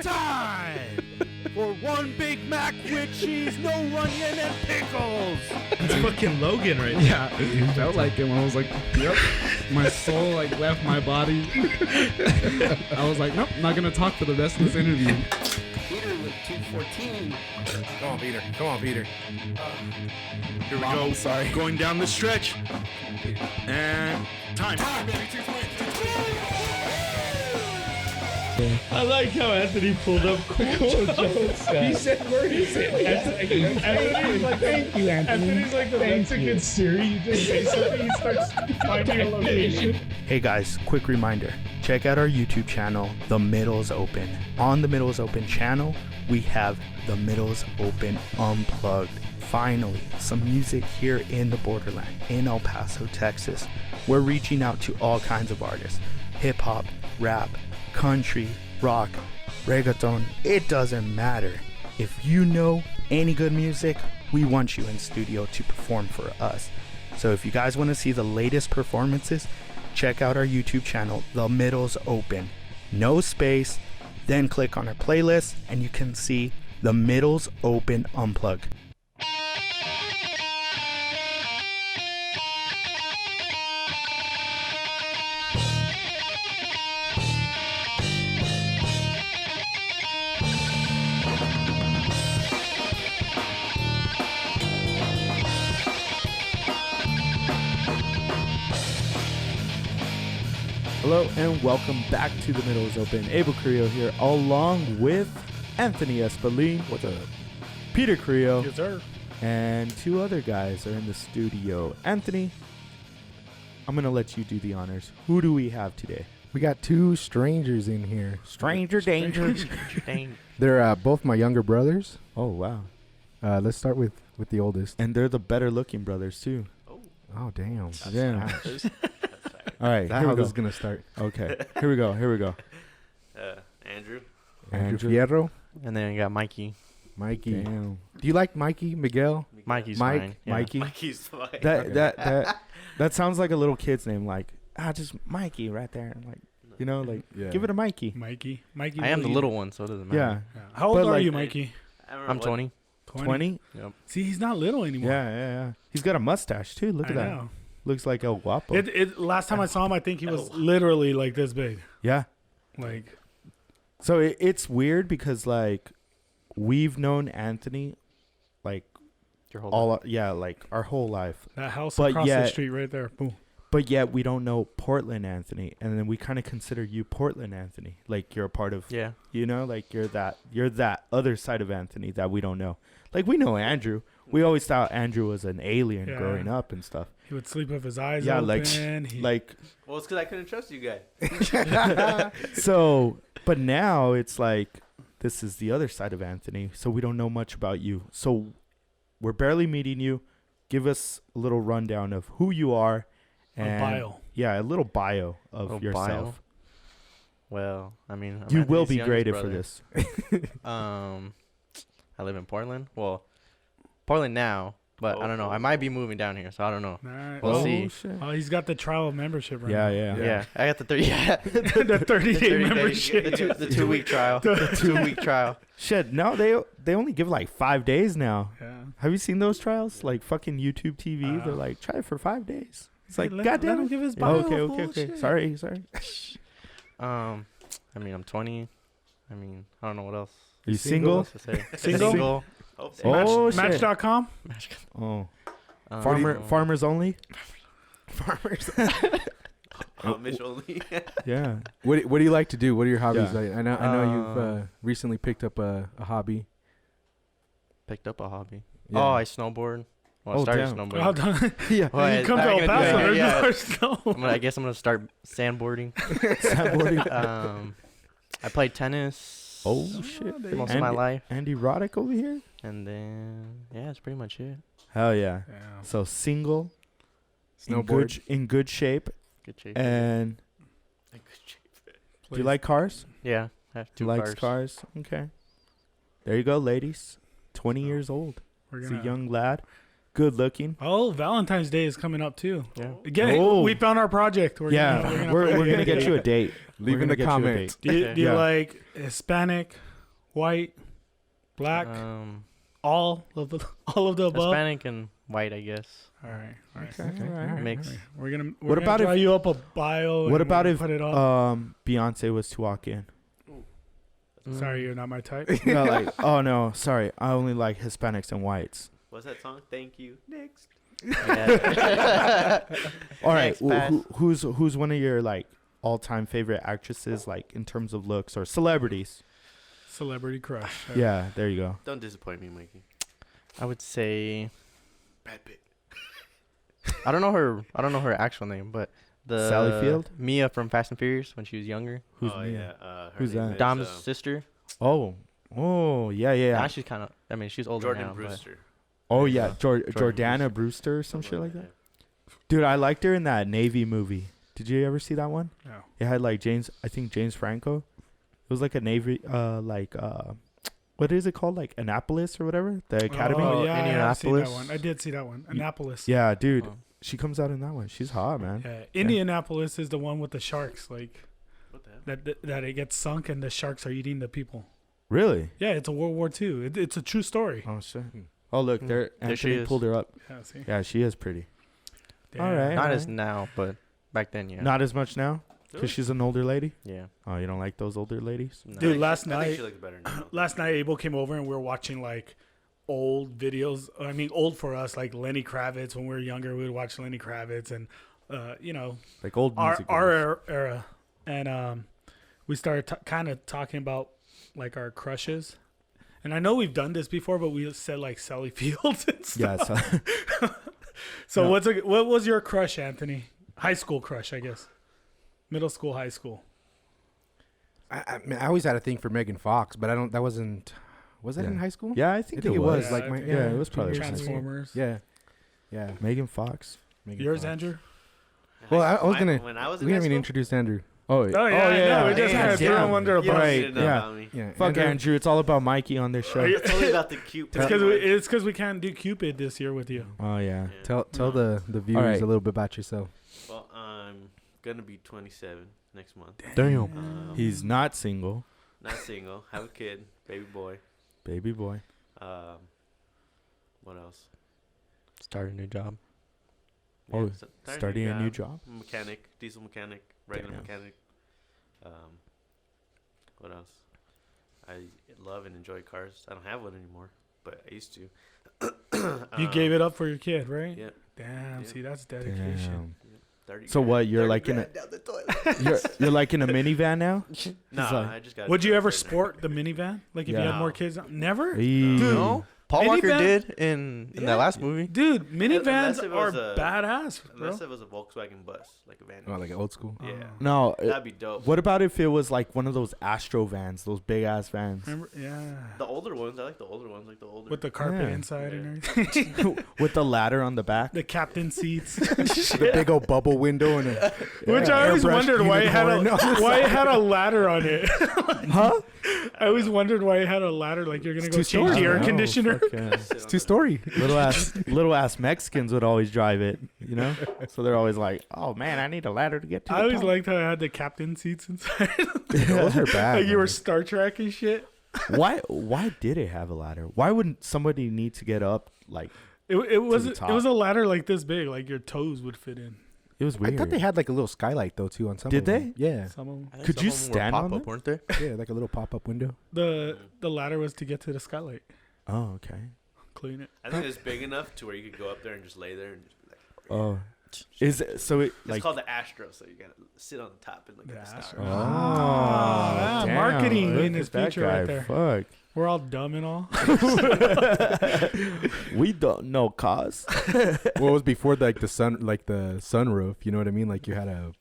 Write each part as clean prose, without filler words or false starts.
time for one Big Mac with cheese, no onion, and pickles. It's fucking Logan right now. Yeah, it felt like it when I was like, yep. My soul like left my body. I was like, nope, I'm not gonna talk for the rest of this interview. Peter with 214. Come on, Peter. Come on, Peter. Here we Mom, go. sorry. Going down the stretch. And time. I like how Anthony pulled up cool jokes. He said, where is it? Anthony's like, Thank you, Anthony. Anthony's like the Mexican Siri. You just say something, he starts finding a location. Hey guys, quick reminder. Check out our YouTube channel, The Middles Open. On The Middles Open channel, we have The Middles Open Unplugged. Finally, some music here in the borderland, in El Paso, Texas. We're reaching out to all kinds of artists. Hip-hop, rap, country, rock, reggaeton, it doesn't matter. If you know any good music, we want you in studio to perform for us. So if you guys want to see the latest performances, check out our YouTube channel, The Middles Open. No space, then click on our playlist and you can see The Middles Open Unplugged. Hello and welcome back to The Middles Open. Abel Carrillo here, along with Anthony Espelin. What's up? Peter Carrillo. Yes, sir. And two other guys are in the studio. Anthony, I'm going to let you do the honors. Who do we have today? We got two strangers in here. Stranger danger. They're both my younger brothers. Oh, wow. Let's start with the oldest. And they're the better looking brothers, too. Oh, damn. Yeah. All right, That's here how we this is go. going to start. Okay, here we go. Andrew. Andrew Fierro, And then you got Mikey. Mikey. Damn. Do you like Mikey, Miguel? Mikey's Mike, fine. Yeah. Mikey. Mikey's fine. That sounds like a little kid's name, like, just Mikey right there. Like, you know, like, Yeah. give it a Mikey. Mikey. I am the little one, so it doesn't matter. Yeah. How old But are like- you, Mikey? I'm 20. 20? Yep. See, he's not little Yeah, anymore. yeah. He's got a mustache, too. Look I at that. know. Looks like El Guapo. Last time I saw him, I think he was literally like this big. Yeah. Like, So it's weird because, like, we've known Anthony, like, Your whole life. like, our whole life. that house But across the yet- street right there. Boom. But yet we don't know Portland Anthony. And then we kind of consider you Portland Anthony. Like, you're a part of, Yeah. you know, like, you're that other side of Anthony that we don't know. Like, we know Andrew. We always thought Andrew was an alien Yeah. growing up and stuff. He would sleep with his eyes Yeah, open. like, Well, it's because I couldn't trust you guys. so, but now it's like, this is the other side of Anthony. So we don't know much about you. So we're barely meeting you. Give us a little rundown of who you are. A And bio. Yeah, a little bio of Little yourself. Well, I mean, I'm You will Anthony's be youngest graded brother. for this. I live in Portland. Well, Portland now, but I don't know. I might be moving down here, so I don't know. All right. We'll Oh, see. Shit. oh, he's got the trial membership right Yeah, now. yeah. Yeah, I got the 30. Yeah, the 30-day membership. the 2 week trial. The 2 week trial. Shit, no, they only give like 5 days now. Yeah. Have you seen those trials? Like fucking YouTube TV. They're like, try it for 5 days. It's like, let goddamn. him give his bio. Okay. Sorry. I mean, I'm 20. I mean, I don't know what else. Are you single? What else to say. Single? Oh, shit. Match.com? Oh, Um, farmers only. Farmers. Amish only. Yeah. What do you like to do? What are your hobbies? Yeah. Like, I know you've recently picked up a hobby. Picked up a hobby. Yeah. Oh, I snowboard. Well, I Oh, started damn. snowboarding. Well done. Yeah. Well, You come to back El in the Paso, day, there's yeah. no snow. I guess I'm gonna start sandboarding. Snowboarding. I played tennis. Oh shit. for most of my life, Andy Roddick over here. and then yeah, that's pretty much it. Hell yeah. Yeah. So single, Snowboard. in good shape, Good shape. and do you like cars? Yeah, I have two Likes cars. cars. Okay. There you go, ladies. 20 years old. We're He's gonna, a young lad. good looking. Oh, Valentine's Day is coming up too. Yeah. Again, Oh. we found our project. We're We're gonna get you a date. Leave We're in gonna the get you a comments. date. Do you Yeah. like Hispanic, white, black, all of the above? Hispanic and white, I guess. All right. Okay. Mix. We're gonna What about draw if- you up a bio. What and about we'll if put it up? Beyonce was to walk in? Sorry, you're not my type. No, like, oh no, sorry, I only like Hispanics and whites. What's that song? Thank you. Next. Yeah. All right, Next, pass. who's one of your like all-time favorite actresses, like in terms of looks or celebrities? Celebrity crush. Yeah, there you go. Don't disappoint me, Mikey. I would say Brad Pitt. I don't know her actual name, but the Sally Field? Mia from Fast and Furious when she was younger. Who's oh, Mia? yeah. Her Who's name that? is, Dom's sister. Oh, yeah. Now she's kind of. I mean, she's older Jordan now. Brewster. Oh yeah, Jordan Jordana Brewster or some shit like that. Dude, I liked her in that Navy movie. Did you ever see that one? No. It had like James Franco. It was like a Navy, what is it called? Like Annapolis or whatever? The Academy? Oh, yeah, I have seen that Indianapolis. one. I did see that one. Annapolis. Yeah, dude. Oh. She comes out in that one. She's hot, man. Yeah, Indianapolis is the one with the sharks, like What the hell? that it gets sunk and the sharks are eating the people. Really? Yeah, it's a World War II. It's a true story. Oh, shit. Oh, look, there. There she Anthony is. pulled her up. Yeah, see. Yeah, she is pretty. Damn. All right. Not as now, but back then, yeah. Not as much now? Because she's an older lady? Yeah. Oh, you don't like those older ladies? No. Dude, I last think night- she looks better now. Last night, Abel came over and we were watching like old videos. I mean, old for us, like Lenny Kravitz. When we were younger, we would watch Lenny Kravitz and, Like old our music. videos. era. And we started kind of talking about like our crushes. And I know we've done this before, but we said like Sally Fields and stuff. Yeah, So No. what was your crush, Anthony? High school crush, I guess. Middle school, high school. I mean, I always had a thing for Megan Fox, but I don't. That wasn't. Was that Yeah. in high school? yeah, I I think, think it was. Yeah, Like I my think- yeah, it was probably junior high school. Transformers. Yeah. Megan Fox. Megan Yours, Fox. Andrew? Well, I was When gonna. When I was in We high haven't even school, introduced Andrew. Oh, Oh, yeah, I know. We just Damn, kind of threw damn. him under a you bus. don't Right, need to know yeah. about me. Yeah. Fuck Andrew. It's all about Mikey on this show. It's only about the cute. It's because we can't do Cupid this year with you. Oh, yeah. Yeah. Tell the viewers right. a little bit about yourself. Well, I'm gonna be 27 next month. Damn. He's not single. Not single. Have a kid. Baby boy. Baby boy. What else? Start a new job. Oh, Start starting a new job? Mechanic, diesel mechanic, regular Damn. mechanic. What else? I love and enjoy cars. I don't have one anymore, but I used to. You gave it up for your kid, right? Yep. Damn. Yep. See, that's dedication. Damn. 30 So what, you're 30 like in a- grand down the toilet. You're like in a minivan now? No, like- I just got. Would you ever sport the minivan? Like if you Yeah. had more kids? Never? Eee. Dude. No, Paul Walker Minivan- did in Yeah. that last movie. Dude, Unless minivans it are was a- badass, bro. Unless it was a Volkswagen bus, like a van. Oh, like old school. Yeah, No. that'd be dope. What about if it was like one of those Astro vans, those big ass vans? Remember? Yeah. The older ones, I like the older ones, like the older. With the carpet Yeah. inside Yeah. and everything. With the ladder on the back? The captain seats. The big old bubble window and a Which I always airbrush wondered why it had unicorn. why it had a ladder on it. Huh? I always wondered why it had a ladder. Like you're gonna It's go too change short. the air Oh, conditioner. fuck yeah. Sit It's on two the- story. little ass Mexicans would always drive it, you know? So they're always like, oh man, I need a ladder to get to I the always top." liked how it had the captain seats inside. Those are bad. like you were man. Star Trek and shit. Why did it have a ladder? Why wouldn't somebody need to get up like It was the it top. was a ladder like this big, like your toes would fit in. it was I weird? thought they had like a little skylight though too on some. Did of them. Yeah, Some of 'em. I think Could some you of them were stand on pop-up, them? weren't they? yeah, like a little pop up window. The ladder was to get to the skylight. Oh, okay. Clean it. I think it's big enough to where you could go up there and just lay there and just be like. Oh. Is it so it It's like called the Astro, so you gotta sit on the top and look The at the Astro. stars. Ah, damn, marketing look in at his that future right guy. there. Fuck. We're all dumb and all. We don't know cause. Well, it was before like the sunroof. You know what I mean? Like you had a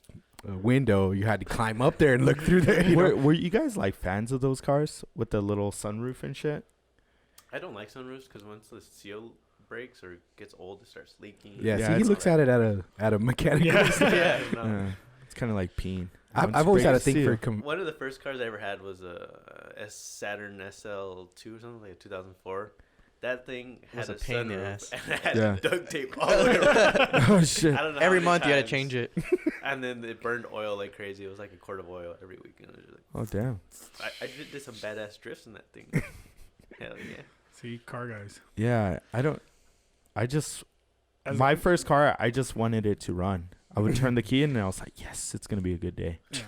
window. You had to climb up there and look through there. You know? Were you guys like fans of those cars with the little sunroof and shit? I don't like sunroofs because once the seal breaks or gets old, it starts leaking. Yeah, Yeah, see, he it's looks at it at a mechanical. Yeah. yeah. No. It's kind of like peeing. I've always had a thing for. One of the first cars I ever had was a Saturn SL2 or something, like a 2004. That thing Was had a pain in the sunroof ass. and it had Yeah. duct tape all the way around. Oh shit. I don't know Every how many month you had to times. change it. And then it burned oil like crazy. It was like a quart of oil every week. And it was just Oh damn. like, I did some badass drifts in that thing. Hell yeah. See, car guys. Yeah, As my a- first car, I just wanted it to run. I would turn the key in and I was like, yes, it's going to be a good day. Yeah.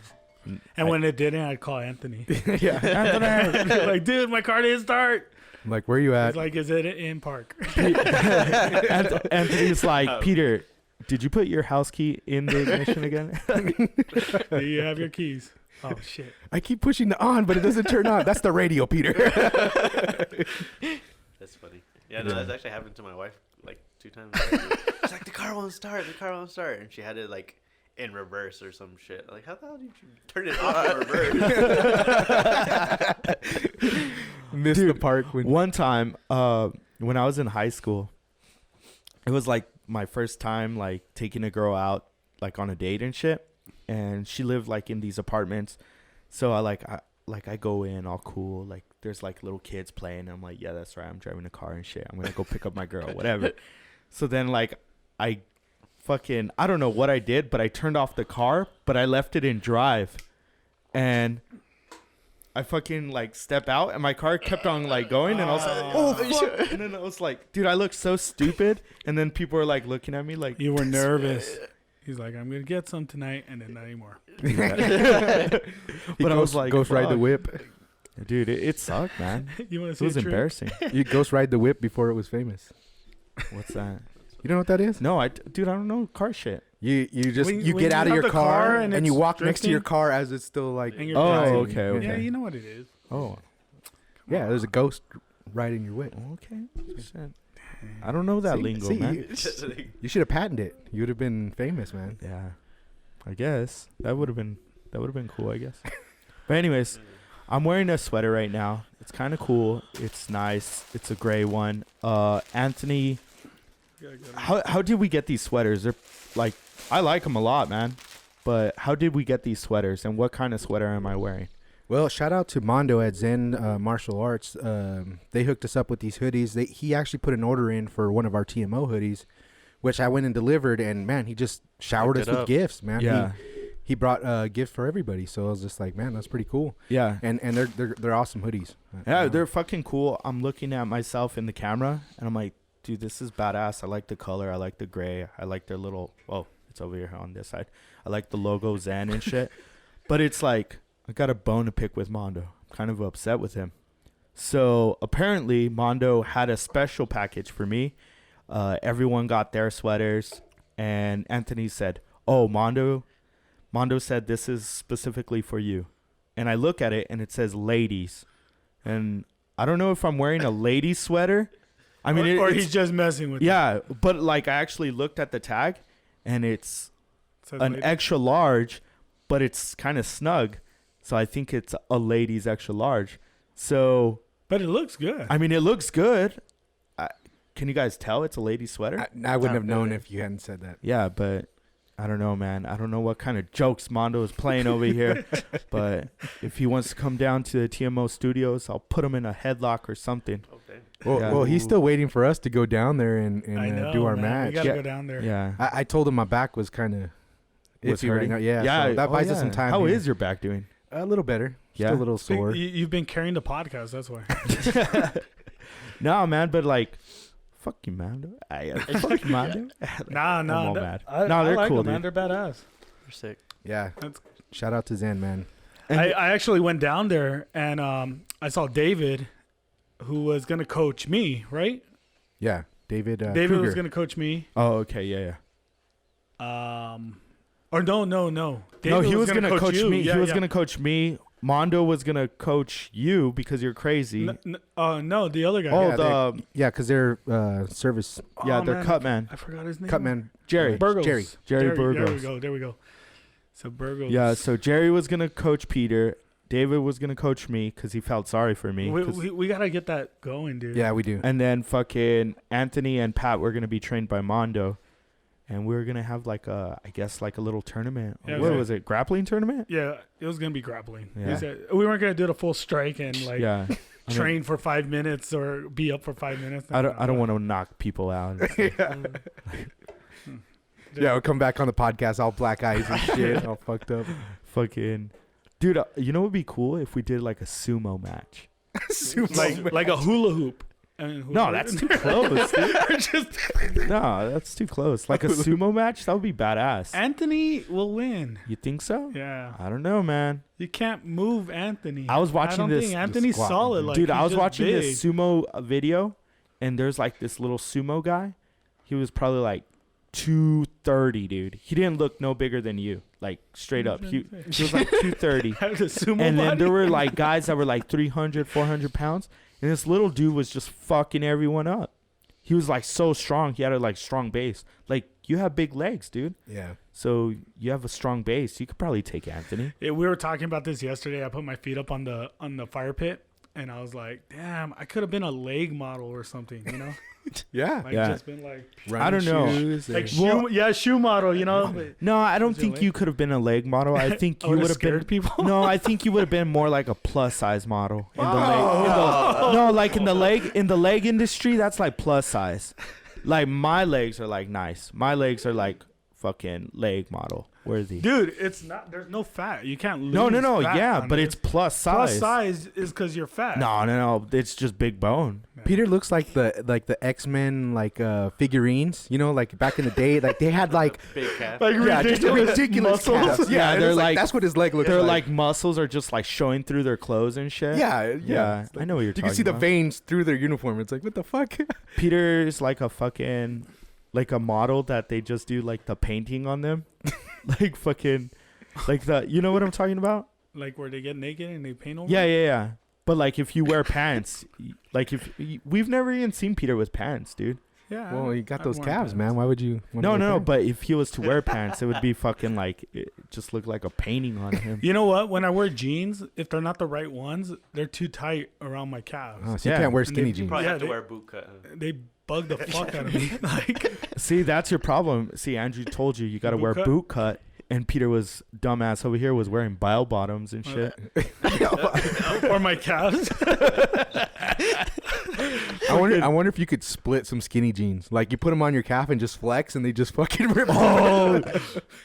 And And when it didn't, I'd call Anthony. Yeah. Anthony, like, dude, my car didn't start. I'm like, where you at? He's like, is it in park? Anthony's like, Peter, did you put your house key in the ignition again? Do you have your keys? Oh, shit. I keep pushing the on, but it doesn't turn on. That's the radio, Peter. That's funny. Yeah, no, Yeah. that's actually happened to my wife like 2 times. She's like, the car won't start. The car won't start. And she had it like in reverse or some shit. Like, how the hell did you turn it off in reverse? Missed the park when. One time, when I was in high school, it was like my first time like taking a girl out like on a date and shit. And she lived like in these apartments. So I go in all cool, like there's like little kids playing. I'm like, yeah, that's right. I'm driving a car and shit. I'm gonna go pick up my girl, whatever. So then like I don't know what I did, but I turned off the car, but I left it in drive, and I fucking like step out, and my car kept on like going, and I was like, oh fuck, and then I was like, dude, I look so stupid, and then people were like looking at me like, You were nervous. He's like, I'm going to get some tonight, and then not anymore. but I was like, ghost ride the fuck. whip. Dude, it sucked, man. You want to It see was a trick? embarrassing. You ghost ride the whip before it was famous. What's that? You know what that is? No, dude, I don't know car shit. You just When you you get out of have your the car and and you it's walk next to your drifting? car as it's still like. And you're Oh, driving. okay, okay. Yeah, you know what it is. Oh, Yeah, there's a ghost riding your whip. okay. Shit. I don't know that lingo, See, man. You should have patented it. You would have been famous, man. Yeah, I guess that would have been cool. I guess. But anyways, I'm wearing a sweater right now. It's kind of cool. It's nice. It's a gray one. Anthony, how did we get these sweaters? They're like, I like them a lot, man. But how did we get these sweaters, and what kind of sweater am I wearing? Well, shout out to Mondo at Zen Martial Arts. They hooked us up with these hoodies. He actually put an order in for one of our TMO hoodies, which I went and delivered. And man, he just showered Hooked us it with up. gifts, man. Yeah, He brought a gift for everybody. So I was just like, man, that's pretty cool. yeah. And they're awesome hoodies. Yeah, they're fucking cool. I'm looking at myself in the camera, and I'm like, dude, this is badass. I like the color. I like the gray. I like their little, oh, it's over here on this side. I like the logo Zen and shit. But it's like, I got a bone to pick with Mondo. I'm kind of upset with him. So apparently Mondo had a special package for me. Everyone got their sweaters, and Anthony said, oh, Mondo said this is specifically for you. And I look at it, and it says ladies. And I don't know if I'm wearing a lady sweater. I mean, or it's, he's just messing with you. yeah, but like I actually looked at the tag, and it's Says an lady. extra large, but it's kind of snug. So I think it's a ladies extra large. So But it looks good. I mean, it looks good. Can you guys tell it's a ladies sweater? I wouldn't have known really. if you hadn't said that. Yeah, but I don't know, man. I don't know what kind of jokes Mondo is playing over here. But if he wants to come down to the TMO studios, I'll put him in a headlock or something. Okay. Yeah. Well, he's still waiting for us to go down there and I know, do our man. We match. gotta Yeah. go down there. Yeah. I told him my back was kind of Was iffy right hurting? now. Yeah, Yeah. so that oh, buys us yeah. some time. How here. is your back doing? A little better. Yeah. Still a little See, sore. you've been carrying the podcast. That's why. No, man, but like, fuck you, man. Fuck you, man. Nah, I'm all that- mad. I, No, I they're like cool, them, man. dude. They're badass. They're sick. Yeah. That's- Shout out to Zen, man. And- I actually went down there and I saw David, who was gonna coach me. Right? Yeah. David David Kruger. was gonna coach me. Oh, okay, yeah. Or no. No, David he was gonna coach you. me. Yeah, he was yeah. gonna coach me. Mondo was gonna coach you because you're crazy. No, the other guy. Oh, Yeah, the Yeah, because they're service yeah, Oh, they're man, cut man. I forgot his name. cut man. Jerry. Burgos. Jerry. Jerry There we Burgos. go. So Burgos. Yeah, so Jerry was gonna coach Peter. David was gonna coach me because he felt sorry for me. 'cause- we gotta get that going, dude. Yeah, we do. and then fucking Anthony and Pat were gonna be trained by Mondo, and we were gonna have like a, I guess like a little tournament. Yeah, What okay. was it? Grappling tournament? Yeah, it was gonna be grappling. Yeah. We weren't gonna do the full strike and like. Yeah. train for 5 minutes or be up for 5 minutes. I don't want to knock people out. Yeah, we'll come back on the podcast all black eyes and shit, all fucked up. Fucking, dude. You know what would be cool if we did like a sumo match. like a hula hoop. No, that's too close. Dude. No, that's too close. Like a sumo match, that would be badass. Anthony will win. You think so? Yeah. I don't know, man. You can't move Anthony. I was watching I don't this. think Anthony's squat. solid. Like, Dude, I he's was just watching big. this sumo video, and there's like this little sumo guy. He was probably like 230, dude. He didn't look no bigger than you, like straight up. He was like 230. Had a sumo And then body? there were like guys that were like 300, 400 pounds. And this little dude was just fucking everyone up. He was like so strong. He had a like strong base. Like, you have big legs, dude. Yeah. So you have a strong base. You could probably take Anthony. Yeah, we were talking about this yesterday. I put my feet up on the fire pit, and I was like, "Damn, I could have been a leg model or something, you know? Yeah. Like Yeah. just been like I don't know. like Well- shoe model, you know? But No, I don't Was it think leg? you could have been a leg model. I think I you would've would have been scared people. No, I think you would have been more like a plus size model in the leg. Oh. No, like in the leg industry, that's like plus size. Like, my legs are like nice. My legs are like fucking leg model worthy. Dude, it's not. There's no fat. You can't lose. No, fat yeah, on but this. it's plus size. plus size is because you're fat. No, it's just big bone. Peter looks like the X-Men figurines, you know, like back in the day, like they had like Big calf. Like yeah, just a ridiculous muscles. calves. Yeah, and they're it's like- that's what his leg looks Their like. like muscles are just like showing through their clothes and shit. Yeah. Yeah, It's I know what you're you talking can see the about. veins through their uniform. It's like, what the fuck? Peter's like a fucking like a model that they just do like the painting on them. Like fucking like the, you know what I'm talking about? Like where they get naked and they paint over. Yeah. But like if you wear pants, like we've never even seen Peter with pants, dude. Yeah. Well, you got I've those worn calves, pants. man. Why would you? wanna No, wear pants? but if he was to wear pants, it would be fucking like, it just looked like a painting on him. You know what? When I wear jeans, if they're not the right ones, they're too tight around my calves. Oh, so you Yeah. can't wear And skinny they- jeans. Probably Yeah, have to they- wear a boot cut. They bug the fuck out of me. Like, See, that's your problem. See, Andrew told you got to Boot wear cut? boot cut, and Peter was dumbass over here was wearing bell bottoms and shit. or my calves. I wonder if you could split some skinny jeans. Like you put them on your calf and just flex, and they just fucking rip. Oh,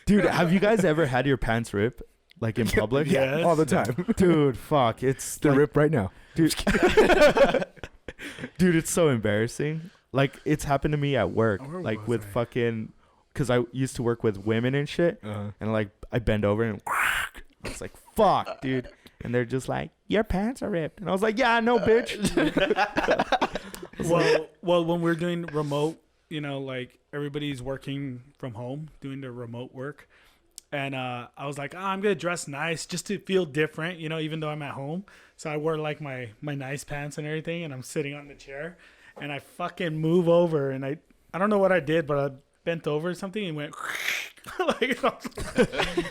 dude, have you guys ever had your pants rip, like in public? Yeah. Yes. all the time. Dude, fuck, it's They're like, ripped right now. dude, it's so embarrassing. Like, it's happened to me at work, Where like was with I? fucking, because I used to work with women and shit, Uh-huh. and like I bend over and it's like, fuck, dude, and they're just like, your pants are ripped, and I was like, yeah, no, bitch. well, when we're doing remote, you know, like everybody's working from home, doing their remote work. And I was like, I'm going to dress nice just to feel different, you know, even though I'm at home. So I wore like my nice pants and everything, and I'm sitting on the chair, and I fucking move over, and I don't know what I did, but I bent over or something and went like,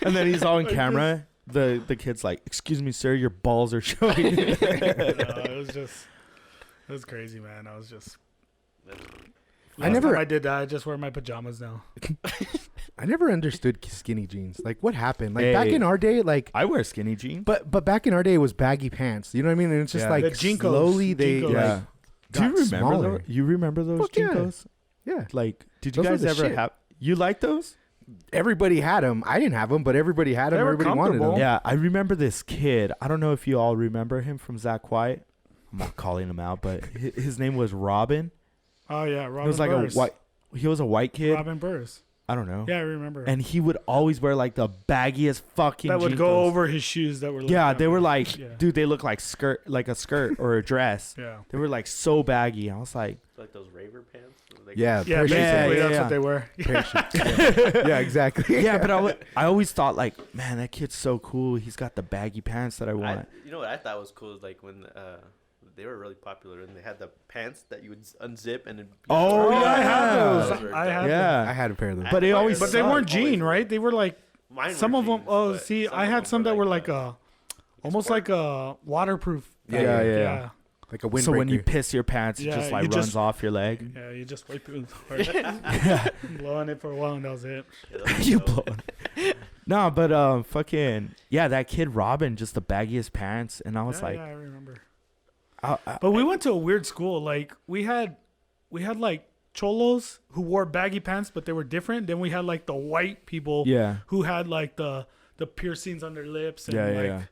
And then he's all in camera. The kid's like, excuse me, sir, your balls are showing. it was crazy, man. I was just. Last time I did that. I just wear my pajamas now. I never understood skinny jeans. Like, what happened? Like back Hey. in our day, like, I wear skinny jeans. but back in our day, it was baggy pants. You know what I mean? And it's just Yeah. like The Jinkos. slowly they Jinkos. Yeah. like Do you got remember smaller. those? You remember those Fuck yeah. Jinkos? Yeah, Like, did you Those were guys the ever shit. have? You like those? everybody had them. I didn't have them, but everybody had them. They were Everybody wanted them. comfortable. Yeah, I remember this kid. I don't know if you all remember him from Zach White. I'm not calling him out, but his name was Robin. Oh yeah, Robin He was like Burrs. a white. He was a white kid. Robin Burrs. I don't know. Yeah, I remember. And he would always wear like the baggiest fucking. that would Jinkos. go over his shoes that were. Yeah, they were like, Yeah. dude, they look like like a skirt or a dress. Yeah. They were like so baggy. I was like, Like those raver pants. Like, Yeah, Yeah, parachute basically yeah, that's yeah. what they were. parachute. Yeah. Yeah, exactly. yeah, but I always thought like, man, that kid's so cool. He's got the baggy pants that I want. you know what I thought was cool is like when they were really popular and they had the pants that you would unzip and. Oh, yeah, I yeah. had Those those. were I dope. had Yeah. I had a pair of them. But they always But they suck. weren't jean, right? They were like Mine were some of them. jeans, Oh, but see, some I of had them some that were like a almost like a waterproof. Yeah, yeah. like a windbreaker. So when you piss your pants, it Yeah, just like you runs just- off your leg. Yeah, you just wipe it blowing it for a while, and that was it. You blown. No, but fucking yeah, that kid Robin, just the baggiest pants, and I was Yeah, like, yeah, I remember. But we went to a weird school. Like we had like cholos who wore baggy pants, but they were different. Then we had like the white people Yeah. who had like the piercings on their lips. And Yeah.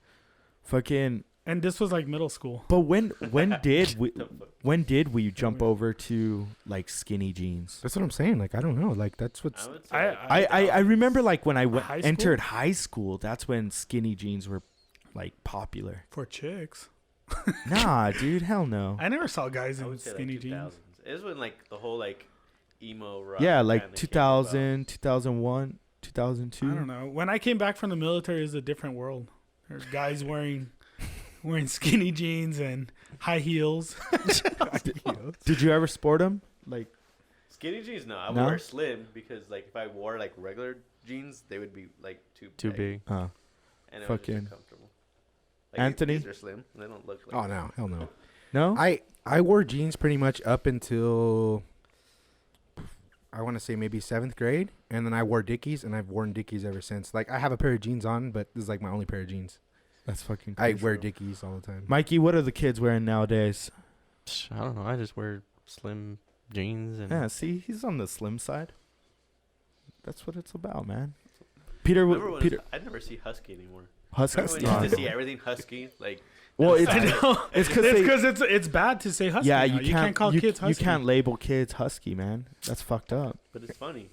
Fucking. And this was like middle school. But when did we jump over to like skinny jeans? That's what I'm saying. Like I don't know. Like that's what's. I would say I remember like when I High school? entered high school, that's when skinny jeans were like popular. For chicks. Nah, dude, hell no. I never saw guys I in would say skinny like jeans. 2000s. It was when like the whole like emo rock. Yeah, kind like of came 2000, 2001, 2002. I don't know. When I came back from the military, it was a different world. There's guys wearing skinny jeans and high heels. Did you ever sport them? Like, about. Skinny jeans, no. I No? wore slim because like if I wore like regular jeans, they would be like too big. and it was Fucking- just uncomfortable. Like, Anthony? these are slim. They don't look like. Oh no, hell no. no? I wore jeans pretty much up until I want to say maybe 7th grade, and then I wore Dickies, and I've worn Dickies ever since. Like I have a pair of jeans on, but this is like my only pair of jeans. That's fucking I crazy. wear Dickies all the time. Mikey, what are the kids wearing nowadays? I don't know. I just wear slim jeans and Yeah, see, he's on the slim side. That's what it's about, man. Peter, Remember when Peter, I'd never see husky anymore. Husky. Remember when you used to see everything husky? Like, Well, it's I know. it's It's because because it's bad to say husky. yeah, now. you can't call kids husky. You can't label kids husky, man. That's fucked up. but it's funny.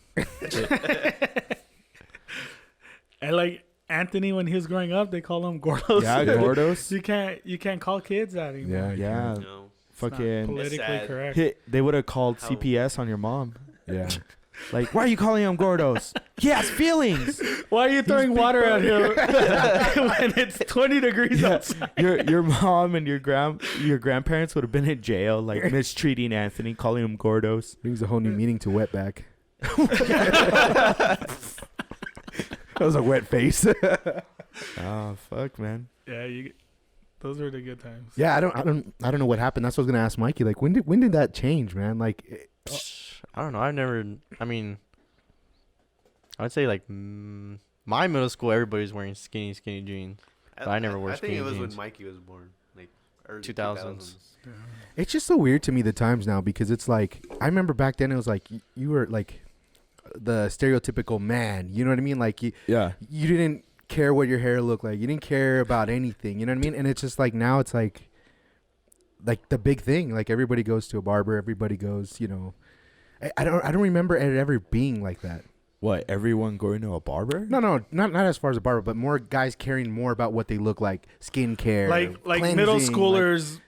And like Anthony, when he was growing up, they call him Gordos. Yeah, gordos. You can't call kids that anymore. Yeah, No. It's not fucking. politically sad. correct. They would have called How- CPS on your mom. Yeah. Like, why are you calling him gordos? He has feelings. Why are you throwing water at him when it's 20 degrees Yeah. outside? Your mom and your grandparents would have been in jail, like mistreating Anthony, calling him gordos. Brings a whole new meaning to wetback. That was a wet face. Oh fuck, man. Yeah, those were the good times. Yeah, I don't know what happened. That's what I was gonna ask Mikey. Like, when did that change, man? Like, I don't know. I mean, I would say like my middle school, everybody's wearing skinny jeans. But I never wore I think it skinny was jeans. when Mikey was born, like early 2000s. Yeah. it's just so weird to me the times now, because it's like I remember back then it was like you were like the stereotypical man. You know what I mean? Like you didn't care what your hair looked like. You didn't care about anything. You know what I mean? And it's just like now it's like the big thing. Like everybody goes to a barber. Everybody goes. You know, I don't remember it ever being like that. What? Everyone going to a barber? No, not as far as a barber, but more guys caring more about what they look like, skincare, Like middle cleansing, schoolers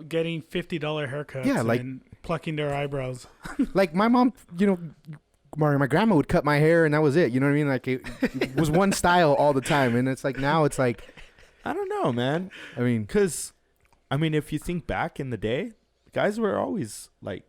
getting $50 haircuts Yeah, like- and plucking their eyebrows. Like my mom, you know, my grandma would cut my hair and that was it. You know what I mean? Like it was one style all the time, and it's like now it's like, I don't know, man. I mean, Because, I mean, if you think back in the day, guys were always like,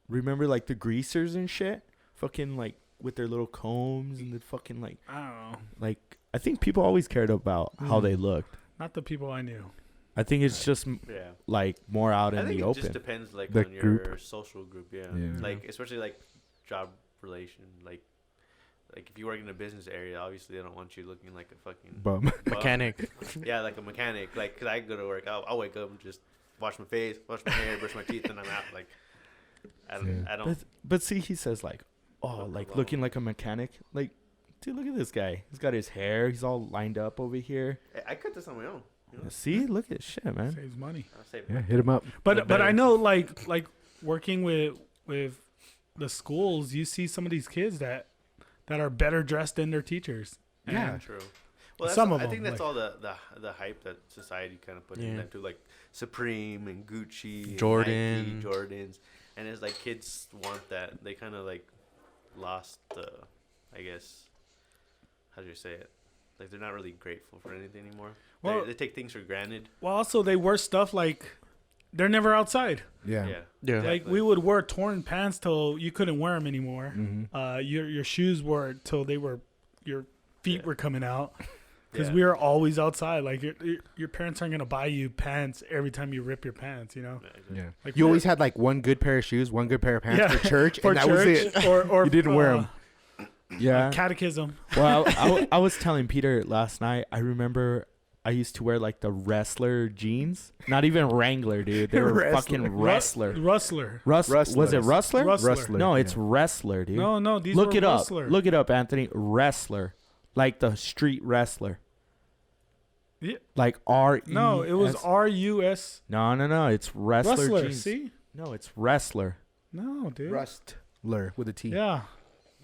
remember like the greasers and shit? Fucking like with their little combs and the fucking like, I don't know. like, I think people always cared about how they looked. Not the people I knew. I think it's just Yeah. like more out I in think the it just open. depends like The on your group. social group, yeah. Yeah. Like especially like job relation, like if you work in a business area, obviously they don't want you looking like a fucking bum. bum. Mechanic. Yeah, like a mechanic. Like, cause I go to work, I'll wake up and just wash my face, wash my hair, brush my teeth, and I'm out. Like, I don't. But see, he says like, oh, like looking like a mechanic. Like, dude, look at this guy. He's got his hair. He's all lined up over here. I cut this on my own. You know? See, look at shit, man. Saves money. I'll say, Yeah, hit him up. But I know like working with the schools, you see some of these kids that are better dressed than their teachers. Yeah. And true. Well, that's, Some of I think them, that's like- all the hype that society kind of put Yeah. into like Supreme and Gucci, and Jordan. Nike, Jordans, and it's like kids want that. They kind of like lost the, I guess, how do you say it? Like they're not really grateful for anything anymore. Well- They take things for granted. Well, also they wear stuff like they're never outside. Yeah. Yeah. Yeah. Like Exactly. we would wear torn pants till you couldn't wear them anymore. Mm-hmm. Your shoes were till your feet Yeah. were coming out because Yeah. we were always outside. Like your parents aren't gonna buy you pants every time you rip your pants. You know. Yeah, exactly. Yeah. Like You always had like one good pair of shoes, one good pair of pants Yeah. for church, for and that church was it. or You didn't wear 'em. Yeah. catechism. Well, I was telling Peter last night. I remember I used to wear like the wrestler jeans. Not even Wrangler, dude. They were fucking wrestler. Rustler. Was it Rustler? Rustler. No, it's wrestler, dude. No, these Look were it Rustler. up. Look it up, Anthony. Wrestler, like the street wrestler. Yeah. Like R-E-S. No, it was R-U-S. No. It's wrestler Rustler, jeans. see? No, it's wrestler. No, dude. Rustler with a T. Yeah.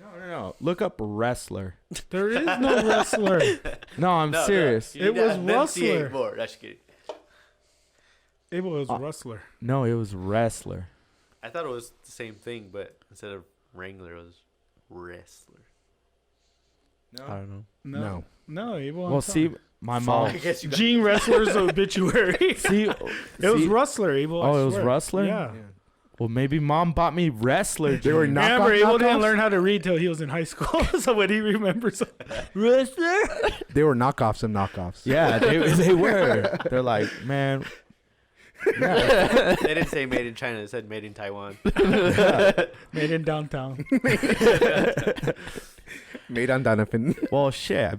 No. Look up wrestler. There is no wrestler. No, I'm serious. It was Rustler. More. That's kidding. It was Rustler. No, it was wrestler. I thought it was the same thing, but instead of Wrangler, it was wrestler. I don't know. No, Abel. Well, see, my mom. I guess you got Gene Wrestler's obituary. See, It was Rustler, Abel. I Oh, it was swear. Rustler? Yeah. Well, maybe mom bought me wrestler. They were jeans. Remember, Abel didn't knockoffs? learn how to read till he was in high school. So when he remembers Rustler, They were knockoffs and knockoffs. Yeah, they were. They're like, man. Yeah. They didn't say made in China. They said made in Taiwan. made in downtown. Made on Donovan. Well, shit.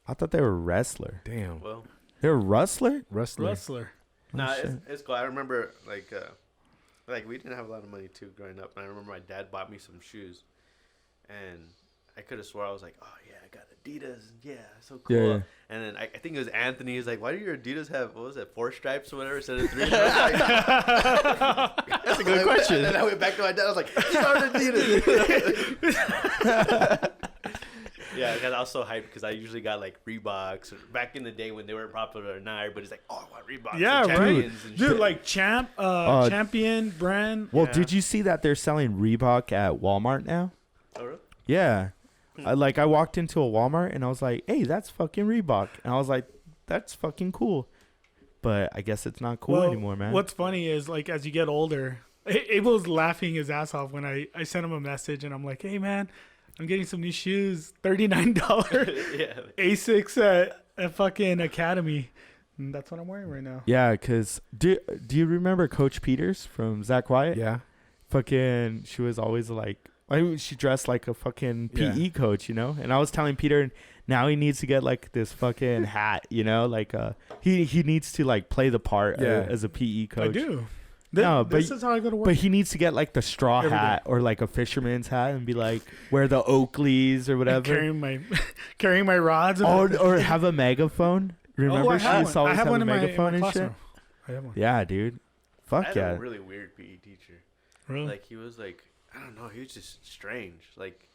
I thought they were wrestler. Damn. Well, They were rustler? Rustler. nah, shit. it's cool. I remember like we didn't have a lot of money too growing up, and I remember my dad bought me some shoes, and I could have swore I was like, oh yeah, I got Adidas, yeah, so cool. Yeah. And then I think it was Anthony. He's like, why do your Adidas have 4 stripes or whatever instead of 3? And I was like, That's a good question. And then I went back to my dad. I was like, these aren't Adidas. Yeah, because I was so hyped because I usually got like Reeboks back in the day when they weren't popular or not. Everybody's like, oh, I want Reeboks. Yeah, and right. Champions and Dude, shit. like Champion brand. Well, Yeah. did you see that they're selling Reebok at Walmart now? Oh, really? Yeah. I walked into a Walmart and I was like, hey, that's fucking Reebok. And I was like, that's fucking cool. But I guess it's not cool anymore, man. What's funny is like as you get older, Abel's laughing his ass off when I sent him a message and I'm like, hey man, I'm getting some new shoes, $39 Yeah. Asics at fucking Academy. And that's what I'm wearing right now. Yeah, because do you remember Coach Peters from Zach Wyatt? Yeah. Fucking, she was always like, she dressed like a fucking PE Yeah. coach, you know? And I was telling Peter, now he needs to get like this fucking hat, you know? Like, he needs to like play the part as a PE coach. I do. No, This but- is how I go to work. But he needs to get like the straw Every hat or like a fisherman's hat and be like, wear the Oakleys or whatever. Carrying my rods. Or have a megaphone. Remember, I she have used to always have a one in my megaphone and shit. classroom. I have one. Yeah, dude. I Fuck had yeah. a really weird PE teacher. Really? Like, he was like, I don't know, he was just strange. Like,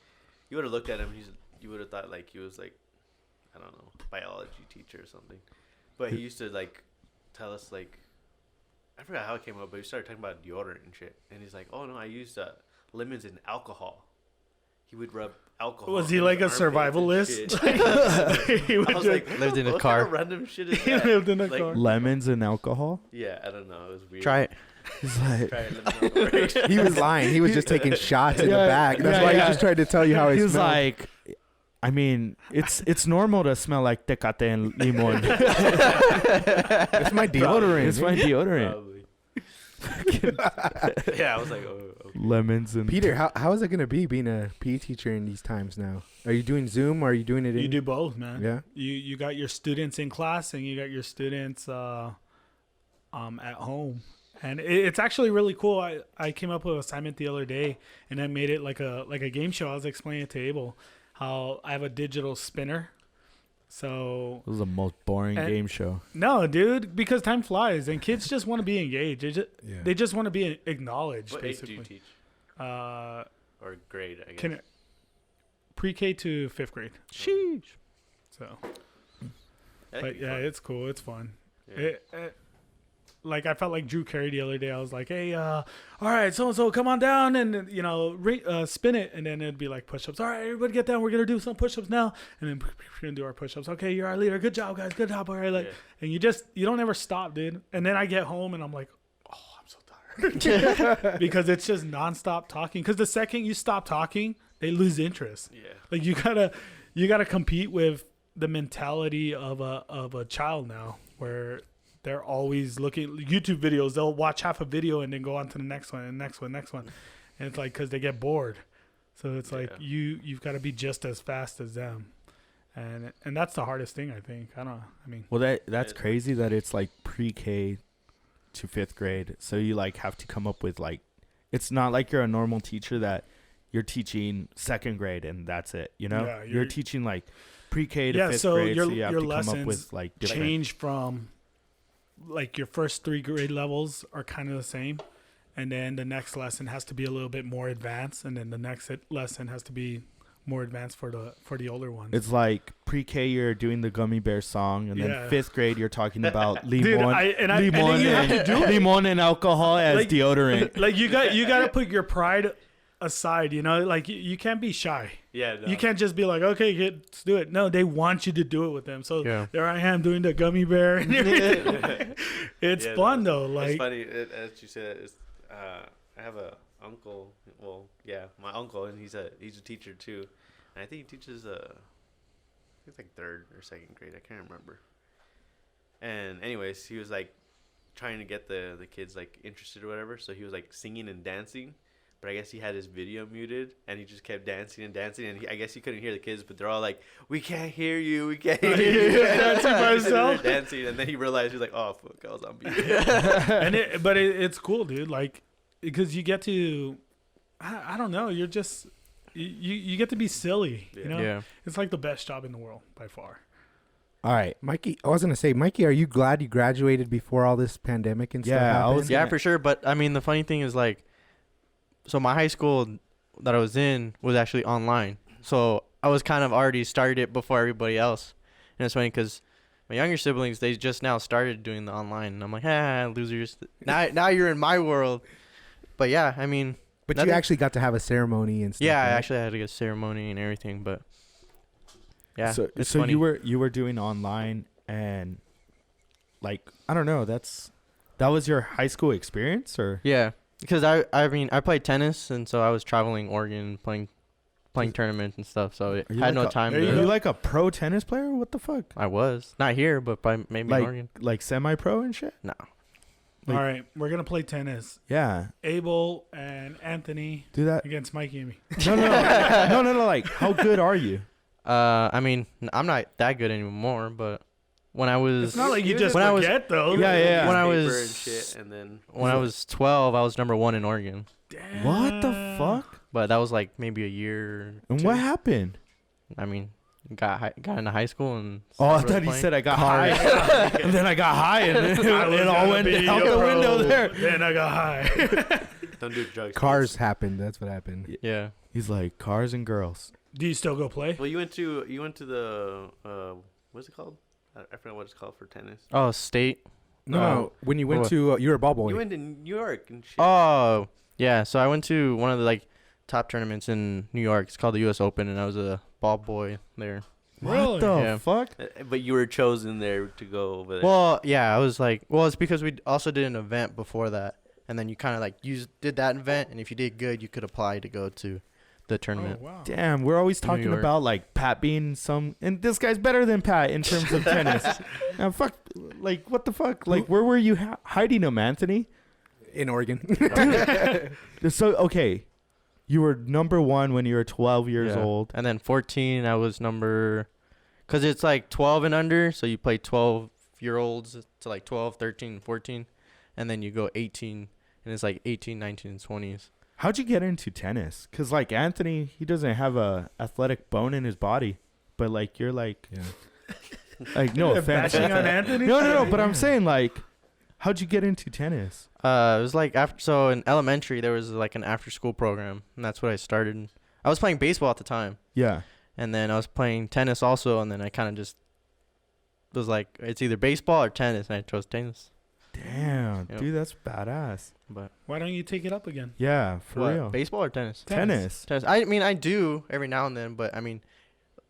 you would have looked at him, you would have thought like he was like, I don't know, biology teacher or something. But he used to like tell us like, I forgot how it came up, but he started talking about deodorant and shit. And he's like, oh no, I used lemons and alcohol. He would rub alcohol. Was he in like his a armpits survivalist? and shit. He would I was just- like, Lived in a what car. kind of random shit is He that? lived in a Like, car. Lemons and alcohol. Yeah, I don't know. It was weird. Try it. He's like, Try it. Let me know. He was lying. He was just taking shots in the Yeah, back. That's yeah, why yeah. he just tried to tell you how he he was smelled. like, I mean, it's normal to smell like tecate and limon. It's my deodorant. It's my deodorant. Probably. Yeah, I was like, oh, okay. Lemons and Peter, how is it gonna be being a PE teacher in these times now? Are you doing Zoom or are you doing it in? You do both, man. Yeah. You got your students in class and you got your students at home. And it's actually really cool. I came up with an assignment the other day and I made it like a game show. I was explaining it to Abel how I have a digital spinner. So This is the most boring And- game show. no, dude, because time flies and kids just want to be engaged. Yeah. They just want to be acknowledged, What age do you basically. teach? Uh, Or grade, I guess. can pre-K to 5th grade. Sheesh. So, That'd but be yeah, fun. it's cool. It's fun. Yeah. Like I felt like Drew Carey the other day. I was like, "Hey, all right, so and so, come on down and spin it," and then it'd be like push-ups. All right, everybody get down. We're gonna do some push-ups now, and then we're gonna do our push-ups. Okay, you're our leader. Good job, guys. Good job. All right, like, Yeah. and you don't ever stop, dude. And then I get home and I'm like, oh, I'm so tired because it's just nonstop talking. Because the second you stop talking, they lose interest. Yeah. Like you gotta compete with the mentality of a child now, where they're always looking YouTube videos. They'll watch half a video and then go on to the next one and next one, and it's like because they get bored. So it's like Yeah. you've got to be just as fast as them. And that's the hardest thing, I think. I mean, Well, that's crazy that it's like pre-K to 5th grade. So you like have to come up with like, it's not like you're a normal teacher that you're teaching 2nd grade and that's it. You know, Yeah, you're teaching like pre-K to 5th so grade. your, So you have your to come up lessons with like different. change from like your first 3 grade levels are kind of the same. And then the next lesson has to be a little bit more advanced. And then the next lesson has to be more advanced for the older ones. It's like pre-K, you're doing the Gummy Bear song, and then Yeah. 5th grade, you're talking about Dude, limon, and then you have to do it. limon and alcohol as Like- deodorant. Like you got to put your pride aside, you know, like you can't be shy. Yeah, no. You can't just be like, okay, let's do it. No, they want you to do it with them. So Yeah. there I am doing the gummy bear and everything. It's Yeah, fun no, though. Like, it's funny as you said. I have a uncle. Well, yeah, my uncle, and he's a teacher too. And I think he teaches it's like 3rd or 2nd grade. I can't remember. And anyways, he was like trying to get the kids like interested or whatever. So he was like singing and dancing. But I guess he had his video muted, and he just kept dancing and dancing. And I guess he couldn't hear the kids, but they're all like, "We can't hear you. We can't hear you." Dancing by himself? They're dancing, and then he realized he was like, "Oh fuck, I was on mute." and it's cool, dude. Like, because you get to, I don't know, you're just you get to be silly. You know, Yeah. it's like the best job in the world by far. All right, Mikey. I was gonna say, Mikey, are you glad you graduated before all this pandemic and stuff Yeah, I happened? was- Yeah, for sure. But I mean, the funny thing is like, so my high school that I was in was actually online. So I was kind of already started it before everybody else. And it's funny because my younger siblings, they just now started doing the online. And I'm like, losers. Now you're in my world. But yeah, I mean. But nothing- you actually got to have a ceremony and stuff. Yeah, I right? actually had to get a ceremony and everything. But yeah, So, it's so funny. you were doing online, and like, I don't know, that was your high school experience, or? Yeah, because I mean I played tennis, and so I was traveling Oregon playing tournaments and stuff. So I Are you had like no time Are There to. you like a pro tennis player? What the fuck? I was not here, but maybe in Oregon. Like semi-pro and shit? No. Like- All right, we're gonna play tennis. Yeah. Abel and Anthony Do that. against Mikey and me. No. Like, how good are you? I mean I'm not that good anymore, but when I was It's not like you You just when I was- forget though. Yeah. When I Paper was- and shit, and then when I was 12, I was number 1 in Oregon. Damn. What the fuck? But that was like maybe a year. And two. what happened? I mean, got into high school and. Oh, I started thought he playing. said I got high, and then I got high, and then I was it all gonna went be out a the pro. window there. Then I got high. don't do drugs. Cars kids. happened. That's what happened. Yeah. He's like, cars and girls. Do you still go play? Well, you went to the what's it called? I forgot what it's called for tennis. Oh, state. No, when you went what? to, you were a ball boy. You went to New York and shit. Oh, yeah. So I went to one of the like top tournaments in New York. It's called the U.S. Open, and I was a ball boy there. Really? What the Yeah. fuck? But you were chosen there to go over there. Well, yeah, I was like, it's because we also did an event before that, and then you kind of like did that event, and if you did good, you could apply to go to the tournament. Oh wow. Damn, we're always New talking York. about like Pat being and this guy's better than Pat in terms of tennis. Now, fuck, like what the fuck? Like where were you hiding him, Anthony? In Oregon. So okay, you were number 1 when you were 12 years Yeah. old. And then 14, I was because it's like 12 and under, so you play 12-year-olds to like 12, 13, 14, and then you go 18, and it's like 18, 19, and 20s. How'd you get into tennis? Cause like Anthony, he doesn't have a athletic bone in his body, but like you're like, like no offense. Bashing on Anthony? No. But I'm saying like, how'd you get into tennis? It was like so in elementary there was like an after-school program, and that's what I started. I was playing baseball at the time, Yeah. and then I was playing tennis also, and then I kind of just was like, it's either baseball or tennis, and I chose tennis. Damn, Yep. dude, that's badass. But Why don't you take it up again? Yeah, for what, real. baseball or tennis? Tennis. Tennis. I mean, I do every now and then, but I mean,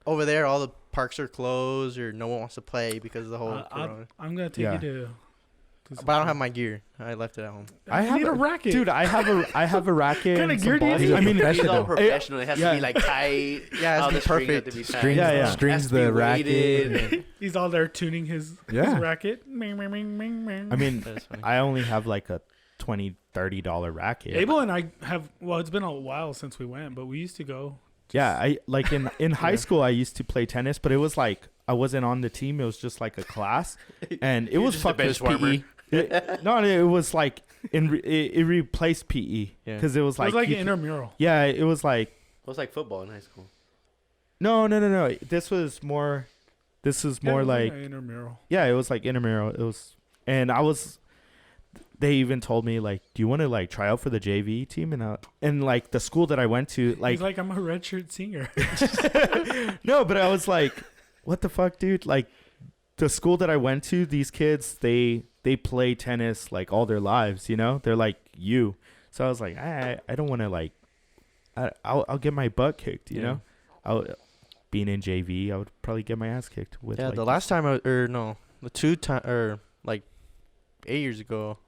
over there, all the parks are closed or no one wants to play because of the whole corona. I'm gonna take Yeah. you to But I don't have my gear. I left it at home. I need a racket. Dude, I have a racket. Kinda and some gear do you balls. need? I mean, That He's shit all don't- professional. It has yeah. to be like tight. Yeah, All it's the string perfect. have to be tight. Strings, Yeah. strings Has to be the weighted racket. and- He's all there tuning his Yeah. racket. Ming, ming, ming, ming, ming. I mean, That's funny. I only have like a $20-$30 racket. Abel and I have. Well, it's been a while since we went, but we used to go Yeah, I like in high school I used to play tennis, but it was like I wasn't on the team. It was just like a class, and it was just a fucking bench warmer. PE. No, it was like it replaced PE Yeah. because it was It like was like you an intramural. yeah, it was like It was like football in high school. no. This was more. This is Yeah, it more was like an intramural. yeah, it was like intramural. It was, and I was. They even told me like, do you want to like try out for the JV team? And like the school that I went to, like, He's like, I'm a redshirt singer. no, but I was like, what the fuck, dude? Like, the school that I went to, these kids, they play tennis like all their lives, you know? They're like you. So I was like, I don't want to like, I'll get my butt kicked, you know? Being in JV, I would probably get my ass kicked with. Yeah, like, the last time the 2 time or like 8 years ago,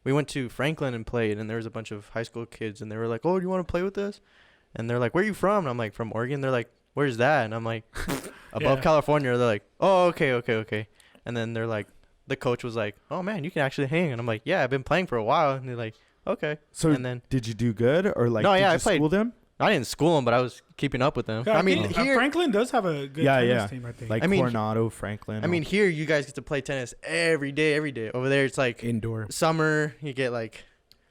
we went to Franklin and played, and there was a bunch of high school kids, and they were like, "Oh, do you want to play with us?" And they're like, "Where are you from?" And I'm like, "From Oregon." They're like, "Where's that?" And I'm like, "Above Yeah. California." They're like, "Oh, okay." And then they're like, the coach was like, "Oh man, you can actually hang." And I'm like, "Yeah, I've been playing for a while." And they're like, "Okay." So and then did you do good or like? No, did yeah, you I played. school them I didn't school them, but I was keeping up with them. Yeah, I mean, think, here, Franklin does have a good tennis team, I think. like I mean, Coronado, Franklin. I mean, here you guys get to play tennis every day. Over there, it's like Indoor. summer. You get like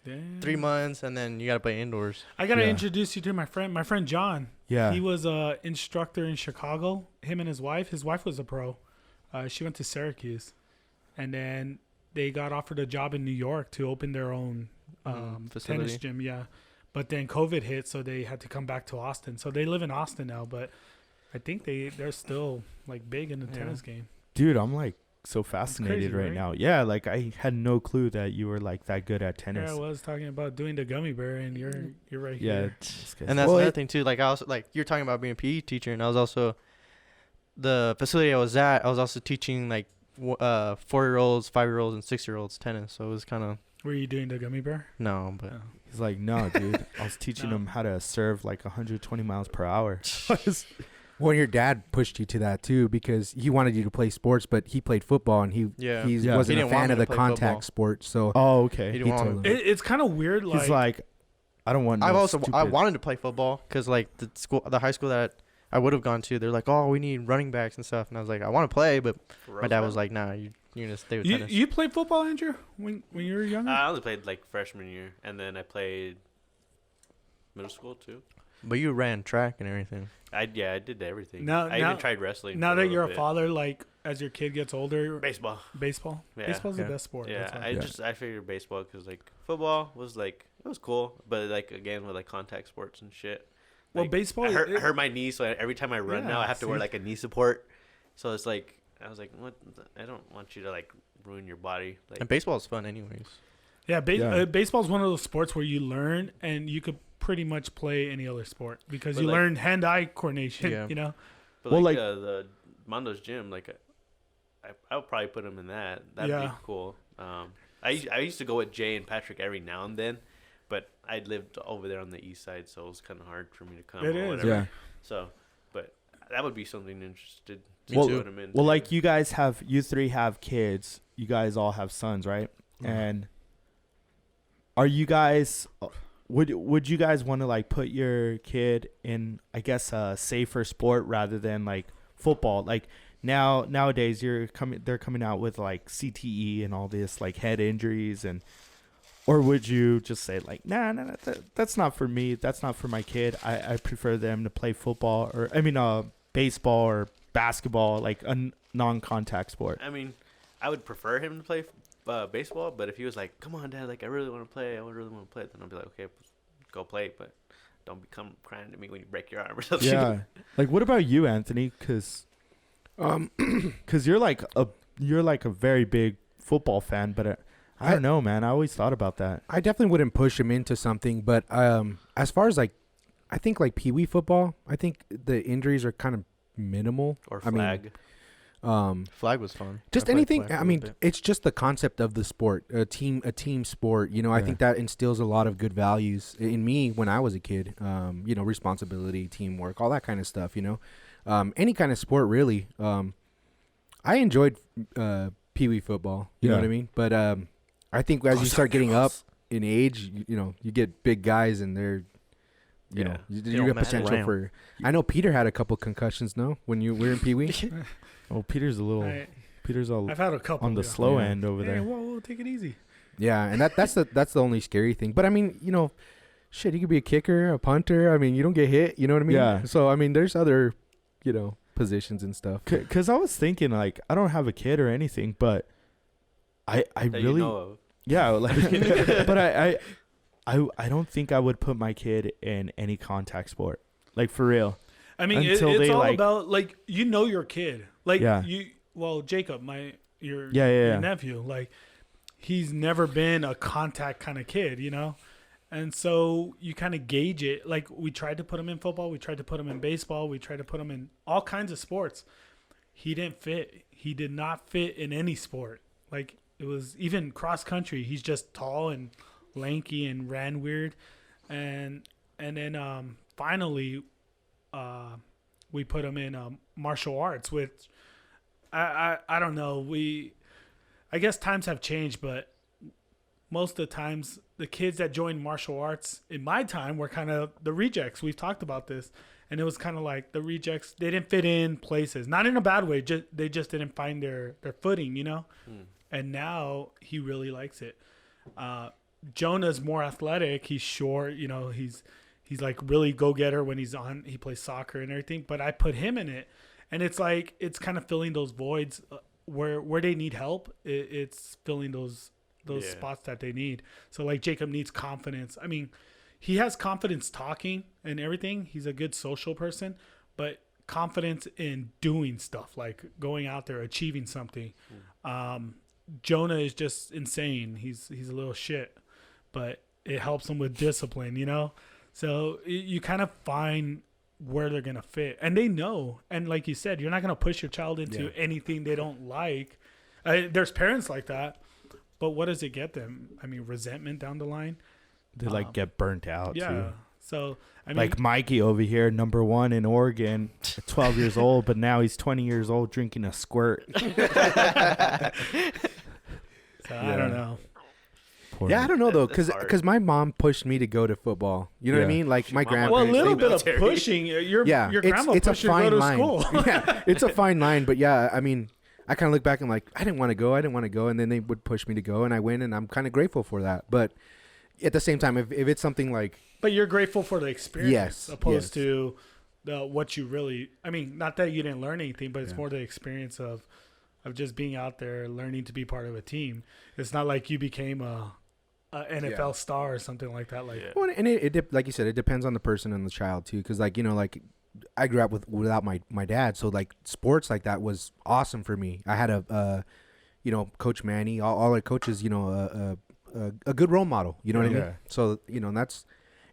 Damn. 3 months, and then you gotta play indoors. I gotta Yeah. introduce you to my friend John. yeah, He was a instructor in Chicago. Him and his wife. His wife was a pro. She went to Syracuse, and then they got offered a job in New York to open their own Facility. tennis gym. Yeah, but then COVID hit, so they had to come back to Austin. So they live in Austin now, but I think they're still like big in the Yeah. tennis game. dude, I'm like so fascinated crazy, right right? now. Yeah, like I had no clue that you were like that good at tennis. Yeah, I was talking about doing the gummy bear, and you're right Yeah, here. And that's Well, another thing too. Like I also like you're talking about being a PE teacher, and I was also the facility I was at. I was also teaching like 4-year-olds, 5-year-olds, and 6-year-olds tennis. So it was kind of Were you doing the gummy bear? no, but Oh. he's like, no, dude. I was teaching No. him how to serve like 120 miles per hour. Well, your dad pushed you to that too because he wanted you to play sports, but he played football and he Yeah. he Yeah. wasn't He a didn't want fan me of to the play contact football. sport. So Oh, he okay. didn't he want told me. him. It's kind of weird. He's like, I don't want. No I stupid. wanted to play football because like the high school that I would have gone to, they're like, oh, we need running backs and stuff, and I was like, I want to play, but my dad was like, nah, you're gonna stay with you tennis. you played football, Andrew, when you were younger. I only played like freshman year, and then I played middle school too. But you ran track and everything. I did everything. Now- I now- even tried wrestling. Now for that little you're a bit. father, like as your kid gets older, baseball. baseball. Yeah. Baseball's Yeah. the best sport. Yeah, that's why. I figured baseball because like football was like it was cool, but like again with like contact sports and shit. Well, Like, baseball. I hurt my knee, so every time I run now, Yeah, I have to wear see? like a knee support. So it's like I was like, what? I don't want you to like ruin your body. Like And baseball is fun, anyways. Yeah, Yeah. baseball's one of those sports where you learn and you could pretty much play any other sport because But, you like- learn hand-eye coordination. Yeah. You know. But Well, like, like- the Mondo's gym, like I would probably put him in that. That'd Yeah. be cool. I used to go with Jay and Patrick every now and then, but I lived over there on the east side, so it was kind of hard for me to come. It or is. whatever. Yeah. So, but that would be something interested to Well- put him in. Well, like you three have kids. You guys all have sons, right? And are you guys? Would you guys want to like put your kid in, I guess, a safer sport rather than like football? Like nowadays, they're coming out with like CTE and all this like head injuries or would you just say like, nah, that's not for me. That's not for my kid. I prefer them to play football baseball or basketball, like a non-contact sport. I mean, I would prefer him to play baseball, but if he was like, "Come on, Dad, like I really want to play. I really want to play," then I'll be like, "Okay, go play," but don't become crying to me when you break your arm or something. Yeah. Like, what about you, Anthony? Because you're like a very big football fan, but I don't know, man. I always thought about that. I definitely wouldn't push him into something, but as far as like, I think like Pee Wee football, I think the injuries are kind of minimal. Or I mean, flag. Flag was fun. Just I played anything. flag for a I mean, little bit. it's just the concept of the sport, a team sport. You know, I Yeah. think that instills a lot of good values in me when I was a kid. You know, responsibility, teamwork, all that kind of stuff. You know, any kind of sport really. I enjoyed Pee Wee football. You know Yeah. what I mean? But I think as you start getting up in age, you know, you get big guys and you Yeah. know, They you don't got mess potential around. for. I know Peter had a couple concussions, no, when you were in Pee Wee. Oh, Peter's a little. Peter's all I've had a couple on the yeah. slow Yeah. end over Hey, there. whoa, take it easy. Yeah, and that's the only scary thing. But I mean, you know, shit, you could be a kicker, a punter. I mean, you don't get hit. You know what I mean? Yeah. So I mean, there's other, you know, positions and stuff. Cause I was thinking like I don't have a kid or anything, but I That really you know of. yeah like but I don't think I would put my kid in any contact sport, like for real. I mean, Until it's they, all like- about like you know your kid. Like Yeah. Jacob, your Yeah. nephew, like he's never been a contact kind of kid, you know, and so you kind of gauge it. Like we tried to put him in football, we tried to put him in baseball, we tried to put him in all kinds of sports. He didn't fit. He did not fit in any sport. Like it was even cross country. He's just tall and lanky and ran weird, and then finally. We put him in martial arts, which I don't know. I guess times have changed, but most of the times the kids that joined martial arts in my time were kind of the rejects. We've talked about this, and it was kind of like the rejects. They didn't fit in places, not in a bad way. They just didn't find their footing, you know. And now he really likes it. Jonah's more athletic. He's short, you know. He's like really go-getter when he plays soccer and everything, but I put him in it, and it's like it's kind of filling those voids where they need help. It's filling those spots that they need. So like Jacob needs confidence. I mean, he has confidence talking and everything. He's a good social person, but confidence in doing stuff, like going out there, achieving something. Jonah is just insane. He's a little shit, but it helps him with discipline, you know? So you kind of find where they're going to fit. And they know. And like you said, you're not going to push your child into anything they don't like. There's parents like that. But what does it get them? I mean, resentment down the line. They like get burnt out Yeah. too. So, I mean. Like Mikey over here, number 1 in Oregon, 12 years old, but now he's 20 years old drinking a squirt. So I don't know. Yeah, I don't know though, That's hard. because my mom pushed me to go to football. You know what I Yeah. mean? Like my Mom Well, a grandparents. little they bit of military. pushing. Your grandma it's a pushed you to fine go to line. school. Yeah, it's a fine line, but yeah, I mean, I kind of look back and like, I didn't want to go, and then they would push me to go, and I went, and I'm kind of grateful for that. But at the same time, if it's something like, But you're grateful for the experience, Yes, opposed yes. to what you really. I mean, not that you didn't learn anything, but it's Yeah. more the experience of just being out there, learning to be part of a team. It's not like you became a NFL star or something like that. Like, Yeah. well, and it like you said, it depends on the person and the child too, because like, you know, like I grew up without my dad, so like sports like that was awesome for me. I had you know, Coach Manny, all our coaches, you know, a good role model. You know what I mean? Yeah. So you know,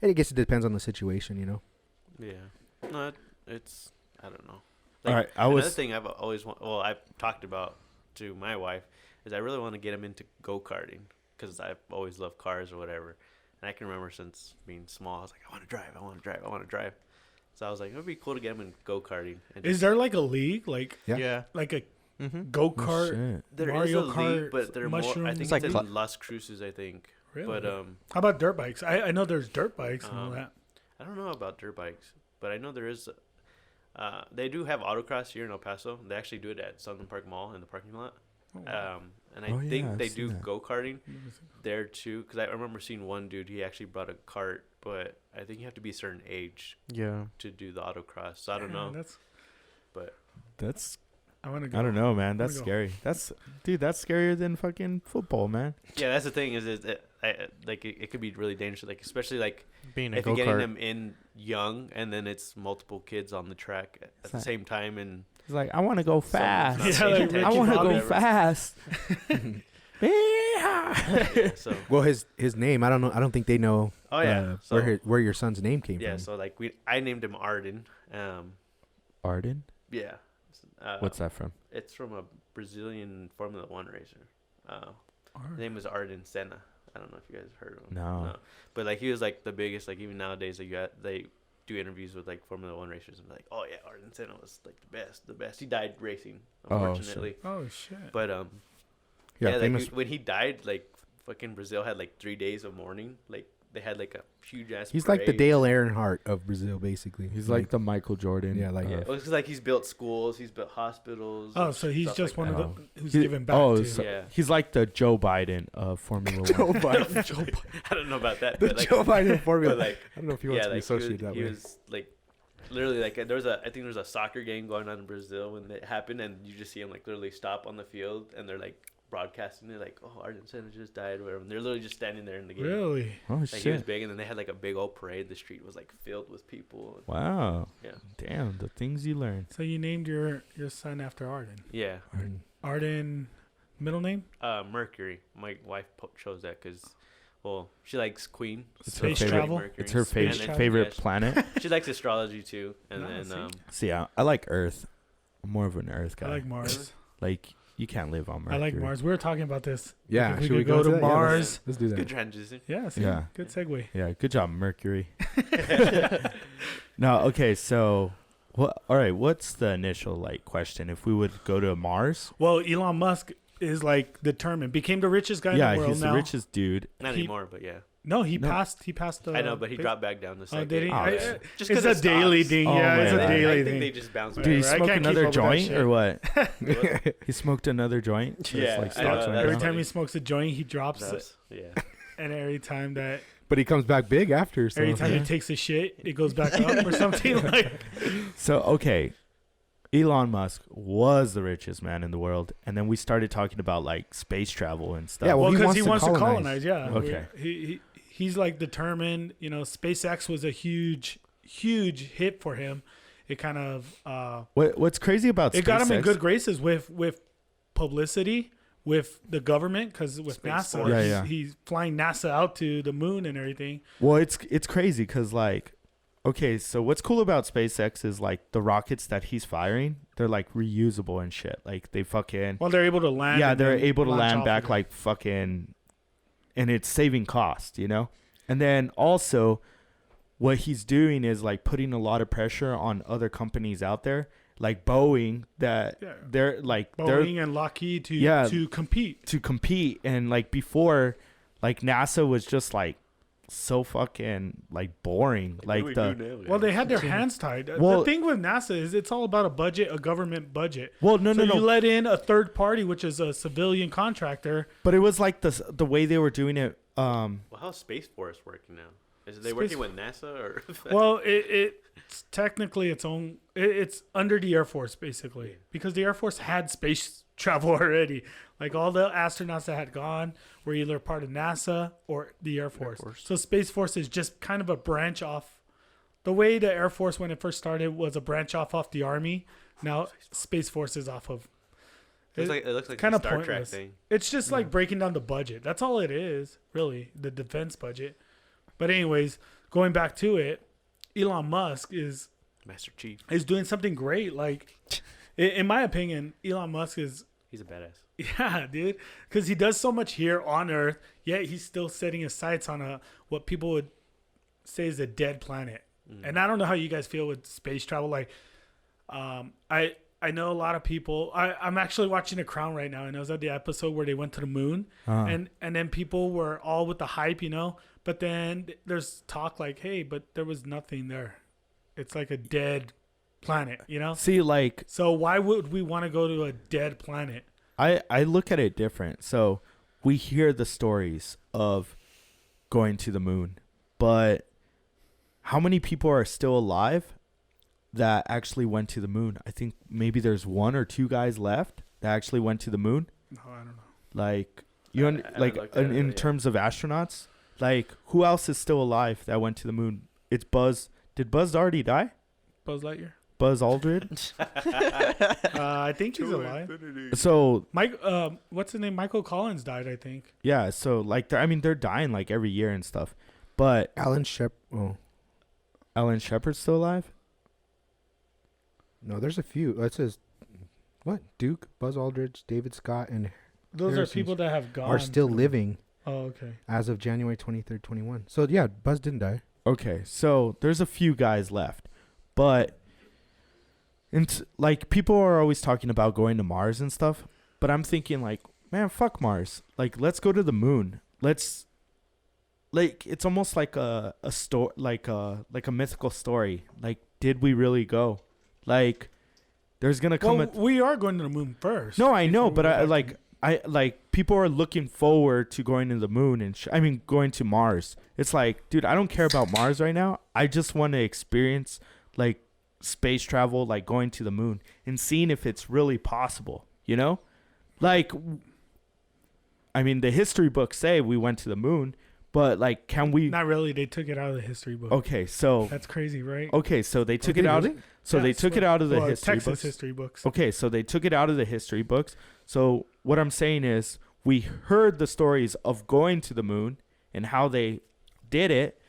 I guess it depends on the situation. You know. Yeah. No, it's I don't know. All right, Another thing I've always I've talked about to my wife is I really want to get him into go-karting because I've always loved cars or whatever. And I can remember since being small, I was like, I want to drive. So I was like, it would be cool to get him in go-karting. And is there like a league, like Yeah. like a Mm-hmm. go Oh, kart? shit. there is Mario a league, Kart, but they're more. I mushrooms? think It's like it's cl- in Las Cruces, I think. Really? But How about dirt bikes? I know there's dirt bikes and all that. I don't know about dirt bikes, but I know there is. They do have autocross here in El Paso. They actually do it at Southern Park Mall in the parking lot. And I Oh, yeah, think I've they seen do that. go karting there too. Because I remember seeing one dude. He actually brought a cart, but I think you have to be a certain age Yeah. to do the autocross. So I don't know. That's I want to go. I don't know, man. That's go. scary. That's scarier than fucking football, man. Yeah, that's the thing. Is it could be really dangerous. Like especially like Being a if go you're getting kart. them in young, and then it's multiple kids on the track at the same time, and It's like I want to go fast. Someone's Yeah, not like paying I Ricky want to Bobby. go fast. Yeah, so Well, his name, I don't know. I don't think they know. Oh, yeah. So- where your son's name came yeah, from. so like I named him Arden. Arden? Yeah. What's that from? It's from a Brazilian Formula One racer. His name was Arden Senna. I don't know if you guys heard of him. No. But like he was like the biggest. Like even nowadays, like they do interviews with like Formula One racers and be like, oh yeah, Arden Senna was like the best. He died racing, unfortunately. Oh shit. But Yeah, like famous. when he died, like fucking Brazil had like 3 days of mourning. Like they had like a huge ass. He's like the Dale Earnhardt of Brazil, basically. He's like the Michael Jordan. Yeah, like Yeah, it was like he's built schools, he's built hospitals. Oh, and so he's stuff just like one that. of the who's giving back to. so Yeah. he's like the Joe Biden of Formula Joe One. Biden. I don't know about that, The but like, Joe Biden formula. but like, I don't know if he yeah, wants to be like associated that he way. was like, literally like I think there was a soccer game going on in Brazil when it happened, and you just see him like literally stop on the field, and they're like broadcasting it like, oh, Argentina just died, or whatever. And they're literally just standing there in the game. Really? Oh Like he was shit! big, and then they had like a big old parade. The street was like filled with people. Wow. Yeah. Damn, the things you learn. So you named your son after Arden. Yeah. Arden, middle name? Mercury. My wife chose that because, well, she likes Queen. It's Space her favorite. travel? Mercury. It's her Space favorite travel? favorite Yeah, planet. she likes astrology too, and Nice, then see? See, I like Earth. I'm more of an Earth guy. I like Mars. Like you can't live on Mercury. I like Mars. We were talking about this. Yeah, If we should could go to that? Yeah, Mars. let's do good that. transition. Yeah, see? Yeah. Good segue. Yeah, good job, Mercury. No, okay, so what? All right, what's the initial like question? If we would go to Mars, Well, Elon Musk is like determined. Became the richest guy yeah, in the world he's now. the richest dude. Not He- anymore, but yeah. No, he No. passed. He passed. I know, but he big- dropped back down to Oh, second. did he? Oh, I- yeah. Just it's 'cause a of daily stocks. thing. Oh, Yeah, it's a man. I daily think thing. they just bounced Did he I back. can't smoke keep another up with that joint shit. or what? What? He smoked another joint. So it's, Yeah, like I know, stocks went that's Every down? time funny. he smokes a joint, he drops it. That's- yeah. And every time that, But he comes back big after. So every time Yeah. he takes a shit, it goes back up or something like. So okay, Elon Musk was the richest man in the world, and then we started talking about like space travel and stuff. Yeah, well, Well, he because he wants wants to to colonize. colonize. Yeah. Okay. He's like determined. You know, SpaceX was a huge hit for him. It kind of What's crazy about it got him in SpaceX- good graces with publicity with the government because with Space NASA, Force. Yeah, yeah. he's flying NASA out to the moon and everything. Well, it's crazy because like, okay, so what's cool about SpaceX is like the rockets that he's firing, they're like reusable and shit. Like they fucking Well, they're able to land. yeah, and they're then able to launch land off back of it. like fucking, and it's saving cost, you know. And then also, what he's doing is like putting a lot of pressure on other companies out there, like Boeing, that Yeah. they're like they're Boeing and Lockheed Yeah. to compete. to compete. And like before, like NASA was just like so fucking like boring. Like What do the we do now, Well, they guys? had their hands tied. Well- The thing with NASA is it's all about a budget, a government budget. well, no, so no, you no. let in a third party, which is a civilian contractor. But it was like the way they were doing it. Well, how's Space Force working now? Is they Space working with NASA or? Well, it's technically its own. It's under the Air Force basically because the Air Force had space travel already. Like all the astronauts that had gone were either part of NASA or the Air Force. So Space Force is just kind of a branch off. The way the Air Force when it first started was a branch off the Army. Now Space Force is off of. it looks like kinda a Star Trek pointless. thing. It's just like breaking down the budget. That's all it is, really, the defense budget. But anyways, going back to it, Elon Musk is Master Chief. doing something great. Like, in my opinion, Elon Musk is He's a badass. yeah, dude, because he does so much here on Earth. Yet he's still setting his sights on a what people would say is a dead planet. And I don't know how you guys feel with space travel. Like, I know a lot of people. I'm actually watching The Crown right now, and I was at the episode where they went to the moon, and then people were all with the hype, you know. But then there's talk like, hey, but there was nothing there. It's like a dead planet, you know. see, like So why would we want to go to a dead planet? I look at it different. So we hear the stories of going to the moon, but how many people are still alive that actually went to the moon? I think maybe there's one or two guys left that actually went to the moon. No, I don't know. Like I like looked at it, in yeah. terms of astronauts, like who else is still alive that went to the moon? It's Buzz. Did Buzz already die? Buzz Lightyear. Buzz Aldrin. I think he's alive. So Mike, what's his name? Michael Collins died, I think. yeah, so like they're dying like every year and stuff. But Alan Shep. Oh Alan Shepard's still alive. no, there's a few. It says what? Duke, Buzz Aldridge, David Scott, and Those Harrison's are people that have gone. are still living Oh, okay. as of January 23rd, 21. So yeah, Buzz didn't die. Okay, so there's a few guys left, but like people are always talking about going to Mars and stuff, but I'm thinking like, man, fuck Mars. Like, let's go to the moon. Let's like it's almost like a story, like a mythical story. Like, did we really go? Like, there's gonna come we are going to the moon first. No, I know, before but we go I like people are looking forward to going to the moon and going to Mars. It's like, dude, I don't care about Mars right now. I just want to experience like space travel, like going to the moon and seeing if it's really possible, you know? Like, I mean, the history books say we went to the moon, but like, can we? Not really. They took it out of the history book. Okay, so That's crazy, right? okay, so they took it out. So Yeah, they it's took it out of the well, history Texas books. history books. Okay, so they took it out of the history books. So what I'm saying is, we heard the stories of going to the moon and how they did it,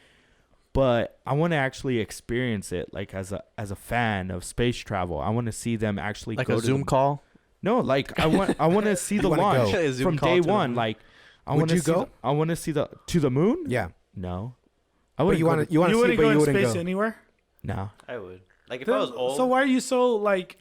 but I want to actually experience it, like as a fan of space travel. I want to see them actually Like go a to Zoom call. No, like I want to see the wanna launch go. A Zoom from call day to the one. moon. Like, I Would want to you see go? I want to see to the moon. Yeah. No, I But wouldn't. you want to you want to see, wouldn't but go you in wouldn't space go. anywhere. No. I would. Like if I was old. So why are you so like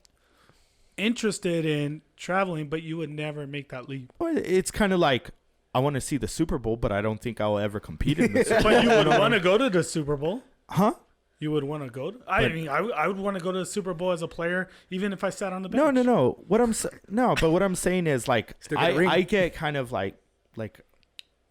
interested in traveling, but you would never make that leap? Well, it's kind of like I want to see the Super Bowl, but I don't think I'll ever compete in the Super Bowl. But you would want to go to the Super Bowl. Huh? You would want to go. I would want to go to the Super Bowl as a player, even if I sat on the bench. No. What I'm saying is like Still get a ring. I get kind of like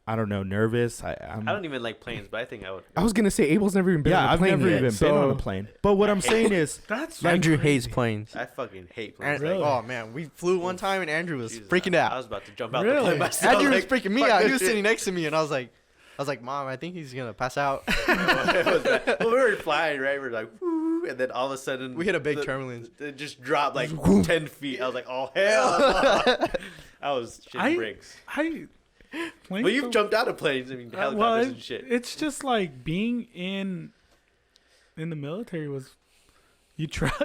I don't know, nervous. I don't even like planes, but I think I would. I was gonna say Abel's never even been on a I've plane never yet, even so been on a plane. But what I'm saying is, That's Andrew crazy. hates planes. I fucking hate planes. And, Really? Oh man, we flew one time and Andrew was Jesus, freaking I out. was about to jump out the Really? plane myself. Andrew was like, freaking me fuck out. He this was shit. sitting next to me, and I was like, Mom, I think he's gonna pass out. It was bad. Well, we were flying, right? We were like, whoo, and then all of a sudden, We hit a big turbulence. It just dropped like 10 feet. I was like, oh, hell no. I was shitting bricks. Planes But you've don't- jumped out of planes. I mean, helicopters well, and shit. it's just like being in the military was.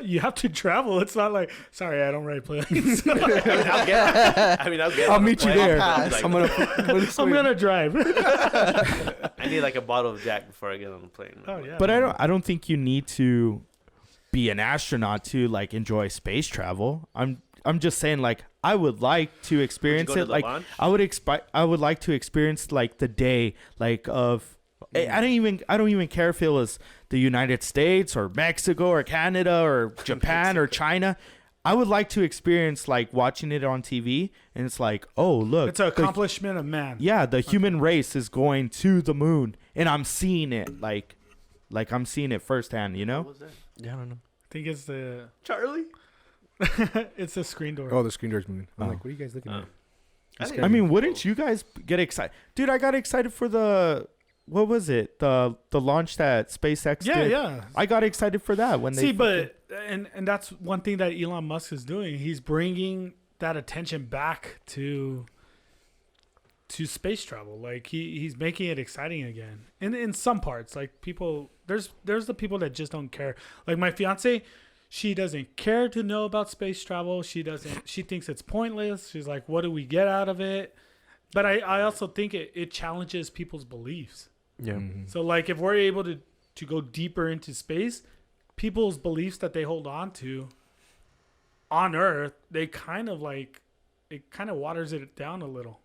You have to travel. It's not like, sorry, I don't ride planes. I'll get I'll on a meet you plane. there. Like, I'm gonna. I'm gonna drive. I need like a bottle of Jack before I get on the plane. Oh yeah. but I don't think you need to be an astronaut to like enjoy space travel. I'm just saying, like, I would like to experience go to it. the Like, launch? I would like to experience like the day, like of. I don't even care if it was the United States or Mexico or Canada or Japan or China. I would like to experience like watching it on TV, and it's like, oh look, It's an accomplishment of man. yeah, the human race is going to the moon, and I'm seeing it like I'm seeing it firsthand. You know? What was that? Yeah, I don't know. I think it's the Charlie? it's the screen door. Oh, the screen door's moving. I'm Oh. like, what are you guys looking at? I mean, wouldn't you guys get excited, dude? I got excited for the. What was it? The launch that SpaceX yeah, did. yeah. I got excited for that when See, they but and that's one thing that Elon Musk is doing. He's bringing that attention back to space travel. Like he's making it exciting again. In some parts, like people, there's the people that just don't care. Like my fiance, she doesn't care to know about space travel. She thinks it's pointless. She's like, what do we get out of it? But I also think it challenges people's beliefs. Yeah. Mhm. So like if we're able to go deeper into space, people's beliefs that they hold on to on Earth, they kind of like it kind of waters it down a little.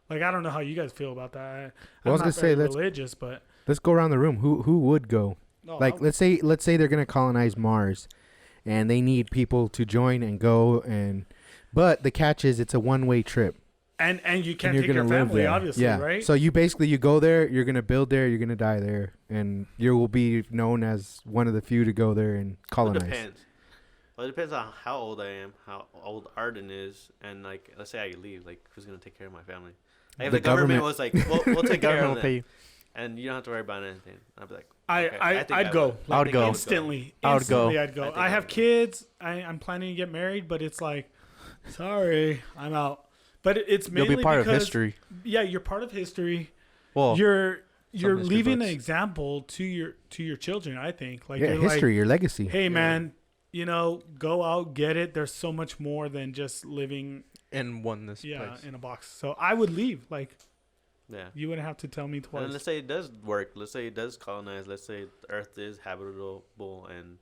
Like I don't know how you guys feel about that. I was I'm gonna not say, very let's- religious, but Let's go around the room. Who would go? no, Like, let's say they're gonna colonize Mars, and they need people to join and go. But the catch is, it's a one-way trip. and you can't And take your family, there. obviously, Yeah. right? So you go there. You're gonna build there. You're gonna die there, and you will be known as one of the few to go there and It colonize. depends. Well, it depends on how old I am, how old Arden is, and like, let's say I leave, like, who's gonna take care of my family? Like, if The the government government- was like, we'll take care Government of will pay them, you. and you don't have to worry about anything, I'd be like, okay, I'd think go. I would Like, go. instantly. I would go. Instantly, I'd I go. think I I have would go. kids. I'm planning to get married, but it's like, sorry, I'm out. But it's mainly You'll be part of because- history. Yeah, you're part of history. Well, You're history leaving books. an example to your children. I think like Yeah, you're history, your legacy. like, hey man, go out, get it. There's so much more than just living and won this place. in a box. So I would leave. Like yeah. you wouldn't have to tell me And twice. let's say it does work. Let's say it does colonize. Let's say the Earth is habitable, and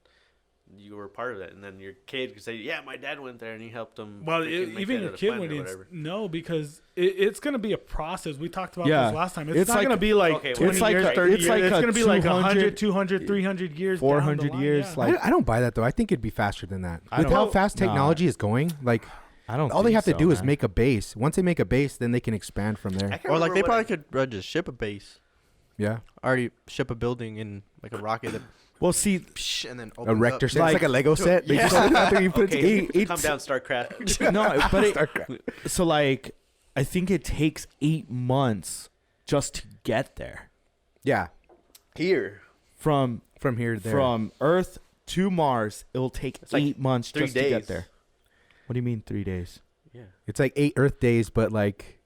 you were part of it, and then your kid could say, "Yeah, my dad went there and he helped them." Well, make even that your a kid planet or wouldn't whatever. know because it's going to be a process. We talked about Yeah. this last time. It's It's not like- going to be like Okay, 20 it's like years, a- 30 it's years. like It's a going to be like 200, 100, 200, 300 years. down the 400 line, years, yeah. like- I don't buy that though. I think it'd be faster than that. I With don't- how fast Nah. technology is going, like I don't. all they think have to so, do is man. make a base. Once they make a base, then they can expand from I there. can't Or like remember they what probably could just ship a base. Yeah, Already ship a building in like a rocket that Well, see, psh, and then a opens rector up. set. It's like a Lego set. They just after you put Okay, it, calm down, StarCraft. no, but so like, I think it takes 8 months just to get there yeah, Here, from from here to there. from Earth to Mars. It'll take It's like 8 months 3 just to get days. there. What do you mean 3 days? yeah. It's like 8 Earth days, but like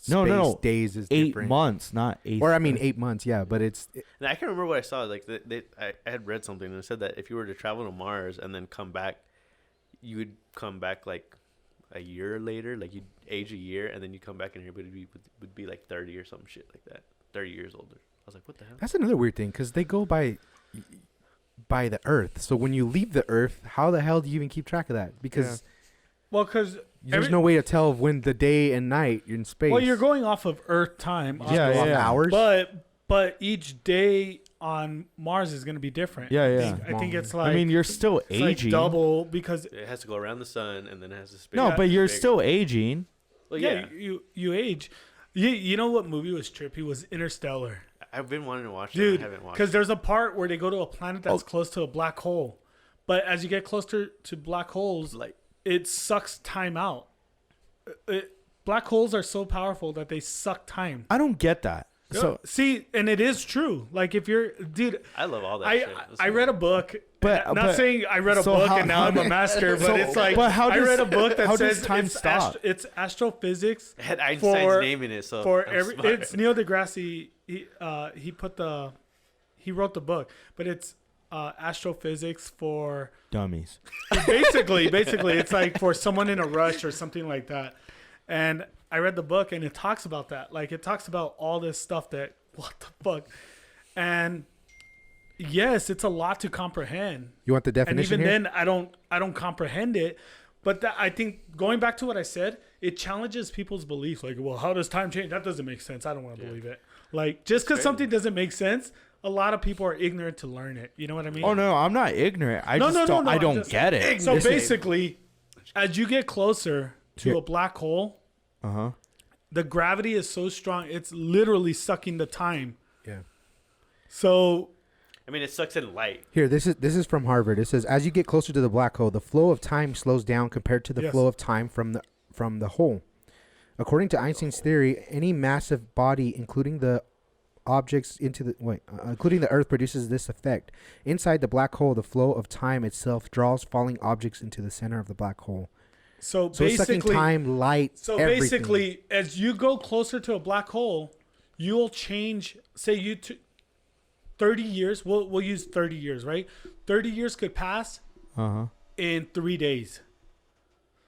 No. space days is 8 different. months, not 8. Or I mean 8 months. Yeah, but it's And I can't remember what I saw. Like I had read something and it said that if you were to travel to Mars and then come back, you would come back like a year later. Like you'd age a year, and then you come back and everybody would be like 30 or some shit like that. 30 years older. I was like, what the hell? that's another weird thing because they go by the Earth. So when you leave the Earth, how the hell do you even keep track of that? Because Well, because there's no way to tell when the day and night you're in space. well, you're going off of Earth time. You just go off yeah. hours. But each day on Mars is going to be different. Yeah, yeah. I think it's like I mean, you're still it's like aging. double because It has to go around the sun, and then it has to spin. No, Yeah. but you're bigger. still aging. Well, yeah, yeah. you age. You know what movie was trippy was Interstellar. I've been wanting to watch it. Dude, I haven't watched because it. there's a part where they go to a planet that's close to a black hole, but as you get closer to black holes, Like, it sucks time out. Black holes are so powerful that they suck time. I don't get that. So, See, and it is true. Like if you're, dude, I love all that shit. I read a book. But- Not but- saying I read a so book how- and now how I'm a did- master, but so- it's like but how I does- read a book that how does says time it's, stop? it's astrophysics. It had Einstein's for- name in it, so For I'm every, smart. it's Neil deGrasse. He wrote the book, but it's astrophysics for dummies. basically it's like for someone in a rush or something like that. And I read the book and it talks about that. Like it talks about all this stuff that what the fuck. And yes, it's a lot to comprehend. you want the And definition even here? then I don't comprehend it. But I think going back to what I said, it challenges people's beliefs. Like, well, how does time change? That doesn't make sense. I don't want to believe it. Like, just because something doesn't make sense, a lot of people are ignorant to learn it. You know what I mean? Oh no, I'm not ignorant. I No, just no, no, don't. no, I I'm don't just- get it. So Listen. basically, as you get closer to Yeah. a black hole, Uh huh. the gravity is so strong, it's literally sucking the time. Yeah. So I mean, it sucks in light. Here, this is from Harvard. It says as you get closer to the black hole, the flow of time slows down compared to the Yes. flow of time from the hole. According to Einstein's theory, any massive body, including the including the Earth, produces this effect. Inside the black hole, the flow of time itself draws falling objects into the center of the black hole. so So it's sucking basically, time, light, so everything. basically, as you go closer to a black hole, you'll change. Say 30 years. We'll use 30 years, right? 30 years could pass Uh huh. in 3 days.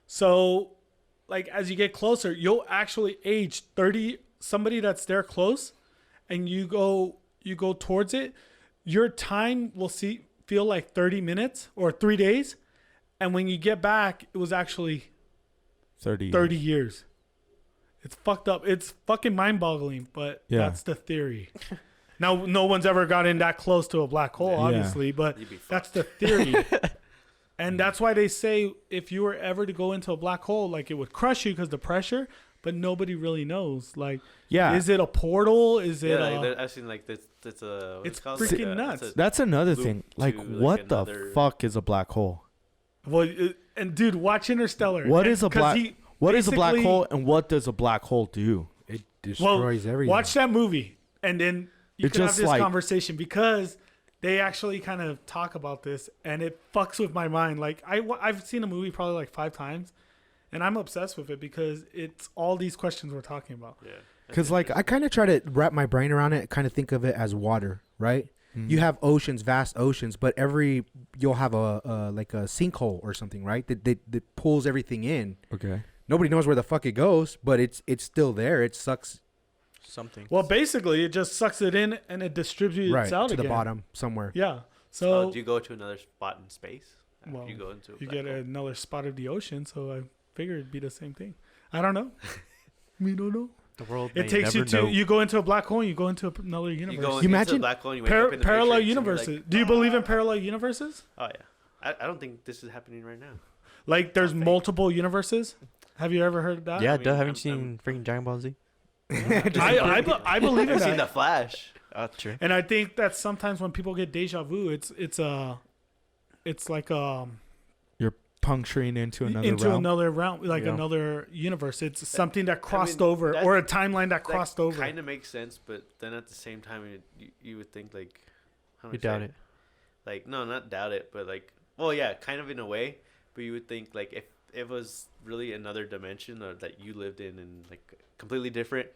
So, like as you get closer, you'll actually age 30. Somebody that's there close, and you go towards it, your time will feel like 30 minutes or 3 days, and when you get back, it was actually 30 years. It's fucked up. It's fucking mind-boggling, but Yeah. that's the theory. Now, no one's ever gotten that close to a black hole, Yeah. obviously, but You'd be that's the theory. And that's why they say if you were ever to go into a black hole, like it would crush you because the pressure, but nobody really knows. Like, Yeah. is it a portal? Is it Yeah, a... like, I've seen like this. It's a. What's It's it called? freaking Like, nuts. it's a- That's another loop thing. Like, to, what the another- fuck is a black hole? Well, and dude, watch Interstellar. What And- is a 'cause black? he What is a black basically- hole, and what does a black hole do? It Well, destroys everything. watch that movie, and then you It can have just, this like- conversation because they actually kind of talk about this, and it fucks with my mind. Like I've seen a movie probably like 5 times, and I'm obsessed with it because it's all these questions we're talking about. Yeah. Because like I kind of try to wrap my brain around it, kind of think of it as water, right? Mm-hmm. You have oceans, vast oceans, but you'll have a like a sinkhole or something, right? That pulls everything in. Okay. Nobody knows where the fuck it goes, but it's still there. It sucks Something. Well, basically, it just sucks it in and it distributes right out to again. the bottom somewhere. Yeah. So So do you go to another spot in space after Well, you go into a you black get hole. another spot of the ocean, so I figured it'd be the same thing. I don't know. We don't know. The world. It takes you to you go into a black hole and you go into another universe. You go You into imagine- the black hole and you wake up in the Parallel Matrix and you're universes. like, Do you believe in parallel universes? oh yeah, I don't think this is happening right now. Like there's fake. multiple universes. Have you ever heard of that? Yeah, I mean, duh. Haven't you I'm- seen freaking Dragon Ball Z? I believe in I've seen The that. Flash. Oh, true. And I think that sometimes when people get deja vu, it's like Puncturing into another into realm. another realm, like Yeah. another universe. It's something that crossed mean, over, that- or a timeline that crossed over. Kind of makes sense, but then at the same time, you would think like, how do You I say doubt it. Like, no, not doubt it, but like, well, yeah, kind of in a way. But you would think like if it was really another dimension or that you lived in and like completely different,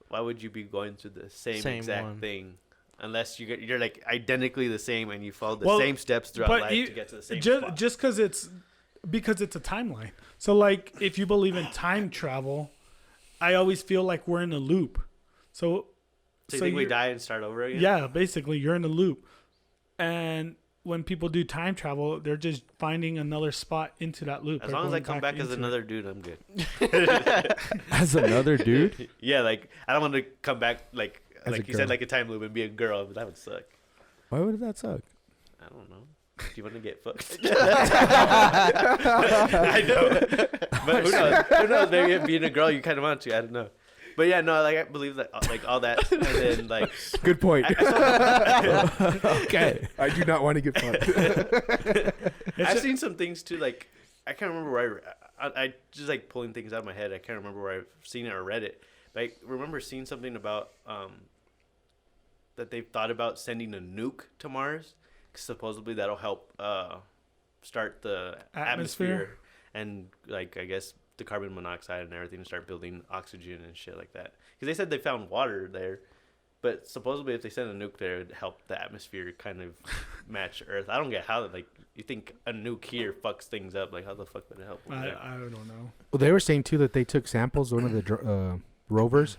why would you be going through the same exact one. thing? Unless you're like identically the same and you follow the Well, same steps throughout but life you- to get to the same spot. just because it's a timeline. So like if you believe in time travel, I always feel like we're in a loop. So So you think we you're- die and start over again? Yeah, basically you're in a loop. And when people do time travel, they're just finding another spot into that loop. As They're long as I going come back as into it. another dude, I'm good. As another dude. Yeah, like I don't want to come back like As like a you said, girl. like a time loop and be a girl. But that would suck. Why would that suck? I don't know. Do you want to get fucked? I know, but who knows? Who knows? Maybe being a girl, you kind of want to. I don't know. But yeah, no, like I believe that, like all that, and then like Good point. Okay. I do not want to get fucked. I've seen some things too. Like I can't remember where I just like pulling things out of my head. I can't remember where I've seen it or read it. But I remember seeing something about that they've thought about sending a nuke to Mars. 'Cause supposedly that'll help start the atmosphere and like I guess the carbon monoxide and everything and start building oxygen and shit like that. Because they said they found water there. But supposedly, if they send a nuke there, it'd help the atmosphere kind of match Earth. I don't get how, like, you think a nuke here fucks things up. Like, how the fuck would it help? over there? I don't know. Well, they were saying too that they took samples. One of the rovers,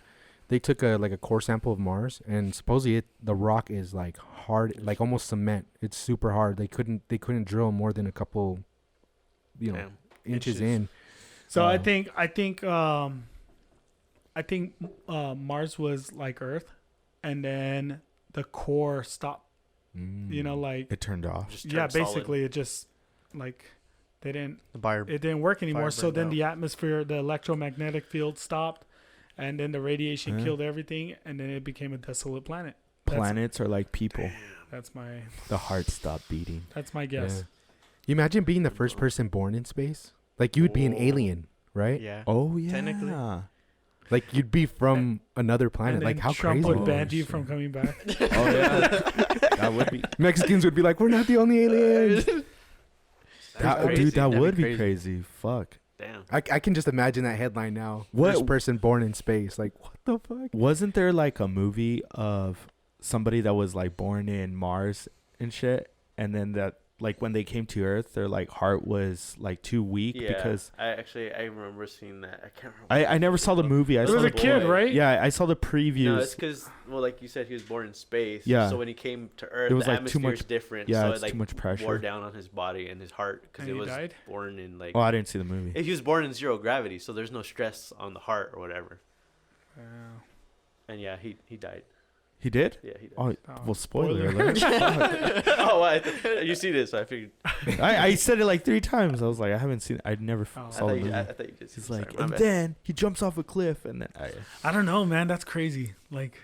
they took a core sample of Mars, and supposedly the rock is like hard, like almost cement. It's super hard. They couldn't drill more than a couple, Damn. inches in. So I Um, think Mars was like Earth, and then the core stopped. You know, like It turned off. Just yeah, turned solid. basically it just like they didn't. The buyer. It didn't work anymore. Fire So burned then out. the atmosphere, the electromagnetic field stopped, and then the radiation Yeah. killed everything, and then it became a desolate planet. Planets are like people. That's my The heart stopped beating. guess. Yeah. You imagine being the first person born in space? Like you would be an Whoa. alien, right? Yeah. Oh yeah. Technically. Like you'd be from another planet. And Like then how Trump crazy? would Oh, ban you shit. from coming back. Oh yeah. That would be. Mexicans would be like, we're not the only aliens. That, crazy. dude, that That'd be would be crazy. crazy. Fuck. Damn. I can just imagine that headline now. What- First person born in space. Like what the fuck? Wasn't there like a movie of somebody that was like born in Mars and shit, and then that like when they came to Earth, their like heart was like too weak Yeah. because I remember seeing that. I can't remember. I never saw the movie. I It saw was the a kid, boy. right? Yeah, I saw the No, previews. it's because, well, like you said, he was born in space. Yeah. So when he came to Earth, It was, the like, too atmosphere is much- different. yeah, so it's it like too much pressure. wore down on his body and his heart because And it he was died? born in like. Oh, I didn't see the movie. He was born in zero gravity, so there's no stress on the heart or whatever. Wow. And yeah, he died. He did? Yeah, he died. Oh, Oh, well, spoiler spoiler. alert. Oh, you see this? So I figured. I said it like 3 times. I was like, I haven't seen. I never Oh. I saw thought, the you, movie. I thought you did. He's Sorry, like, my and bad. then he jumps off a cliff, and then I don't know, man. That's crazy. Like,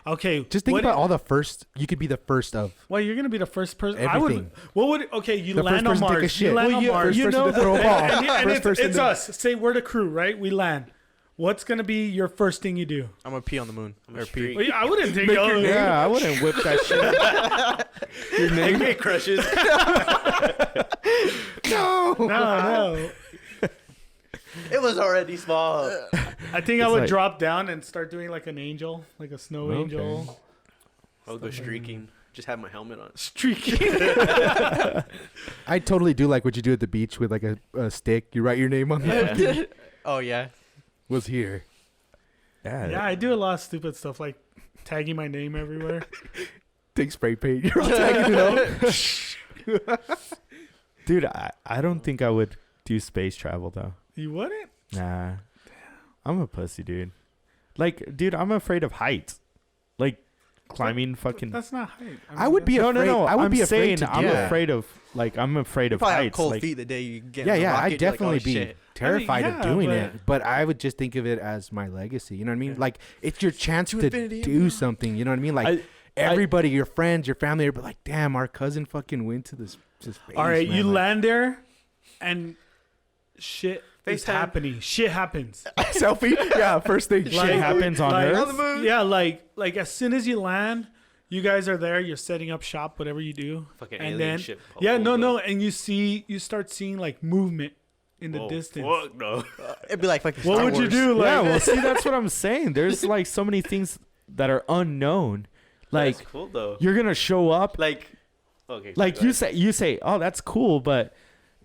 okay, Just think what about all the first. You could be the first of Well, you're gonna be the first person. everything. What would? Okay, you The land first on person to take a Mars. shit. You land Well, on yeah, Mars. first You person know, to throw a ball. and First person it's to- us. Say we're the crew, right? We land. What's gonna be your first thing you do? I'm gonna pee on the moon. I'm a Or pee. streak. Well, I wouldn't take Make your your name. yeah, I wouldn't whip that shit. Your name? AK crushes. No. No. It was already small. I think I It's would like- drop down and start doing like an angel, like a snow Okay. angel. I'll go streaking. Just have my helmet on. Streaking. I totally do like what you do at the beach with like a stick. You write your name on it. Oh yeah. Was here. Yeah, I do a lot of stupid stuff like tagging my name everywhere. Take spray paint. You're all tagging it up. Dude, I don't think I would do space travel though. You wouldn't? Nah. I'm a pussy, dude. Like, dude, I'm afraid of heights. Like climbing fucking. That's not height. I would be afraid. No. I would be afraid saying to I'm do afraid of You of probably have heights. cold Like, feet the day you get. Yeah, on the yeah, rocket, I'd you're like, definitely oh, be shit. terrified yeah, of doing but- it, but I would just think of it as my legacy. You know what I mean? Yeah. Like it's your chance To to infinity and do beyond. something. You know what I mean? Like everybody, your friends, your family, are like, damn, our cousin fucking went to this space. All right, man. you Like, land there, and shit is FaceTime. happening. Shit happens. selfie. Yeah, first thing. shit Like- happens on like- Earth. On the moon. Yeah, like as soon as you land, you guys are there. You're setting up shop, whatever you do. Fucking And alien then- ship. Yeah, pulls no, up. and you start seeing like movement in the Whoa, distance. Fuck no. It'd be like fucking. What Star would you Wars. do? Like, Yeah, well, see, that's what I'm saying. There's like so many things that are unknown. Like That's cool though. you're gonna show up. Like, okay. Like go ahead. you say, oh, that's cool, but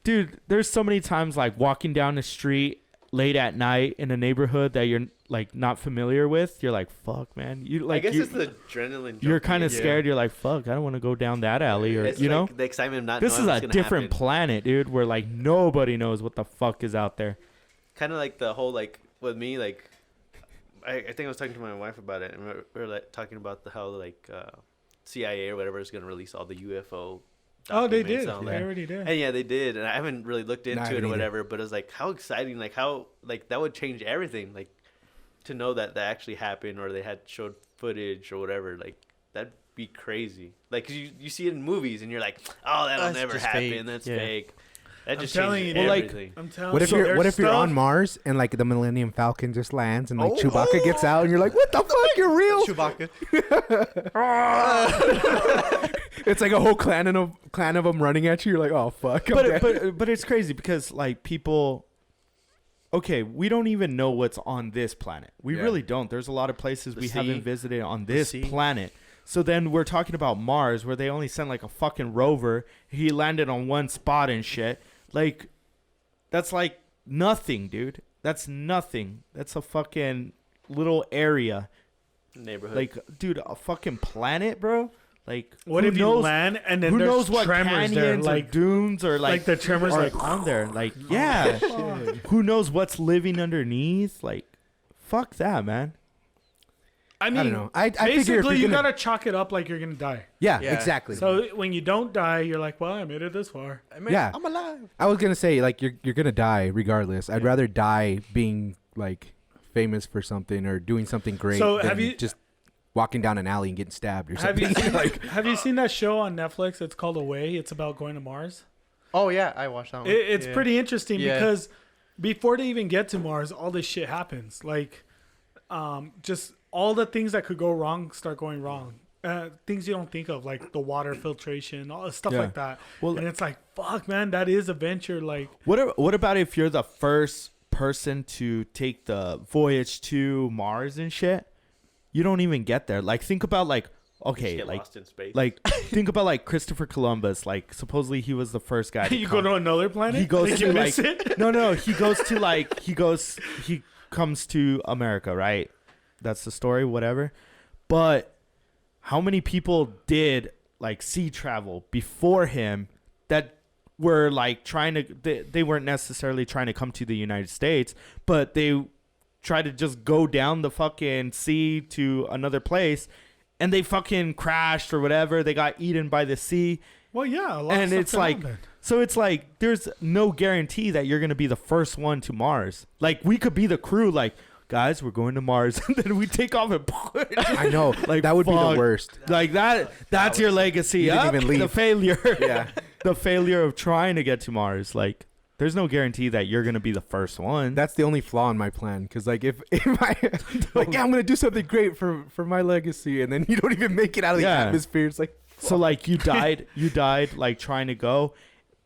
dude, there's so many times like walking down the street late at night in a neighborhood that you're like not familiar with. You're like, fuck, man. You like, I guess you, it's the adrenaline. you're junkie. kind of Yeah. scared. You're like, fuck, I don't want to go down that alley, or It's you like know. the excitement of not This is knowing a what's gonna different happen. planet, dude, where like nobody knows what the fuck is out there. Kind of like the whole like with me like I think I was talking to my wife about it, and we were like talking about how like CIA or whatever is gonna release all the UFO. oh, they documents did. and all They that. already did. And yeah, they did, and I haven't really looked No, I into it haven't or either. whatever. But it's like how exciting, like how like that would change everything, like to know that that actually happened or they had showed footage or whatever. Like that'd be crazy. Like 'cause you see it in movies and you're like, oh, that'll That's never just happen. fake. That's Yeah. fake. That I'm just telling changes you, Well, like, everything. I'm telling What if you, you're What there's if you're on stuff- Mars and like the Millennium Falcon just lands and like Oh, Chewbacca gets out and you're like, what the fuck? You're real? Chewbacca. It's like a whole clan of them running at you. You're like, oh fuck. I'm dead. But it's crazy because like people. Okay, we don't even know what's on this planet. We Yeah. really don't. There's a lot of places The we sea. haven't visited on this sea. planet. So then we're talking about Mars, where they only sent like a fucking rover. He landed on one spot and shit. Like, that's like nothing, dude. That's nothing. That's a fucking little area. Neighborhood. Like, dude, a fucking planet, bro. Like, What who if you knows, land and then who there's knows what tremors canyons there, or like dunes or like the tremors, are like on there? Like, yeah. Who knows what's living underneath? Like, fuck that, man. I mean, I don't know. I figure if basically, you're you gonna, gotta chalk it up like you're gonna die. yeah, Yeah. exactly. So when you don't die, you're like, well, I made it this far. I mean, Yeah. I'm alive. I was gonna say like you're gonna die regardless. I'd rather die being like famous for something or doing something great So than have you- just walking down an alley and getting stabbed or Have something. you seen, like have you seen that show on Netflix? It's called Away. It's about going to Mars. Oh yeah, I watched that one. It's Yeah. pretty interesting Yeah. because before they even get to Mars, all this shit happens. Like, just all the things that could go wrong start going wrong. Things you don't think of, like the water filtration, all stuff Yeah. like that. Well, And it's like, fuck, man, that is a venture. Like, what about if you're the first person to take the voyage to Mars and shit? You don't even get there. Like, think about like, Just okay, get like, lost in space. like think about like Christopher Columbus. Like, supposedly he was the first guy. To you come. go to another planet. He goes Like, to you like miss it? no, he goes to like he comes to America, right? That's the story, whatever. But how many people did like sea travel before him that were like trying to they weren't necessarily trying to come to the United States, but they tried to just go down the fucking sea to another place and they fucking crashed or whatever. They got eaten by the sea. Well, yeah, a lot of And stuff it's can like, happen. so it's like, there's no guarantee that you're going to be the first one to Mars. Like, we could be the crew, like, guys, we're going to Mars. And then we take off and I know, Like, that would be fuck. the worst. like that's your legacy. You didn't Yup, even leave. The failure. Yeah. The failure of trying to get to Mars. Like, there's no guarantee that you're going to be the first one. That's the only flaw in my plan. Because like if I like yeah, I'm gonna do something great for my legacy, and then you don't even make it out of the Yeah. atmosphere. It's like So like you died like trying to go,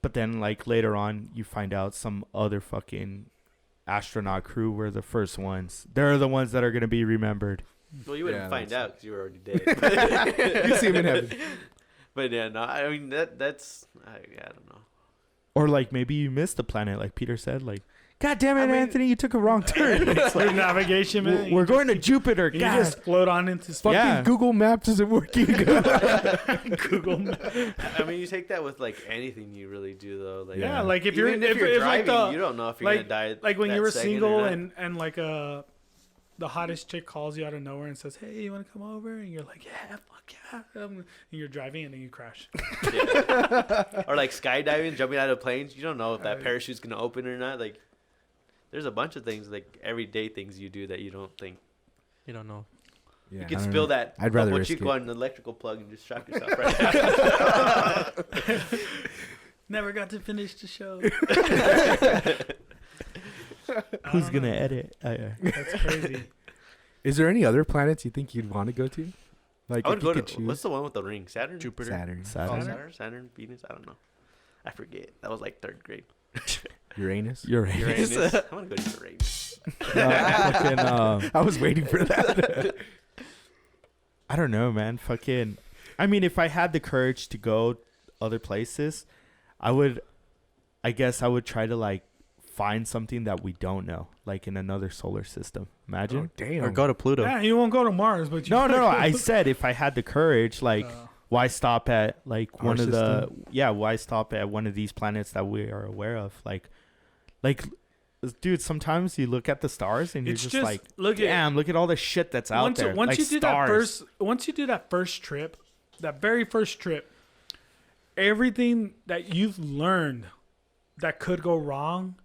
but then like later on you find out some other fucking astronaut crew were the first ones. They're the ones that are gonna be remembered. well, you wouldn't Yeah, find that's- out because you were already dead. you see him in heaven. But yeah, no, I mean I don't know. Or like maybe you missed the planet, like Peter said. Like God damn it, Anthony, you took a wrong turn. It's Your like, navigation, man. we're going to Jupiter. You God. just float on into space. Yeah. Google Maps isn't working. Google Maps. I mean, you take that with like anything you really do, though. Like, Yeah, like if you're even if you're like driving, you don't know if you're like- gonna die. like when that you were second or single not. and like the hottest chick calls you out of nowhere and says, "Hey, you want to come over?" And you're like, "Yeah, fuck yeah." And you're driving and then you crash. Yeah. Or like skydiving, jumping out of planes. You don't know if that parachute's gonna open or not. Like, there's a bunch of things, like everyday things you do that you don't think. You don't know. Yeah, You can spill that. I'd rather Topo risk Chico it. on an electrical plug and just shock yourself right now. Never got to finish the show. Who's going to edit? That's crazy. Is there any other planets you think you'd want to go to? Like, I would if you go could to. choose. What's the one with the ring? Saturn? Jupiter. Saturn, Saturn? Venus? I don't know. I forget. That was like third grade. Uranus. Uranus. I want to go to Uranus. Fucking, I was waiting for that. I don't know, man. Fucking. I mean, if I had the courage to go other places, I guess I would try to like find something that we don't know, like in another solar system. Imagine. Oh, damn. Or go to Pluto. Yeah, you won't go to Mars, but you No. I said if I had the courage, like, why stop at like Our one of the system? why stop at one of these planets that we are aware of? Like, dude, sometimes you look at the stars and you're it's just, just like, look at damn, look at all the shit that's out once, there. Once like you do stars. once you do that first trip, that very first trip, everything that you've learned that could go wrong,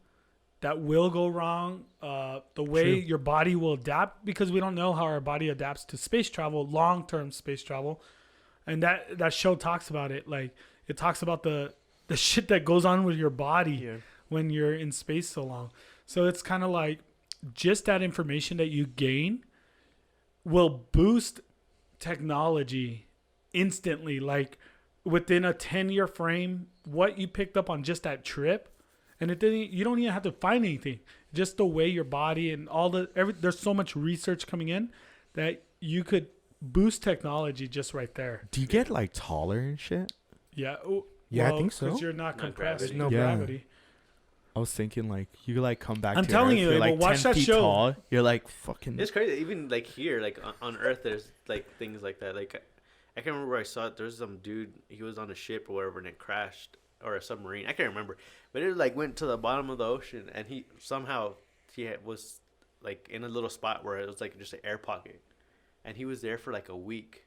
that will go wrong, the way your body will adapt, because we don't know how our body adapts to space travel, long-term space travel, and that show talks about it. Like, it talks about the shit that goes on with your body when you're in space so long. So it's kind of like just that information that you gain will boost technology instantly. Like within a 10-year frame, what you picked up on just that trip, and you don't even have to find anything. Just the way your body and there's so much research coming in that you could boost technology just right there. Do you get like taller and shit? Yeah. Yeah, I think so. Because you're not compressed. gravity. No Yeah. gravity. I was thinking like you like come back. I'm to telling Earth, you, you're but like watch 10 that feet show. tall. You're like fucking. It's crazy. Even like here, like on Earth, there's like things like that. Like I can't remember where I saw it. There's some dude. He was on a ship or whatever, and it crashed, or a submarine. I can't remember, but it like went to the bottom of the ocean, and he was like in a little spot where it was like just an air pocket, and he was there for like a week,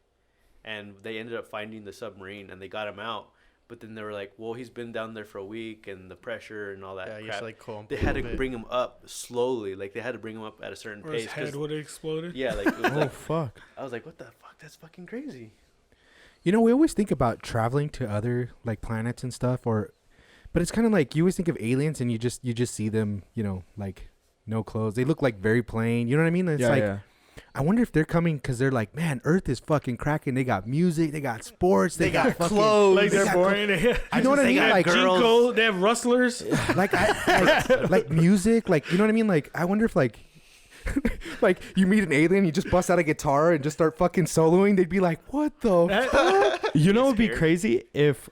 and they ended up finding the submarine, and they got him out. But then they were like, well, he's been down there for a week, and the pressure and all that Yeah, you crap. should like calm. They had to bring him up slowly. Like, they had to bring him up at a certain Or pace. his head 'cause- would have exploded. yeah, like, it was Oh like, fuck! I was like, what the fuck? That's fucking crazy. You know, we always think about traveling to other like planets and stuff, but it's kind of like you always think of aliens and you just see them, you know, like no clothes. They look like very plain. You know what I mean? It's like I wonder if they're coming because they're like, man, Earth is fucking cracking. They got music, they got sports, they got fucking clothes. Like they're got boring. You know what I They mean? got Like Jinko, they have rustlers. like music, like you know what I mean? Like I wonder if like like you meet an alien, you just bust out a guitar and just start fucking soloing. They'd be like, what the fuck? You know, it'd be scared. crazy if,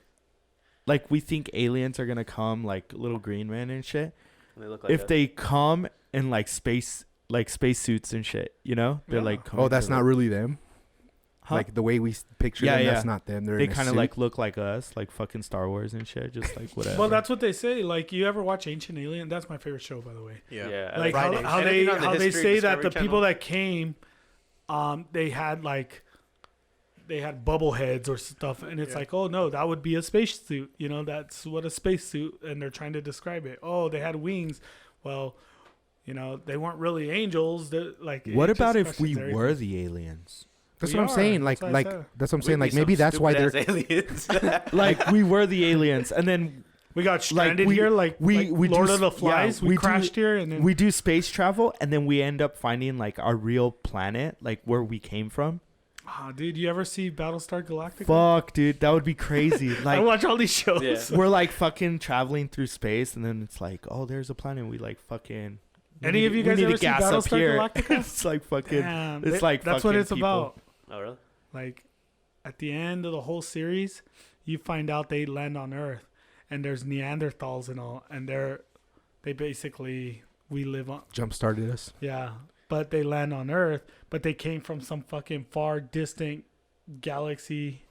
like, we think aliens are gonna come like little green men and shit. And they look like If us. they come in like space suits and shit, you know, they're Yeah. like, coming Oh, that's to, not like, really them. huh? Like the way we picture Yeah, them, yeah. that's not them. They're They in a kind of suit. like look like us, like fucking Star Wars and shit, just like whatever. Well, that's what they say. Like, you ever watch Ancient Alien? That's my favorite show, by the way. yeah, Like Fridays. how Anything they on the how they History say that the Discovery people Channel? that came, they had bubble heads or stuff, and it's like, oh no, that would be a spacesuit. You know, that's what a spacesuit, and they're trying to describe it. Oh, they had wings. Well, you know, they weren't really angels. They're like, what it just about if we questions everything. were the aliens? That's We what I'm are. saying. Like That's what I said. that's what I'm We'd saying. be Like some maybe that's why they're stupid-ass aliens. Like we were the aliens, and then We got stranded we- here, like we do Lord s- of the yeah, Flies. we we do- crashed here, and then we do space travel, and then we end up finding like our real planet, like where we came from. dude, you ever see Battlestar Galactica? Fuck, dude, that would be crazy. I Like watch all these shows. Yeah. we're like fucking traveling through space, and then it's like, oh, there's a planet. We like fucking. we Any need- of you we guys need ever to see gas up Battlestar here. Galactica? It's like fucking. Damn, it's like that's what fucking it's people. about. Oh, really? Like, at the end of the whole series, you find out they land on Earth, and there's Neanderthals and all, and they basically we live on. Jump started us. Yeah, but they land on Earth, but they came from some fucking far distant galaxy.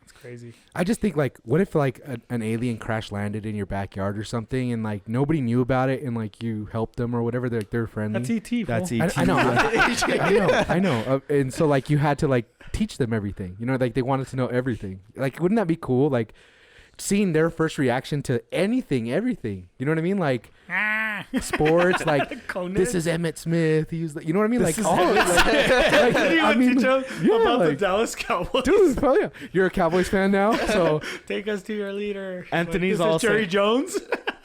It's crazy. I just think like, what if like an alien crash landed in your backyard or something, and like nobody knew about it, and like you helped them or whatever, they're friendly. That's ET. That's fool. ET. I know, I know. And so like you had to like teach them everything. You know, like they wanted to know everything. Like, wouldn't that be cool? Like seeing their first reaction to anything, everything. You know what I mean? Like sports. Like Conan. this is Emmett Smith. He's like, you know what I mean? This Like is all. Like, You I would mean, teach them yeah, about the like, Dallas Cowboys. dude, hell yeah. You're a Cowboys fan now, so Take us to your leader. Anthony's this is also- Jerry Jones.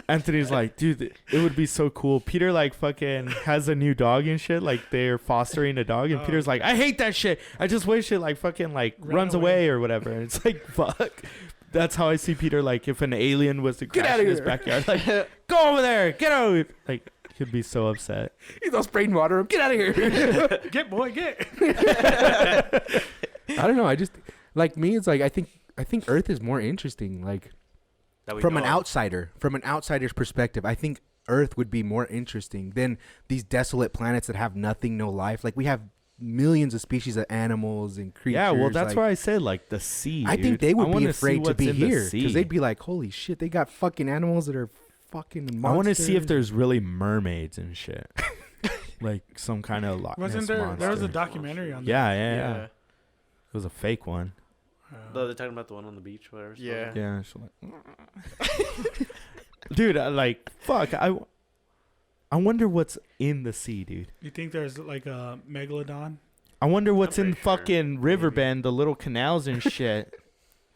Anthony's like, dude, it would be so cool. Peter like fucking has a new dog and shit. Like they're fostering a dog, and Oh. Peter's like, I hate that shit. I just wish it like fucking like Run runs away. away or whatever. And it's like, fuck. That's how I see Peter. Like if an alien was to Get crash outta in his here. backyard, like go over there, get out. Like he'd be so upset. he's all spraying water. Get out of here. Get boy, get. I don't know. I just like me. It's like I think Earth is more interesting. Like That we from know an of. outsider, from an outsider's perspective, I think Earth would be more interesting than these desolate planets that have nothing, no life. Like we have millions of species of animals and creatures. Yeah, well, that's like, why I said like the sea. I think dude. they would I be wanna see afraid to what's be in the here sea. because they'd be like, "Holy shit, they got fucking animals that are fucking monsters." I want to see if there's really mermaids and shit, like some kind of Loch Wasn't Ness there? monster. There was a documentary on that. Yeah. It was a fake one. No, they're talking about the one on the beach, whatever. it's Yeah. called. Yeah, so like, dude, like, fuck. I wonder what's in the sea, dude. You think there's like a megalodon? I wonder what's I'm in pretty sure. fucking Riverbend, the little canals and shit.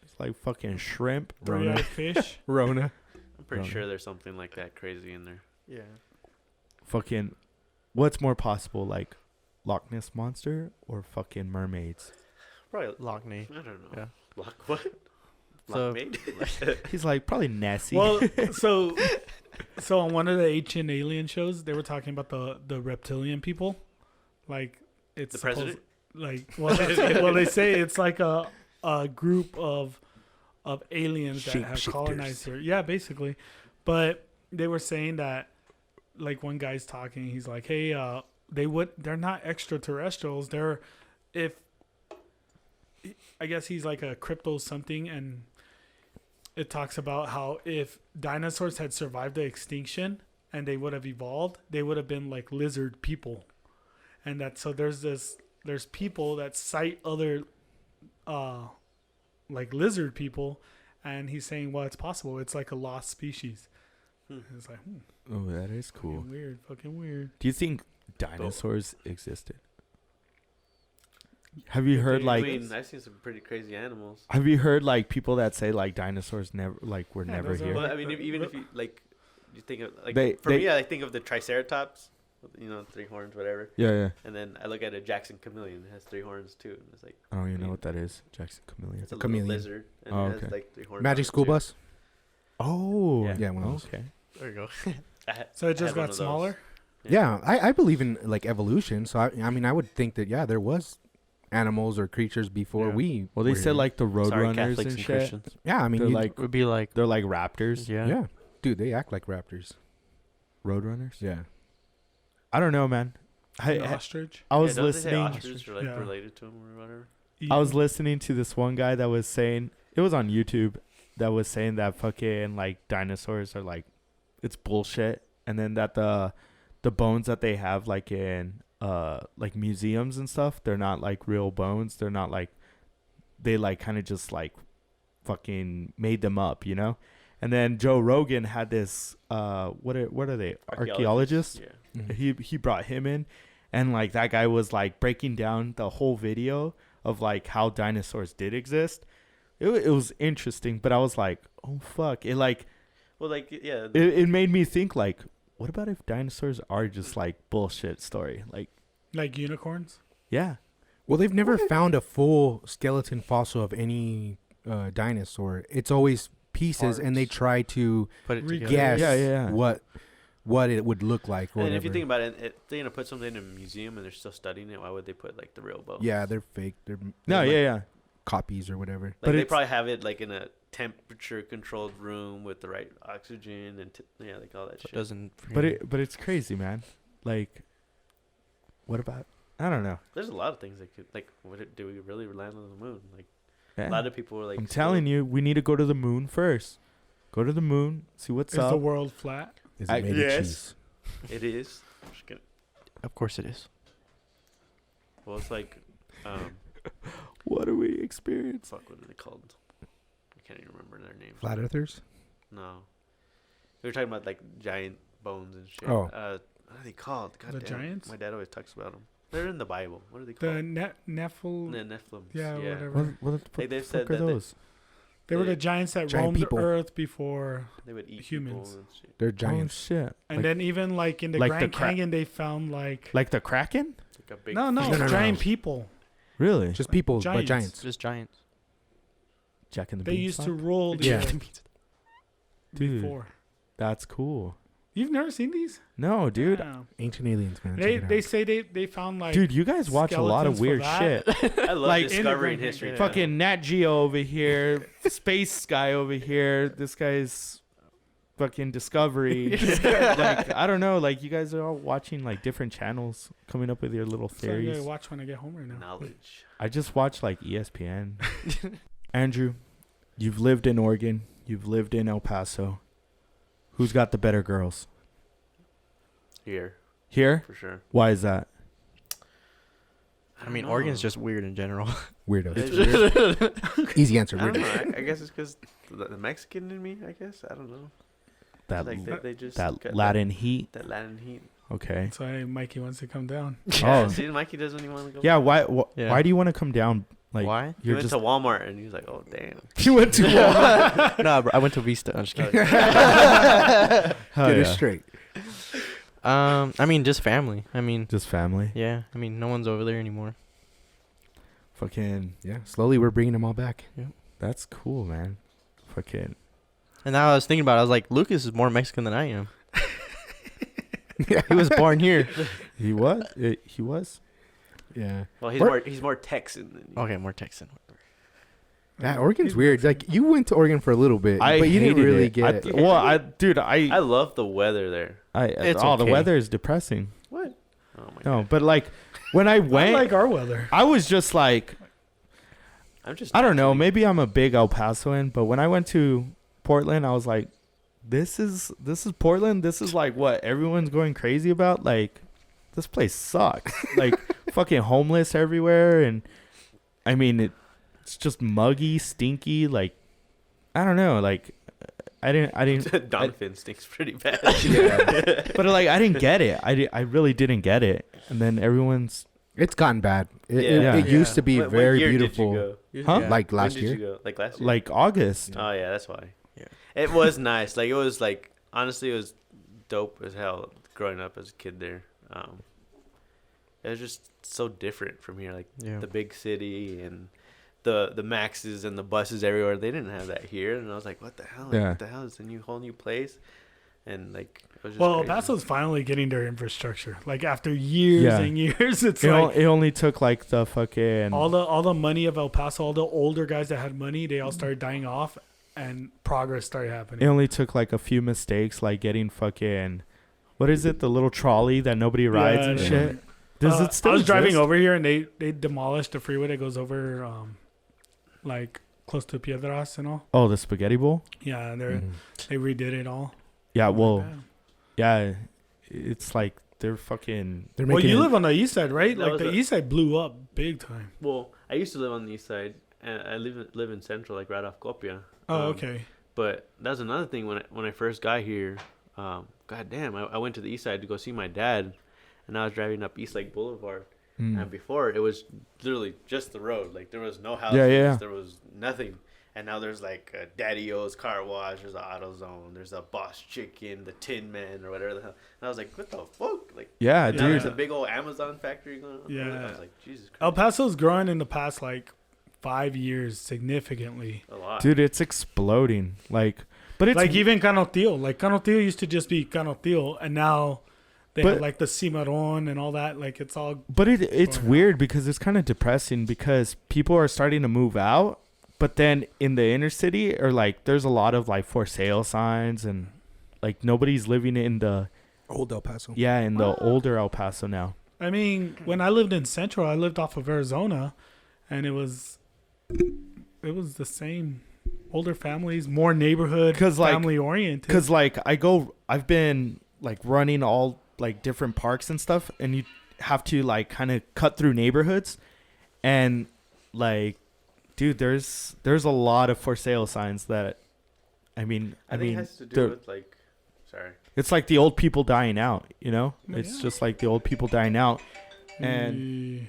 It's like fucking shrimp. Three-eyed fish? Rona. I'm pretty Rona. sure there's something like that crazy in there. Yeah. Fucking, what's more possible, like Loch Ness monster or fucking mermaids? Probably. Lockney. I don't know. Yeah. Lock what? So- Lock mate? He's like probably Nessie. Well, so on one of the ancient alien shows, they were talking about the reptilian people. Like it's The supposed- president? Like well, they say it's like a group of aliens that have Shapeshifters. colonized here. Yeah, basically. But they were saying that, like, one guy's talking. He's like, "Hey, they're not extraterrestrials. I guess he's like a crypto something, and it talks about how if dinosaurs had survived the extinction and they would have evolved, they would have been like lizard people, and that so there's people that cite other like lizard people, and he's saying, well, it's possible. It's like a lost species. It's like Oh, that is cool. fucking weird. Do you think dinosaurs existed? Have you heard like? I mean, I've seen some pretty crazy animals. Have you heard like people that say like dinosaurs never like were Yeah, never those are here? Well, I mean, even if you like, you think of like They- for they- me, I think of the Triceratops, you know, 3 horns, whatever. Yeah. And then I look at a Jackson chameleon. It has 3 horns too, and it's like I don't even know what that is. Jackson chameleon. it's a chameleon. little lizard, and Oh, it has okay. like 3 horns. Magic on it, School too. Bus. Oh. Yeah. One of those. Okay. There you go. So it I just had one got of those. smaller. Yeah, I believe in like evolution. So I mean, I would think that there was animals or creatures before Yeah. we. Well, they were said here. like the road Sorry, runners Catholics and and shit. Christians. Yeah, I mean, They're you- like Would be like, they're like raptors. yeah. yeah, dude, they act like raptors. Road runners. Yeah. I don't know, man. An I ostrich. was don't they say listening. ostriches are like Yeah. related to them or whatever. I was listening to this one guy that was saying it was on YouTube that was saying that fucking like dinosaurs are like it's bullshit, and then that the bones that they have like in like museums and stuff, they're not like real bones. They're not like they like kind of just like fucking made them up, you know. And then Joe Rogan had this what are they archaeologists? Yeah. Mhm. He brought him in, and like that guy was like breaking down the whole video of like how dinosaurs did exist. It was interesting, but I was like, oh fuck, it like Well, like yeah. it made me think like, what about if dinosaurs are just like bullshit story? Like unicorns. yeah, Well, they've never found a full skeleton fossil of any dinosaur. It's always pieces, and they Parts. try to Put it Re- together. guess Yeah. what it would look like. Or And whatever. if you think about it, they're gonna put something in a museum and they're still studying it. Why would they put like the real bones? Yeah, they're fake. no, they're yeah. copies or whatever. Like But they it's- probably have it like in a temperature controlled room with the right oxygen and like all that So it shit. doesn't. But it's crazy, man. Like, what about? I don't know. There's a lot of things that could like. Do we really land on the moon? Like Yeah. a lot of people were like. I'm telling you, we need to go to the moon first. Go to the moon, see what's Is up. the world flat? Is it I- made yes. of cheese? It is. I'm just kidding. Of course it is. Well, it's like, What do we experience? fuck, what are they called? I can't even remember their names. Flat earthers? No. We were talking about like giant bones and shit. Oh. What are they called? God The damn. giants? My dad always talks about them. They're in the Bible. What are they The called? Nephil. The Nephilim. Yeah, whatever. What the Like, they've fuck said are that they- those? They were They- the giants that Giant roamed people. Earth before, They would eat Humans. people and shit. They're Oh giants. shit! and like, then even like in the like the Grand cra- Canyon, they found like like the Kraken? Like a big no, No, no, no, giant no. people. Really? Just people, but Giants. giants. Just giants. Jack and the They used to Beanstalk? rule the Yeah. Earth Dude, before. that's cool. You've never seen these? No, dude. Yeah. Ancient aliens, man. They Check it they out. say they found like Dude, you guys watch a lot of skeletons for weird that. shit. I love Like, in the discovery Grand and history. Canyon. Fucking Nat Geo over here, space guy over here. This guy's fucking Discovery. Like, I don't know. Like, you guys are all watching like different channels, coming up with your little So I'm gonna theories. watch when I get home right now. knowledge. I just watch like ESPN. Andrew, you've lived in Oregon. You've lived in El Paso. Who's got the better girls? Here, Here? for sure. Why is that? I mean, don't Oregon's know. just weird in general. Weirdos. It's weird. Easy answer. I don't know. Weirdos. I guess it's because the Mexican in me. I guess I don't know. That Like they just that got Latin heat. That Latin heat. Okay. That's why Mikey wants to come down. Yeah, Oh. see, Mikey doesn't even want to go. Yeah. Why? Yeah. Why do you want to come down? Like, Why? He you're went just to Walmart and he was like, "Oh damn." you went to Walmart. No, bro, I went to Vista. I'm just kidding. Hell Get it yeah. straight. I mean, just family. I mean, Just family. yeah. I mean, no one's over there anymore. Fucking. Yeah. Slowly, we're bringing them all back. That's cool, man. Fucking. And now I was thinking about it. I was like, Lucas is more Mexican than I am. He was born here. He was. He was. Yeah. Well, Where- he's more Texan than you. Okay, more Texan. Yeah, Oregon's weird. Like you went to Oregon for a little bit, I but you didn't hated really it. get. I love the weather there. It's the okay. weather is depressing. What? Oh my No, god. but like when I I went, like our weather. I was just like, I'm just. I don't know. naturally- Maybe I'm a big El Pasoan, but when I went to Portland, I was like, this is Portland. This is like what everyone's going crazy about. Like, this place sucks. Like, fucking homeless everywhere, and I mean it's just muggy, stinky. Like, I don't know. Like, I didn't. Donovan stinks pretty bad. But like, I didn't get it. I really didn't get it. And then everyone's It's gotten bad. It, Yeah. it used to be What very year beautiful. Did you go? Huh? Yeah. Like last When did year. you go? Like last year. like August. Oh yeah, that's why. Yeah. It was nice. Like it was like honestly, it was dope as hell growing up as a kid there. It was just so different from here. Like Yeah. the big city and the Maxes and the buses everywhere. They didn't have that here, and I was like, what the hell? Like, Yeah. What the hell is a whole new place? And like it was just Well, El crazy. Paso's finally getting their infrastructure. Like after years Yeah. and years, it's It, like it only took like the fucking all the money of El Paso, all the older guys that had money, they all started dying off, and progress started It happening. only took like a few mistakes, like getting fucking, what is it, the little trolley that nobody rides and yeah. shit. Does it still? I was driving exist? over here and they demolished the freeway that goes over like close to Piedras and all. Oh, the spaghetti bowl. Yeah, and Mhm. they redid it all. Yeah, I'm like, well, "Damn." yeah, it's like they're fucking. They're Well, making you it- live on the east side, right? That Like was the a- east side blew up big time. Well, I used to live on the east side, and I live in Central, like right off Copia. Oh, okay. But that's another thing when I first got here. God damn, I went to the east side to go see my dad, and I was driving up East Lake Boulevard. Mm. And before it was literally just the road. Like there was no houses. Yeah. There was nothing. And now there's like a Daddy O's car wash. There's an AutoZone. There's a Boss Chicken, the Tin Man, or whatever the hell. And I was like, what the fuck? Like Yeah, now there's dude. a big old Amazon factory going on. Yeah. I was like, Jesus El Christ. Paso's growing in the past like 5 years significantly. A lot. Dude, it's exploding. Like, but it's Like even Canotillo. Like Canotillo used to just be Canotillo, and now They But- have like the cimarron and all that. Like it's all. But it's going weird because it's kind of depressing because people are starting to move out, but then in the inner city or like there's a lot of like for sale signs and like nobody's living in the Old El Paso. in the older El Paso now. I mean, when I lived in Central, I lived off of Arizona, and it was the same. Older families, more neighborhood, 'Cause, like- family oriented. Because like I've been like running all like different parks and stuff, and you have to like kind of cut through neighborhoods, and like, dude, there's a lot of for sale signs that, I mean, I think it has to do they're- with like, sorry. it's like the old people dying out, you know? Yeah. It's just like the old people dying out, and Mm.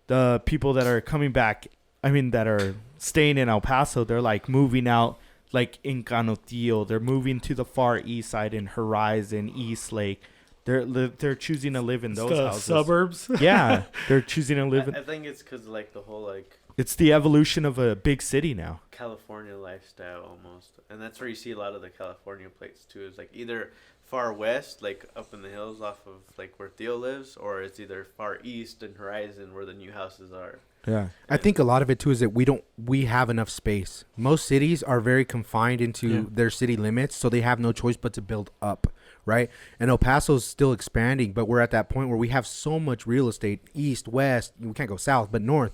the people that are coming back, I mean, that are staying in El Paso, they're like moving out, like in Canotillo. They're moving to the far east side in Horizon, East Lake. They're choosing to live in It's those the houses. suburbs. Yeah, they're choosing to live in. I think it's because like the whole like It's the evolution of a big city now. California lifestyle almost, and that's where you see a lot of the California plates too. Is like either far west, like up in the hills off of like where Theo lives, or it's either far east in Horizon where the new houses are. Yeah, I think a lot of it too is that we have enough space. Most cities are very confined into their city limits, so they have no choice but to build up, right? And El Paso's still expanding, but we're at that point where we have so much real estate, east, west, we can't go south, but north.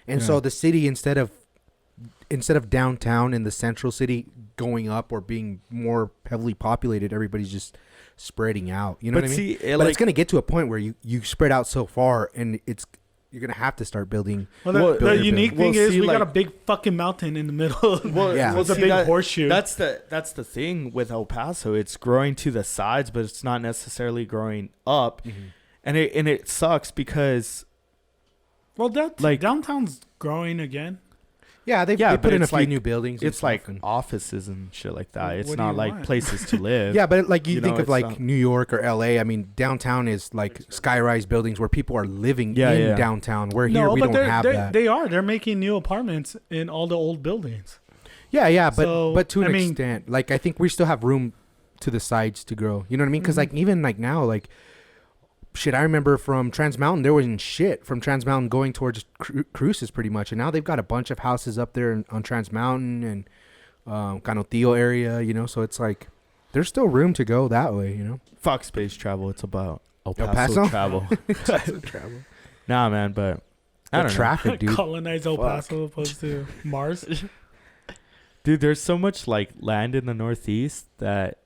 And so the city instead of downtown in the central city going up or being more heavily populated, everybody's just spreading out. You know what I mean? But it's going to get to a point where you spread out so far and you're going to have to start building. Well, the unique thing is see, we got like- a big fucking mountain in the middle. Yeah. It's a see, big that- horseshoe. That's the thing with El Paso. It's growing to the sides, but it's not necessarily growing up, and it sucks because well, that like- downtown's growing again. Yeah, they but put in a it's few like- new buildings. and it's like stuff and- offices and shit like that. It's What do not you like want? places to live. yeah, but like you You think know, of it's like not- New York or LA. I mean, downtown is like sky-rise buildings where people are living Yeah, in yeah. downtown. Where here we don't have that. they are. They're making new apartments in all the old buildings. Yeah, but So, to an I mean- extent, like I think we still have room to the sides to grow. You know what I mean? Because like even like now, like shit, I remember from Trans Mountain there wasn't shit from Trans Mountain going towards Cruces pretty much, and now they've got a bunch of houses up there on Trans Mountain and Canotillo area. You know, so it's like there's still room to go that way. You know, Fuck space travel. It's about El El Paso, Paso? travel. Nah, man, but I the don't know. traffic, dude. Colonize El Fuck. Paso opposed to Mars. Dude, there's so much like land in the Northeast that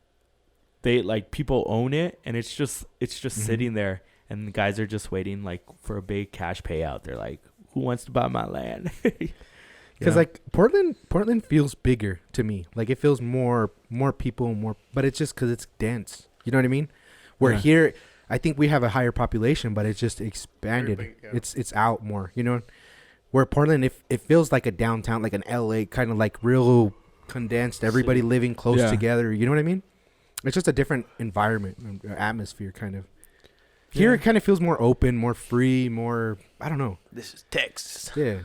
they like people own it, and it's just sitting there, and the guys are just waiting like for a big cash payout. They're like, "Who wants to buy my land?" Because like Portland feels bigger to me. Like it feels more people, more, but it's just because it's dense. You know what I mean? Where Yeah. here, I think we have a higher population, but it's just expanded. Very big, yeah. It's out more. You know, where Portland, it feels like a downtown, like an LA, kind of like real condensed. Everybody living close Yeah. together. You know what I mean? It's just a different environment, atmosphere, kind of. Here, Yeah. it kind of feels more open, more free, more. I don't know. This is Texas. Yeah.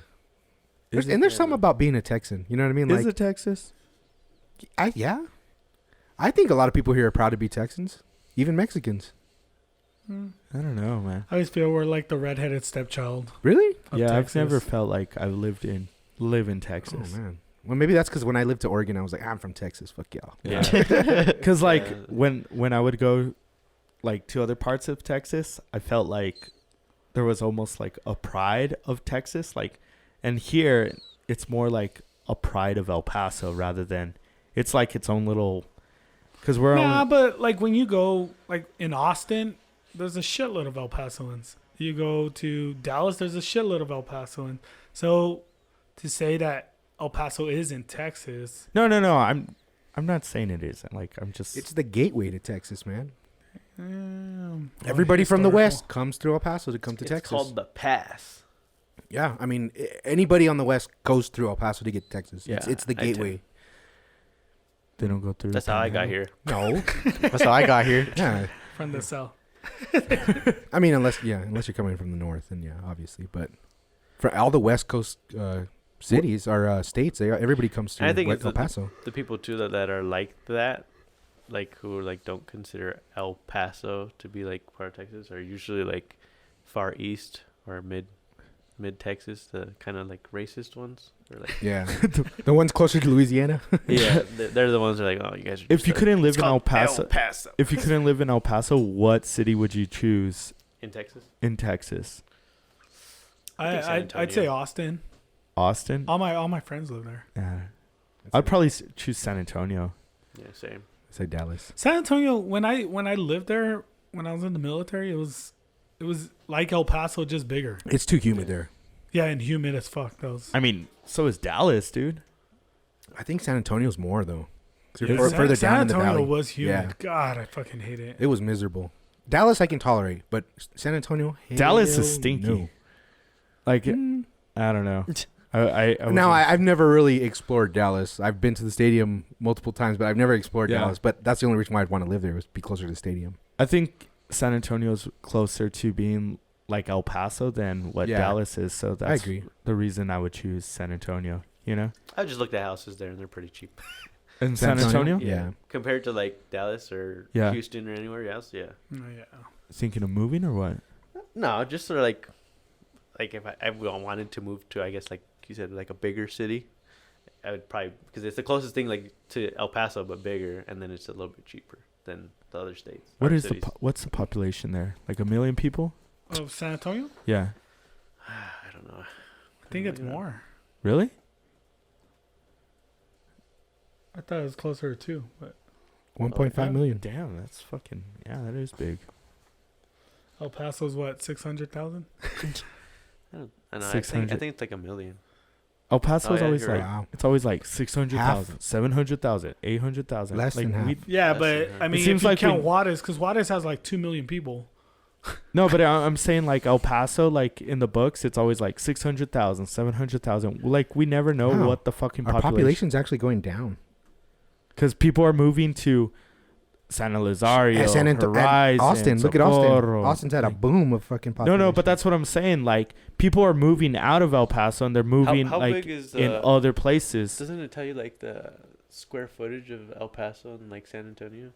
Is And there's something about being a Texan. You know what I mean? Is it Texas? I think a lot of people here are proud to be Texans, even Mexicans. I don't know, man. I always feel we're like the redheaded stepchild Really? of Yeah, Texas. I've never felt like I live in Texas. Oh man. Well, maybe that's because when I lived to Oregon, I was like, I'm from Texas. Fuck y'all. Yeah, because like when I would go like to other parts of Texas, I felt like there was almost like a pride of Texas, like, and here it's more like a pride of El Paso rather than it's like its own little. Because we're Nah, only, but like when you go like in Austin, there's a shitload of El Pasoans. You go to Dallas, there's a shitload of El Pasoans. So to say that El Paso is in Texas, no. I'm not saying it isn't. Like I'm just. It's the gateway to Texas, man. well, Everybody from the historical. West comes through El Paso to come to It's Texas. called the Pass. Yeah, I mean, anybody on the West goes through El Paso to get to Texas. Yeah, It's the I do. gateway. They don't go through. That's how I got here. No. That's how I got here. Yeah. From the south. I mean, unless you're coming from the north, then yeah, obviously. But for all the West Coast cities or states, everybody comes And I through think it's El Paso. The people too that are like that, like who like don't consider El Paso to be like part of Texas are usually like far east or mid Texas, the kind of like racist ones. Or like Yeah, the ones closer to Louisiana. yeah, they're the ones that are like, oh, you guys. Are If just you couldn't live in El Paso, El Paso if you couldn't live in El Paso, what city would you choose in Texas, in Texas? I think San I'd say Antonio. Austin. Austin? All my friends live there. Yeah. I'd probably choose San Antonio. Yeah, same. Say Dallas. San Antonio. When I lived there, when I was in the military, it was like El Paso, just bigger. It's too humid there. Yeah, and humid as fuck. Those. I mean, so is Dallas, dude. I think San Antonio's more though. 'Cause you're Yeah. further San down in the Antonio valley. was humid. Yeah. God, I fucking hate it. It was miserable. Dallas I can tolerate, but San Antonio. Dallas is hell stinky. no. Like, I don't know. I Now wasn't- I've never really explored Dallas. I've been to the stadium multiple times, but I've never explored Yeah. Dallas. But that's the only reason why I'd want to live there was be closer to the stadium. I think San Antonio's closer to being like El Paso than what Yeah. Dallas is. So I that's agree. the reason I would choose San Antonio, you know? I just looked at houses there and they're pretty cheap. In San Antonio? Yeah. Compared to like Dallas or Yeah. Houston or anywhere else, yeah. Oh, yeah. Thinking of moving or what? No, just sort of like if I wanted to move to, I guess like you said, like a bigger city, I would probably, because it's the closest thing like to El Paso but bigger, and then it's a little bit cheaper than the other states. What or is cities. what's the population there? Like 1 million people? Of San Antonio? Yeah. I don't know. I think it's more. Really? I thought it was closer to 2, but 1.5 million. Damn, that's fucking, yeah, that is big. El Paso's what, 600,000? I know. I 600. think it's like 1 million. El Paso's Oh, yeah, always you're like, right. Wow. it's always like 600,000, 700,000, 800,000. Less like than half. Yeah, That's but it, I huh? mean, seems if you like count we- Juarez, because Juarez has like 2 million people. No, but I'm saying like El Paso, like in the books, it's always like 600,000, 700,000. Like we never know Wow. what the fucking Our population. population's actually going down. Because people are moving to San Elizario, San Horizon, Austin. Look at Austin. Socorro. Austin's had a Like, boom of fucking population. no, but that's what I'm saying. Like people are moving out of El Paso and they're moving how like big is in other places. Doesn't it tell you like the square footage of El Paso and like San Antonio?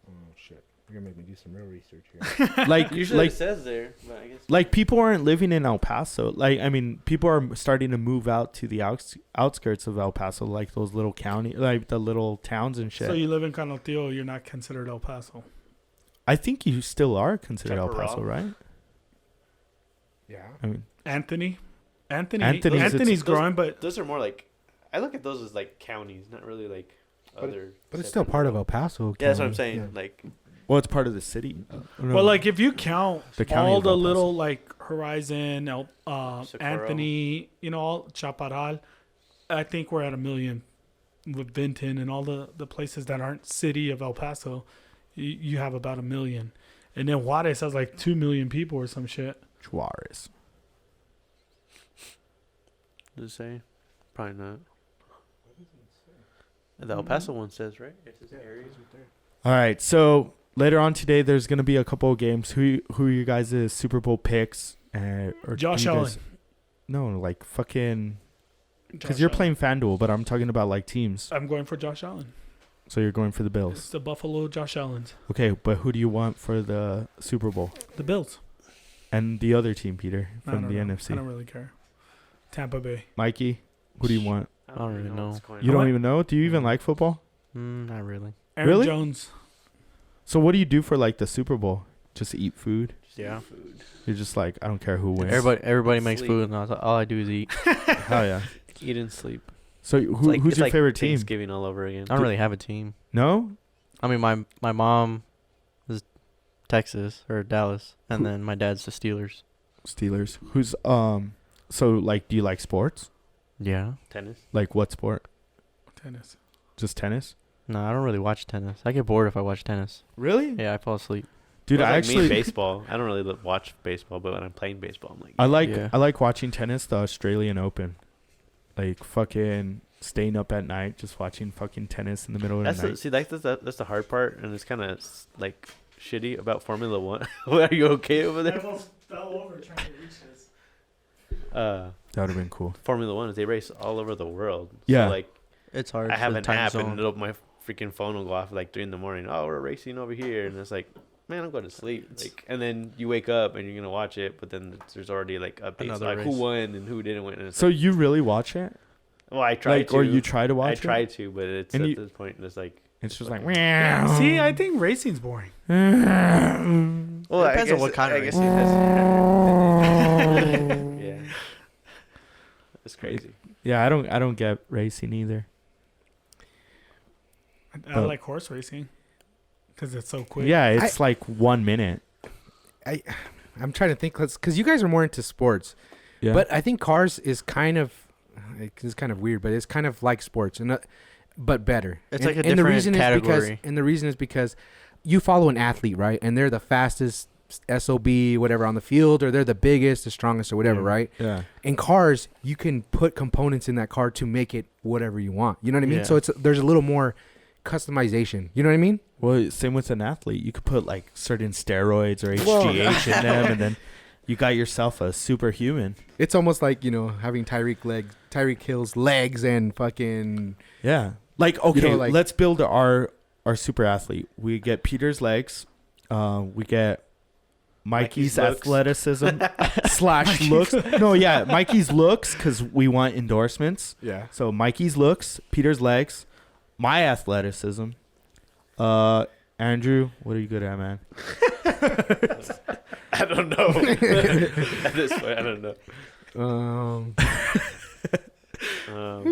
Oh shit! You're gonna make me do some real research here. Like Usually like it says there, but I guess like people aren't living in El Paso. Like I mean, people are starting to move out to the outskirts of El Paso, like those little county, like the little towns and shit. So you live in Canotillo, you're not considered El Paso. I think you still are considered El Paso, Chaparral. right? Yeah. I mean, Anthony's Anthony's- growing, but those are more like, I look at those as like counties, not really like other. But it's still part of El Paso. Yeah, that's what I'm County. saying. Yeah. Like, well, it's part of the city. No. well, like if you count The county all of the El Paso. little like Horizon, Socorro. Anthony, all Chaparral, I think we're at 1 million with Vinton and all the places that aren't city of El Paso. You have about 1 million, and then Juarez has like 2 million people or some shit. Juarez. does it say? Probably not. The El Paso one says, right? It says areas right there. All right, so later on today, there's gonna be a couple of games. Who are you guys' Super Bowl picks? Or Josh do you Allen. guys- No, like fucking. Because Josh you're Allen. playing FanDuel, but I'm talking about like teams. I'm going for Josh Allen. So you're going for the It's Bills. the Buffalo Josh Allens. Okay, but who do you want for the Super Bowl? The Bills. And the other team, Peter, I from don't the know. I NFC. don't really care. Tampa Bay. Mikey, who do you want? I don't really know. what's going You on. don't even know? Do you even like football? Not really. Aaron Really? Jones. So what do you do for like the Super Bowl? Just eat food? Just eat Yeah. food. You're just like, I don't care who wins. Everybody makes Sleep. food, and all I do is eat. Hell yeah. Eat and sleep. So It's who's it's your like favorite team? Thanksgiving all over again. I don't really have a team. No? I mean, my mom is Texas or Dallas, and then my dad's the Steelers. Steelers. Who's so like do you like sports? Yeah. Tennis. Like what sport? Tennis. Just tennis? No, I don't really watch tennis. I get bored if I watch tennis. Really? Yeah, I fall asleep. Dude, Well, I it's like me actually and baseball. I don't really watch baseball, but when I'm playing baseball, I'm like, I like watching tennis, the Australian Open. Like fucking staying up at night just watching fucking tennis in the middle of that's the night. that's the hard part, and it's kind of like shitty about Formula One. Are you okay over there? almost fell over trying to reach this. That would have been cool. Formula One is they race all over the world. Yeah. So like It's hard. I have for an the time app, zone. and my freaking phone will go off like 3 in the morning. Oh, we're racing over here, and it's like, man, I'm going to sleep. Like, and then you wake up and you're gonna watch it, but then there's already like updates Another like race. who won and who didn't win. And it's So like, you really watch it? well, I try Like, to, or you try to watch I it? try to, but it's And at you- this point it's like, It's just like, See, I think racing's boring. well, Depends on what kind of I guess racing. yeah, it's crazy. yeah, I don't get racing either. I But- like horse racing because it's so quick. Yeah, it's like 1 minute. I'm trying to think because you guys are more into sports, Yeah. but I think cars is kind of weird, but it's kind of like sports but better. It's like a different category. And the reason is because you follow an athlete, right? And they're the fastest SOB, whatever, on the field, or they're the biggest, the strongest, or whatever, right? Yeah. In cars, you can put components in that car to make it whatever you want. You know what I mean? Yeah. So there's a little more customization. You know what I mean? Well, same with an athlete. You could put like certain steroids or HGH in them, and then you got yourself a superhuman. It's almost like, having Tyreek Hill's legs and fucking... Yeah. Like, okay, like- let's build our super athlete. We get Peter's legs. We get Mikey's looks. athleticism / looks. No, yeah, Mikey's looks because we want endorsements. Yeah. So Mikey's looks, Peter's legs, my athleticism. Andrew, what are you good at, man? I don't know. At this point, I don't know.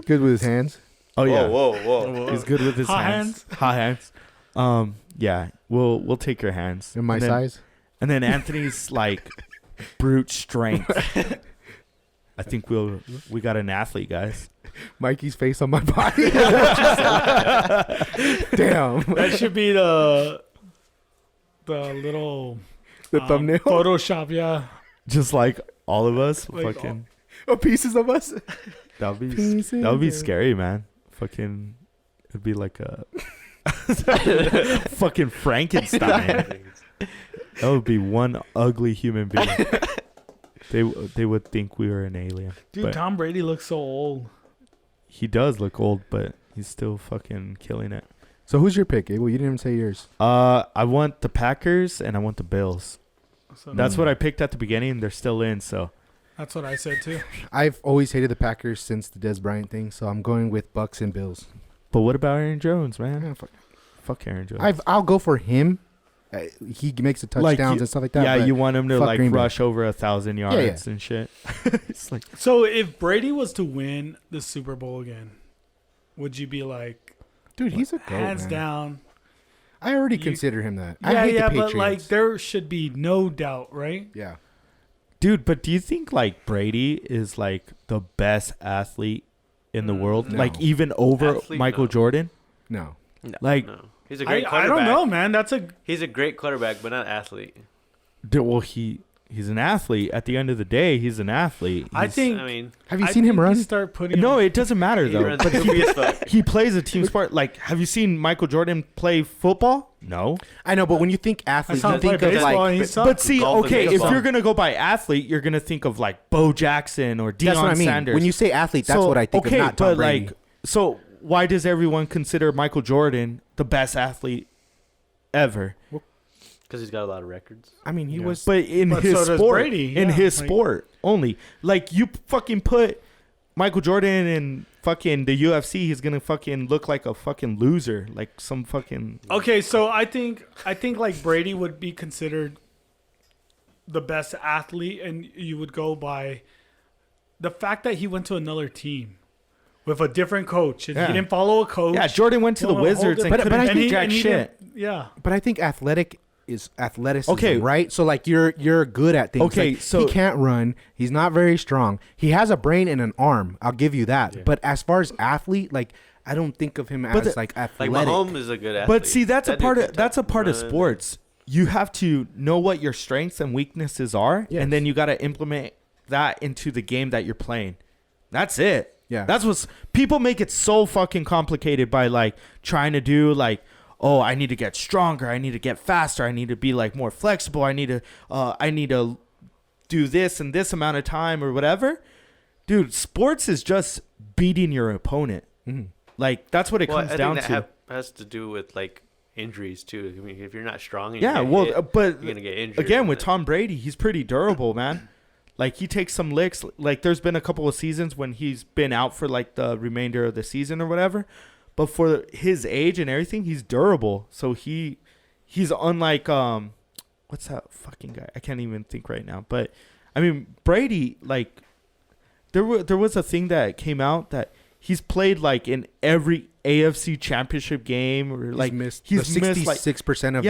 Good with his hands. Oh yeah, Whoa. he's good with his Hot hands. Hot hands. Yeah, we'll take your hands. In my And then- size. And then Anthony's like brute strength. I think we got an athlete, guys. Mikey's face on my body. Damn. That should be the little The thumbnail. Photoshop. Yeah, Just like all of us, Like fucking. Oh, pieces of us. That would be Pieces that would be of- scary, man. Fucking, it'd be like a fucking Frankenstein. That would be one ugly human being. They would think we were an alien. dude. But Tom Brady looks so old. he does look old, but he's still fucking killing it. So who's your pick? Well, you didn't even say yours. I want the Packers and I want the Bills. So That's what I picked at the beginning. They're still in, so That's what I said too. I've always hated the Packers since the Des Bryant thing, so I'm going with Bucks and Bills. But what about Aaron Jones, man? Yeah, Fuck Aaron Jones. I'll go for him. He makes the touchdowns Like, and stuff like that. yeah, but you want him to fuck like Green Bay. rush over 1,000 yards and shit. It's like, So if Brady was to win the Super Bowl again, would you be like, dude, he's a goat, hands man. down? I already You- consider him that. I Yeah, hate yeah, the but Patriots. like there should be no doubt, right? Yeah. dude, but do you think like Brady is like the best athlete in the world? No. Like even over Athlete, Michael no. Jordan? No. Like, No, he's a great I quarterback. don't know, man. That's a He's a great quarterback, but not athlete. well, he's an athlete. At the end of the day, he's an athlete. I He's- think. I mean, Have you I seen him think you run? Start putting. No, it doesn't matter he though. runs But goofy as fuck. he plays a team sport. Like, have you seen Michael Jordan play football? No. I know, but when you think I athlete, saw you him play think of baseball like. and he sucked. But see, golf and okay, if baseball. you're gonna go by athlete, you're gonna think of like Bo Jackson or Deion That's what I mean. Sanders. When you say athlete, that's So, what I think okay, of. Not Tom but Brady. like, so why does everyone consider Michael Jordan the best athlete ever? Because he's got a lot of records. I mean, he Yeah. was. But in But his so does sport, Brady, in yeah, his like- sport only, like you fucking put Michael Jordan in fucking the UFC, he's gonna fucking look like a fucking loser, like some fucking. Okay, so I think like Brady would be considered the best athlete, and you would go by the fact that he went to another team with a different coach. And Yeah. He didn't follow a coach. Yeah, Jordan went to the Well, a whole Wizards and different- But I couldn't think- do jack he shit. didn't- Yeah. But I think athletic is athleticism, Okay. right? So like you're good at things. Okay, Like, so- he can't run. He's not very strong. He has a brain and an arm. I'll give you that. Yeah. But as far as athlete, like I don't think of him But as the- like Like athletic. Mahomes is a good athlete. But see, that's That a dude part can of that's a part of run. sports. You have to know what your strengths and weaknesses are, Yes. and then you got to implement that into the game that you're playing. That's it. Yeah. That's what's people make it so fucking complicated by like trying to do like, oh, I need to get stronger, I need to get faster, I need to be like more flexible, I need to do this in this amount of time or whatever. Dude, sports is just beating your opponent. Mhm. Like that's what it Well, comes I down think to. has to do with like injuries too. I mean, if you're not strong, and Yeah, you get well, hit, but you're gonna get injured. again, and with then- Tom Brady, he's pretty durable, man. Like, he takes some licks. Like, there's been a couple of seasons when he's been out for, like, the remainder of the season or whatever. But for his age and everything, he's durable. So he's unlike, what's that fucking guy? I can't even think right now. But, I mean, Brady, like, there was a thing that came out that he's played, like, in every AFC championship game. Or, like, he's missed 66% of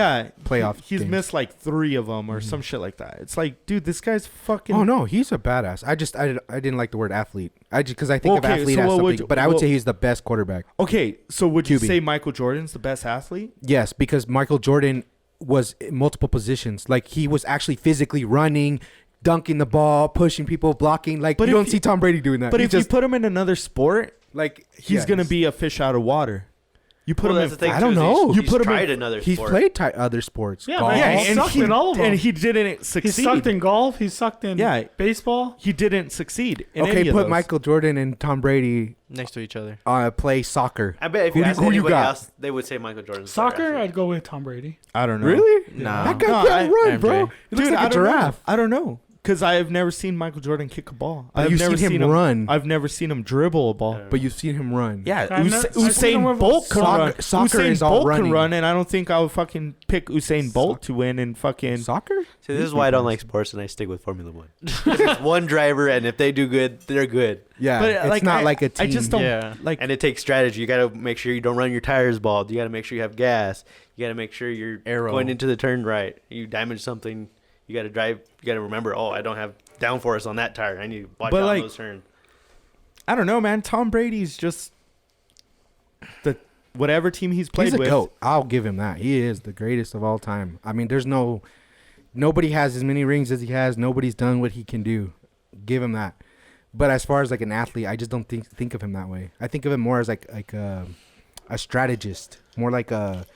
playoff he's games. missed like 3 of them or some shit like that. It's like, dude, this guy's fucking. Oh no, he's a badass. I didn't like the word athlete. Because I think of Okay, athlete so as what would something, you- but I would what- say he's the best quarterback. Okay, so would you QB. say Michael Jordan's the best athlete? Yes, because Michael Jordan was in multiple positions. Like, he was actually physically running, dunking the ball, pushing people, blocking. Like, But you if don't you- see Tom Brady doing that. But He if you just put him in another sport, like he's gonna be a fish out of water. You put Well, him that's in. the thing I too, don't is know. He's, You he's put him in- tried another he's sport. played other sports. Yeah, golf. man. Yeah, He and sucked in all of them. and he didn't He succeed. sucked in golf. He sucked in Yeah. baseball. He didn't succeed. In Okay, any of put those. Michael Jordan and Tom Brady next to each other. play soccer. I bet if Who you do- asked who you anybody got? else, they would say Michael Jordan's better Soccer, athlete. I'd go with Tom Brady. I don't know. Really? Nah. That guy No, can't run, bro. MJ. He looks Dude, like a I don't know. giraffe. I don't know. Because I have never seen Michael Jordan kick a ball. But I've you've never seen him run. I've never seen him dribble a ball. Yeah. But you've seen him run. Yeah, I've never- I've seen him Usain with Bolt can soccer- run. soccer Usain is all Bolt can running. run, and I don't think I would fucking pick Usain Bolt to win in fucking. Soccer? See, this is why I don't like sports and I stick with Formula One. It's one driver, and if they do good, they're good. Yeah, But it's not like a team. I just don't Yeah. like. And it takes strategy. You got to make sure you don't run your tires bald. You got to make sure you have gas. You got to make sure you're Arrow. going into the turn right. You damage something, you got to drive. You got to remember, oh, I don't have downforce on that tire. I need to watch But, out like, on those turns. I don't know, man. Tom Brady's just the whatever team he's played He's a with. goat. I'll give him that. He is the greatest of all time. I mean, there's nobody has as many rings as he has. Nobody's done what he can do. Give him that. But as far as like an athlete, I just don't think of him that way. I think of him more as like a strategist, more like a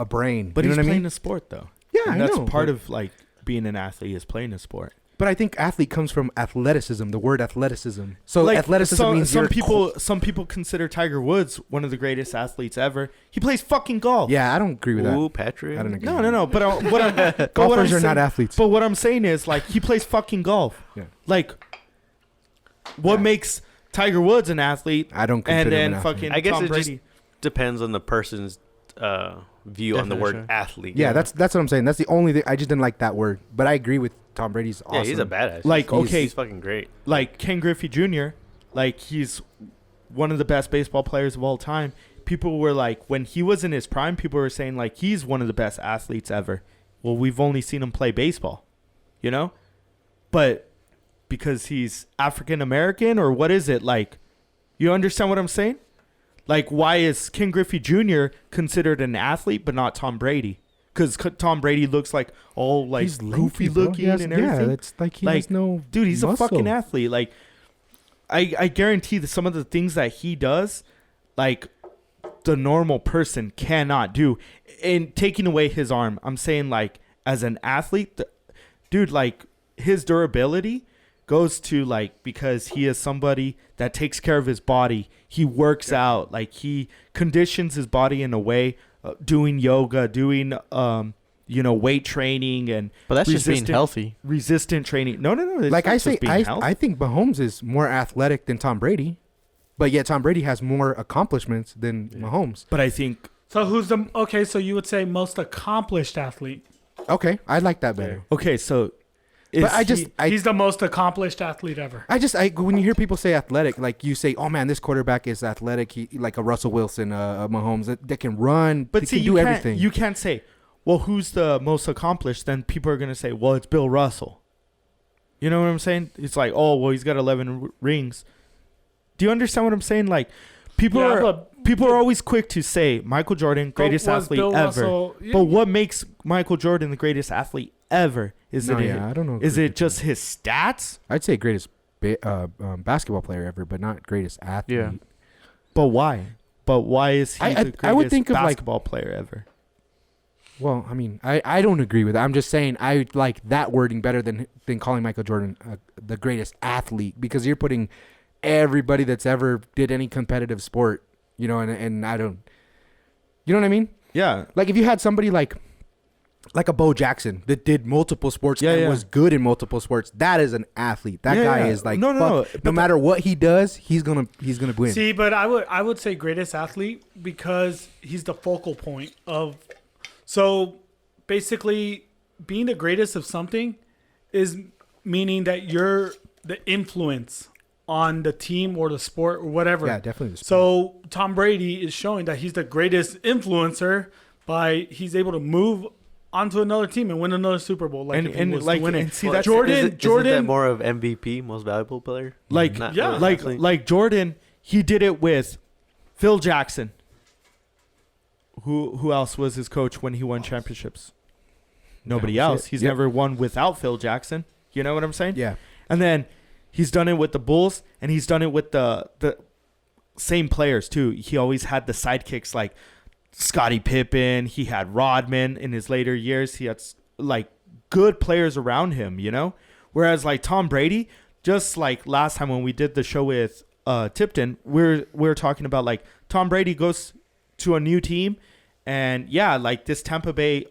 brain. But you know he's what I playing mean? a sport though. Yeah, And I that's know, part but- of like being an athlete is playing a sport. But I think athlete comes from athleticism. The word athleticism. So Like, athleticism means some you're some people consider Tiger Woods one of the greatest athletes ever. He plays fucking golf. Yeah, I don't agree with Ooh, that. Patrick. I don't agree. No. But what I'm, but what I'm Golfers are saying, not athletes. But what I'm saying is, like, he plays fucking golf. Yeah. Like, what Yeah. makes Tiger Woods an athlete? I don't consider And him then an athlete. fucking I guess Tom it just Brady. depends on the person's view on the word Definition. athlete. Yeah, that's what I'm saying. That's the only thing. I just didn't like that word. But I agree with Tom Brady's awesome. Yeah, he's a badass. Like, He's- okay. he's fucking great. Like Ken Griffey Jr. Like, he's one of the best baseball players of all time. People were like, when he was in his prime, people were saying like he's one of the best athletes ever. Well, we've only seen him play baseball, you know? But because he's African American, or what is it? Like, you understand what I'm saying? Like, why is Ken Griffey Jr. considered an athlete but not Tom Brady? Because Tom Brady looks like all like He's goofy lengthy, bro. looking He has- and everything. Yeah, it's like he Like, has no Dude, he's muscle. a fucking athlete. Like, I guarantee that some of the things that he does, like, the normal person cannot do. And taking away his arm, I'm saying, like, as an athlete, dude, like, his durability goes to, like, because he is somebody that takes care of his body. He works out. Like, he conditions his body in a way, doing yoga, doing, weight training and But that's just being resistant- healthy. resistant training. No. It's Like not I just say, being healthy. I think Mahomes is more athletic than Tom Brady, but yet Tom Brady has more accomplishments than Mahomes. But I think So who's the okay? So you would say most accomplished athlete. Okay, I like that better. okay, so But He's the most accomplished athlete ever. when you hear people say athletic, like you say, oh man, this quarterback is athletic. He like a Russell Wilson, a Mahomes that can run. but they see, can you do can't, everything. you can't say, well, who's the most accomplished? Then people are gonna say, well, it's Bill Russell. You know what I'm saying? It's like, oh, well, he's got 11 rings. Do you understand what I'm saying? Like, people are always quick to say Michael Jordan, greatest was athlete Bill ever. Russell- But what makes Michael Jordan the greatest athlete ever? Is No, it? yeah, I don't know. Is it just his stats? I'd say greatest basketball player ever, but not greatest athlete. Yeah. But why? But why is he I- the I greatest would think of, like- basketball player ever? Well, I mean, I don't agree with that. I'm just saying I like that wording better than calling Michael Jordan the greatest athlete, because you're putting everybody that's ever did any competitive sport, and I don't. You You know what I mean? Yeah. Like if you had somebody like a Bo Jackson that did multiple sports and was good in multiple sports, that is an athlete. That guy is like no matter what he does, he's gonna win. See, but I would say greatest athlete because he's the focal point of. So basically, being the greatest of something is meaning that you're the influence on the team or the sport or whatever. Yeah, definitely. So Tom Brady is showing that he's the greatest influencer by he's able to move onto another team and win another Super Bowl. Like if he was to win it. See, that's Jordan. Isn't that more of MVP, most valuable player? Like Not yeah, really athlete? like Jordan, he did it with Phil Jackson. Who else was his coach when he won championships? Nobody else. He's never won without Phil Jackson. You know what I'm saying? Yeah. And then he's done it with the Bulls, and he's done it with the same players too. He always had the sidekicks like Scottie Pippen. He had Rodman in his later years. He had like good players around him, you know? Whereas like Tom Brady, just like last time when we did the show with Tipton, we're talking about like Tom Brady goes to a new team, and yeah, like this Tampa Bay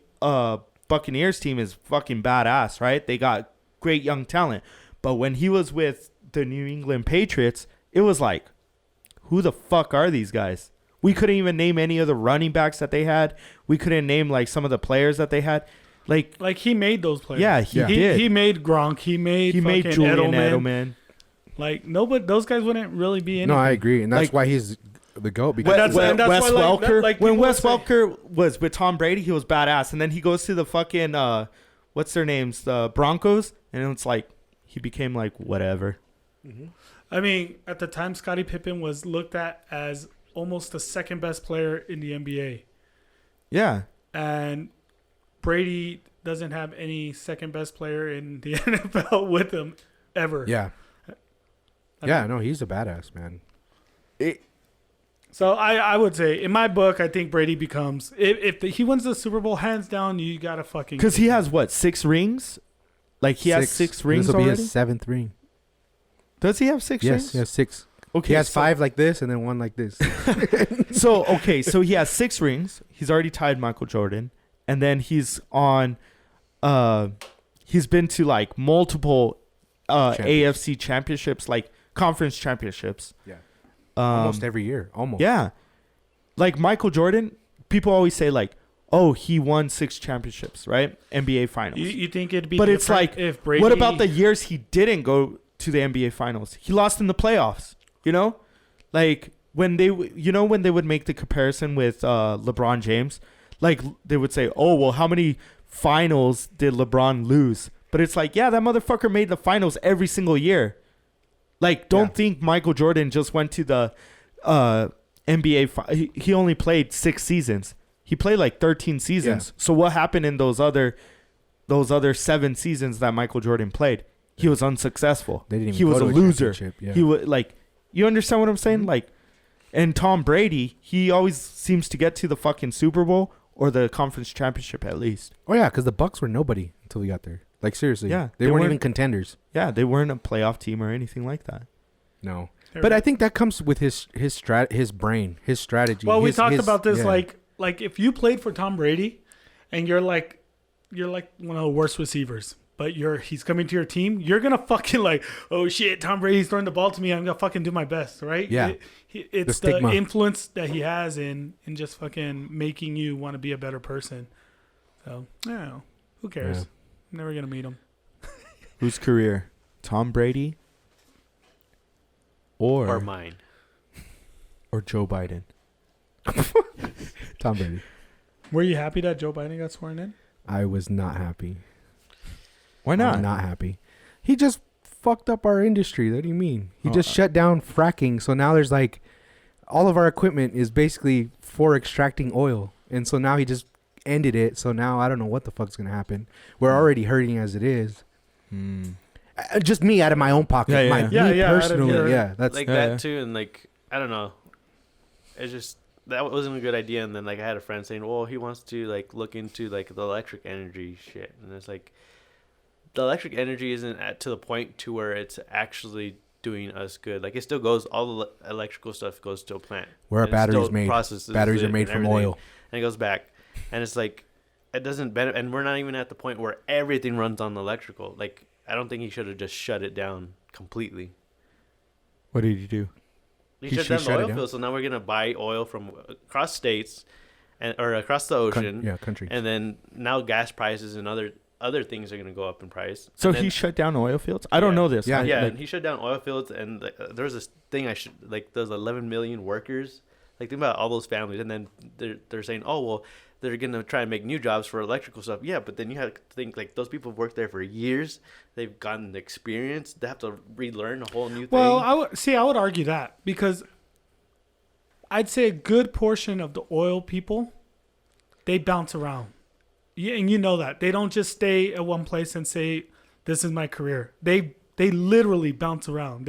Buccaneers team is fucking badass, right? They got great young talent. But when he was with the New England Patriots, it was like, who the fuck are these guys? We couldn't even name any of the running backs that they had. We couldn't name like some of the players that they had. Like he made those players. Yeah, he did. He made Gronk. He made Julian Edelman. Like nobody, those guys wouldn't really be in. No, I agree, and that's Like, why he's the GOAT. Because Wes Welker. like When people Wes say- Welker was with Tom Brady, he was badass, and then he goes to the fucking what's their names, the Broncos, and it's like he became like whatever. I mean, at the time, Scottie Pippen was looked at as almost the second best player in the NBA, Yeah. and Brady doesn't have any second best player in the NFL with him ever. yeah, no, he's a badass, man. So I would say, in my book, I think Brady becomes if he wins the Super Bowl, hands down, you gotta fucking Because he has what, 6 rings? Like he has 6 rings This will be already. his 7th ring. Does he have 6 Yes, rings? he has 6. Okay, He has so, 5 like this and then 1 like this. So so he has 6 rings. He's already tied Michael Jordan, and then he's on. He's been to like multiple AFC championships, like conference championships. Yeah. Almost Almost every year. Almost. Yeah. Like Michael Jordan, people always say like, oh, he won 6 championships, right? NBA finals. You think it'd be But it's different like, if Brady? what about the years he didn't go to the NBA finals? He lost in the playoffs, you know? Like when they would make the comparison with LeBron James, like they would say, oh, well, how many finals did LeBron lose? But it's like, yeah, that motherfucker made the finals every single year. Like, don't think Michael Jordan just went to the NBA. He only played 6 seasons. He played like 13 seasons. Yeah. So what happened in those other 7 seasons that Michael Jordan played? He was unsuccessful. They didn't even he was go a to loser. championship, yeah. He was like, you understand what I'm saying? Like, and Tom Brady, he always seems to get to the fucking Super Bowl or the conference championship at least. Oh yeah, because the Bucks were nobody until we got there. Like seriously, Yeah, they weren't even contenders. Yeah, they weren't a playoff team or anything like that. No, but I think that comes with his brain, his strategy. Well, we his- talked his- about this yeah. like if you played for Tom Brady, and you're like one of the worst receivers, but he's coming to your team, you're gonna fucking like, oh shit, Tom Brady's throwing the ball to me, I'm gonna fucking do my best, right? Yeah. It's The the stigma. influence that he has in just fucking making you want to be a better person. So I don't know. Who cares? Yeah. I'm never gonna meet him. Whose career? Tom Brady Or mine. or Joe Biden? Tom Brady. Were you happy that Joe Biden got sworn in? I was not happy. Why not? I'm not happy. He just fucked up our industry. What do you mean? He Oh, just shut down fracking. So now there's like, all of our equipment is basically for extracting oil, and so now he just ended it. So now I don't know what the fuck's gonna happen. We're already hurting as it is. Just me out of my own pocket. Yeah, yeah, my, yeah. me Yeah, out of personally. your- Yeah, that's Like Yeah, that yeah. too, and like I don't know. It's just that wasn't a good idea. And then like I had a friend saying, well, he wants to like look into like the electric energy shit, and it's like the electric energy isn't to the point to where it's actually doing us good. Like it still goes, all the electrical stuff goes to a plant Where our and it batteries still made. processes Batteries it are made and from everything, oil. and it goes back, and it's like it doesn't benefit. And we're not even at the point where everything runs on electrical. Like I don't think he should have just shut it down completely. What did you do? He He shut should down shut the it oil down. field, so now we're gonna buy oil from across states, or across the ocean, Country. and then now gas prices and other things are gonna go up in price. So And then- he shut down oil fields? I don't Yeah. know this. Yeah. yeah, Like, and he shut down oil fields, and there was this thing there's 11 million workers. Like think about all those families, and then they're saying, oh well, they're gonna try and make new jobs for electrical stuff. Yeah, but then you have to think like those people have worked there for years. They've gotten the experience. They have to relearn a whole new thing. Well, I would argue that because I'd say a good portion of the oil people, they bounce around. Yeah, and you know that. They don't just stay at one place and say, this is my career. They literally bounce around.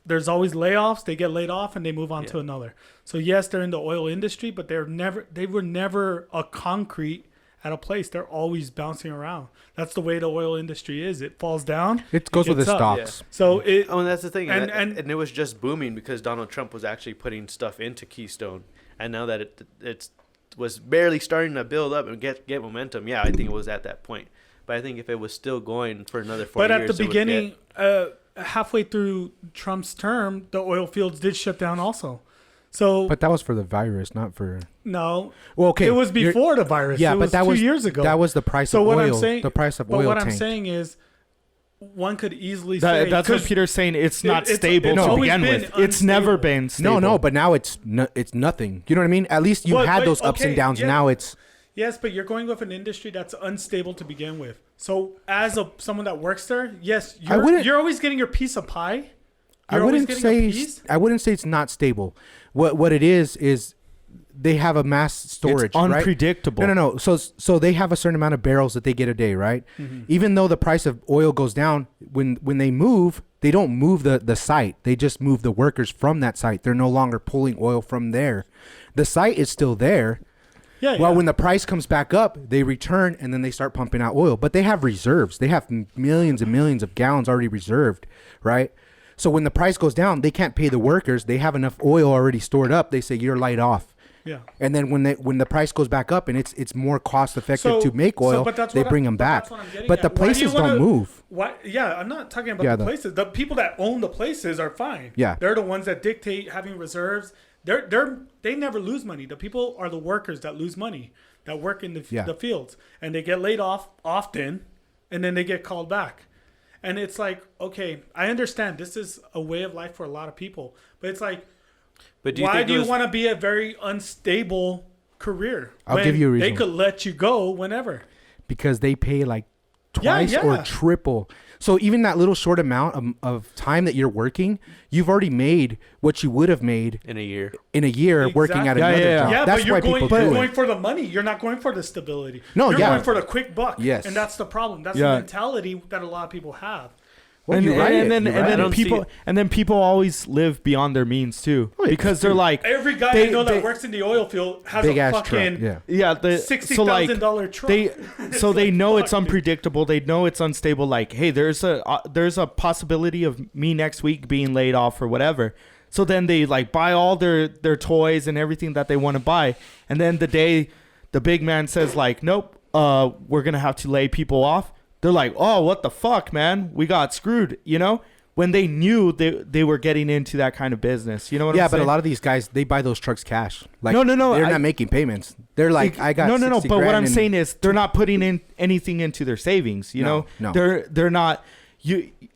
There's always layoffs. They get laid off and they move on to another. So yes, they're in the oil industry, but they were never a concrete at a place. They're always bouncing around. That's the way the oil industry is. It falls down. It goes with the gets up. stocks. So it Oh, and that's the thing, And- and and- it was just booming because Donald Trump was actually putting stuff into Keystone, and now that it was barely starting to build up and get momentum. Yeah, I think it was at that point, but I think if it was still going for another 4 But years, at the it would beginning, halfway through Trump's term, the oil fields did shut down also. So But that was for the virus, not for. no, Well, okay. it was you're- before the virus. Yeah, it but was that 2 was years ago. That was the price So of what oil. I'm saying- The price of but oil what I'm tanked. saying is, one could easily say that's what 'cause Peter's saying. It's not it's stable it's to always begin been with. It's never unstable. been stable. No, but now it's nothing. You know what I mean? At least you But- had but, those ups and okay, downs. yeah. Now it's Yes, but you're going with an industry that's unstable to begin with. So as someone that works there, yes, you're always getting your piece of pie. You're always getting a piece. I wouldn't say it's not stable. What it is they have a mass storage. It's unpredictable. Right? No. So they have a certain amount of barrels that they get a day, right? Mm-hmm. Even though the price of oil goes down, when they move, they don't move the site. They just move the workers from that site. They're no longer pulling oil from there. The site is still there. Yeah. Well, yeah. when the price comes back up, they return and then they start pumping out oil. But they have reserves. They have millions and millions of gallons already reserved, right? So when the price goes down, they can't pay the workers. They have enough oil already stored up. They say you're light off. Yeah. And then when the price goes back up and it's more cost effective to make oil, but that's they what bring I- them but back. that's what I'm getting But the at. Why do you places wanna- don't move. Why? Yeah, I'm not talking about Yeah, the places. The people that own the places are fine. Yeah. They're the ones that dictate having reserves. They never lose money. The people are the workers that lose money, that work in the fields, and they get laid off often, and then they get called back. And it's like, okay, I understand this is a way of life for a lot of people, but it's like, But why do you want to be a very unstable career? I'll when give you a They reason. could let you go whenever. Because they pay like Yeah, twice yeah. or triple. So even that little short amount of time that you're working, you've already made what you would have made in a year. working at Exactly. another Yeah. job. Yeah, That's but you're why going, people you're do going it. for the money. You're not going for the stability. No, you're yeah. going for the quick buck. Yes. And that's the problem. That's Yeah. the mentality that a lot of people have. Well, and, you're right. and then You're and right. I then don't see people it. and then people always live beyond their means too, Oh, yeah. because they're like Every guy They- I know they- that works in the oil field has Big a ass fucking truck. Yeah. $60,000 truck. They know like, it's fuck, dude. unpredictable. They know it's unstable. Like, hey, there's a possibility of me next week being laid off or whatever. So then they like buy all their toys and everything that they want to buy, and then the day the big man says like, nope, we're gonna have to lay people off. They're like, oh, what the fuck, man? We got screwed, you know? When they knew they were getting into that kind of business, you know what I'm Yeah, saying? but a lot of these guys, they buy those trucks cash. Like, No, They're I- not making payments. They're like, I got no. 60 But what grand I'm and- saying is, they're not putting in anything into their savings. You No, know, no. they're not.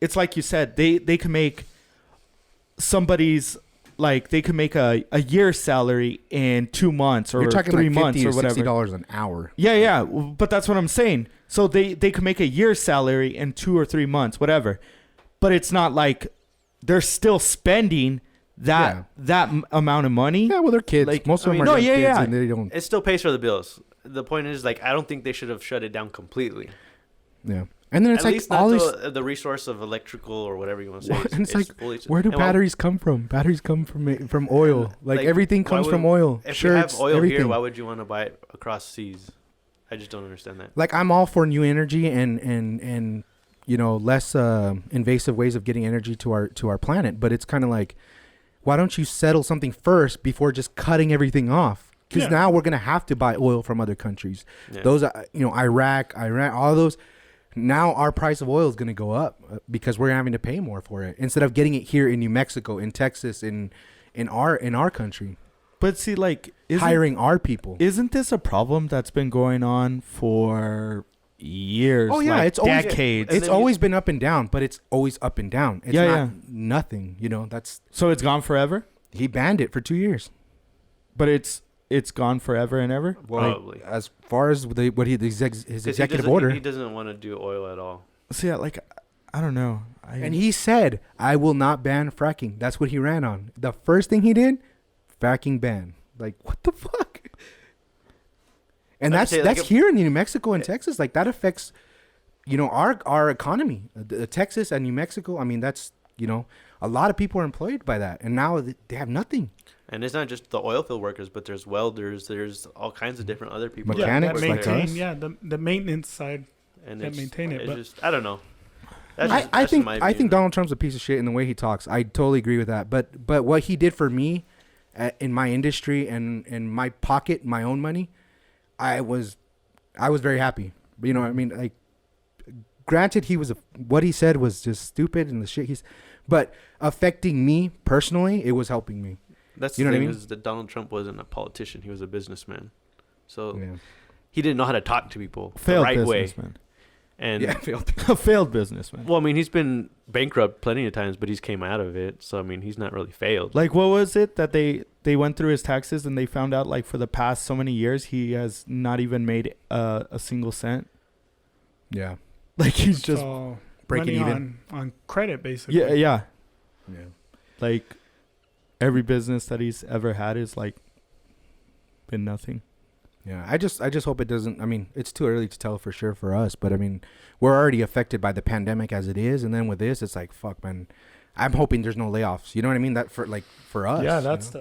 It's like you said. They can make somebody's like they can make a year's salary in 2 months or you're talking 3 like months 50 or to whatever. $60 an hour. Yeah. But that's what I'm saying. So they can make a year's salary in 2 or 3 months, whatever. But it's not like they're still spending that amount of money. Yeah, well, they're kids. Like, Most of I them mean- are No, young yeah, kids, yeah. and they don't. It still pays for the bills. The point is, like, I don't think they should have shut it down completely. Yeah, and then it's At like least all not these. the resource of electrical or whatever you want to say. And it's like, fully, Where do and why- batteries come from? Batteries come from oil. Like everything why comes would- from oil. If Shirts, you have oil everything. here, why would you want to buy it across seas? I just don't understand that. Like I'm all for new energy and less invasive ways of getting energy to our planet. But it's kind of like, why don't you settle something first before just cutting everything off? Because now we're gonna have to buy oil from other countries. Yeah. Those, Iraq, Iran, all those. Now our price of oil is gonna go up because we're having to pay more for it instead of getting it here in New Mexico, in Texas, in our country. But see, like hiring our people. Isn't this a problem that's been going on for years? Oh yeah, like it's decades. It's always been up and down, but it's always up and down. It's not nothing. That's so it's gone forever. He banned it for 2 years, but it's gone forever and ever. Probably. As far as his executive order, he doesn't want to do oil at all. See, I don't know. And he said, "I will not ban fracking." That's what he ran on. The first thing he did, fracking ban. Like, what the fuck? And that's here in New Mexico and Texas. Like, that affects, our economy. Texas and New Mexico. I mean, that's, a lot of people are employed by that, and now they have nothing. And it's not just the oil field workers, but there's welders. There's all kinds of different other people. Mechanics that like us. Yeah, the maintenance side and that maintain it. But just, I don't know. I think Donald Trump's a piece of shit in the way he talks. I totally agree with that. But what he did for me, in my industry and in my pocket, my own money, I was very happy. You know what I mean? Like, granted, what he said was just stupid and the shit but affecting me personally, it was helping me. That's the thing, is that Donald Trump wasn't a politician; he was a businessman. So he didn't know how to talk to people the right way. And failed businessman. Well, I mean, he's been bankrupt plenty of times, but he's came out of it. So I mean, he's not really failed. Like, what was it that they went through his taxes and they found out, like, for the past so many years he has not even made a single cent. Yeah, like he's just breaking even on credit, basically. Yeah. Like, every business that he's ever had is like been nothing. Yeah, I just hope it doesn't. I mean, it's too early to tell for sure for us, but I mean, we're already affected by the pandemic as it is, and then with this, it's like, fuck, man. I'm hoping there's no layoffs. You know what I mean? That for us. Yeah, that's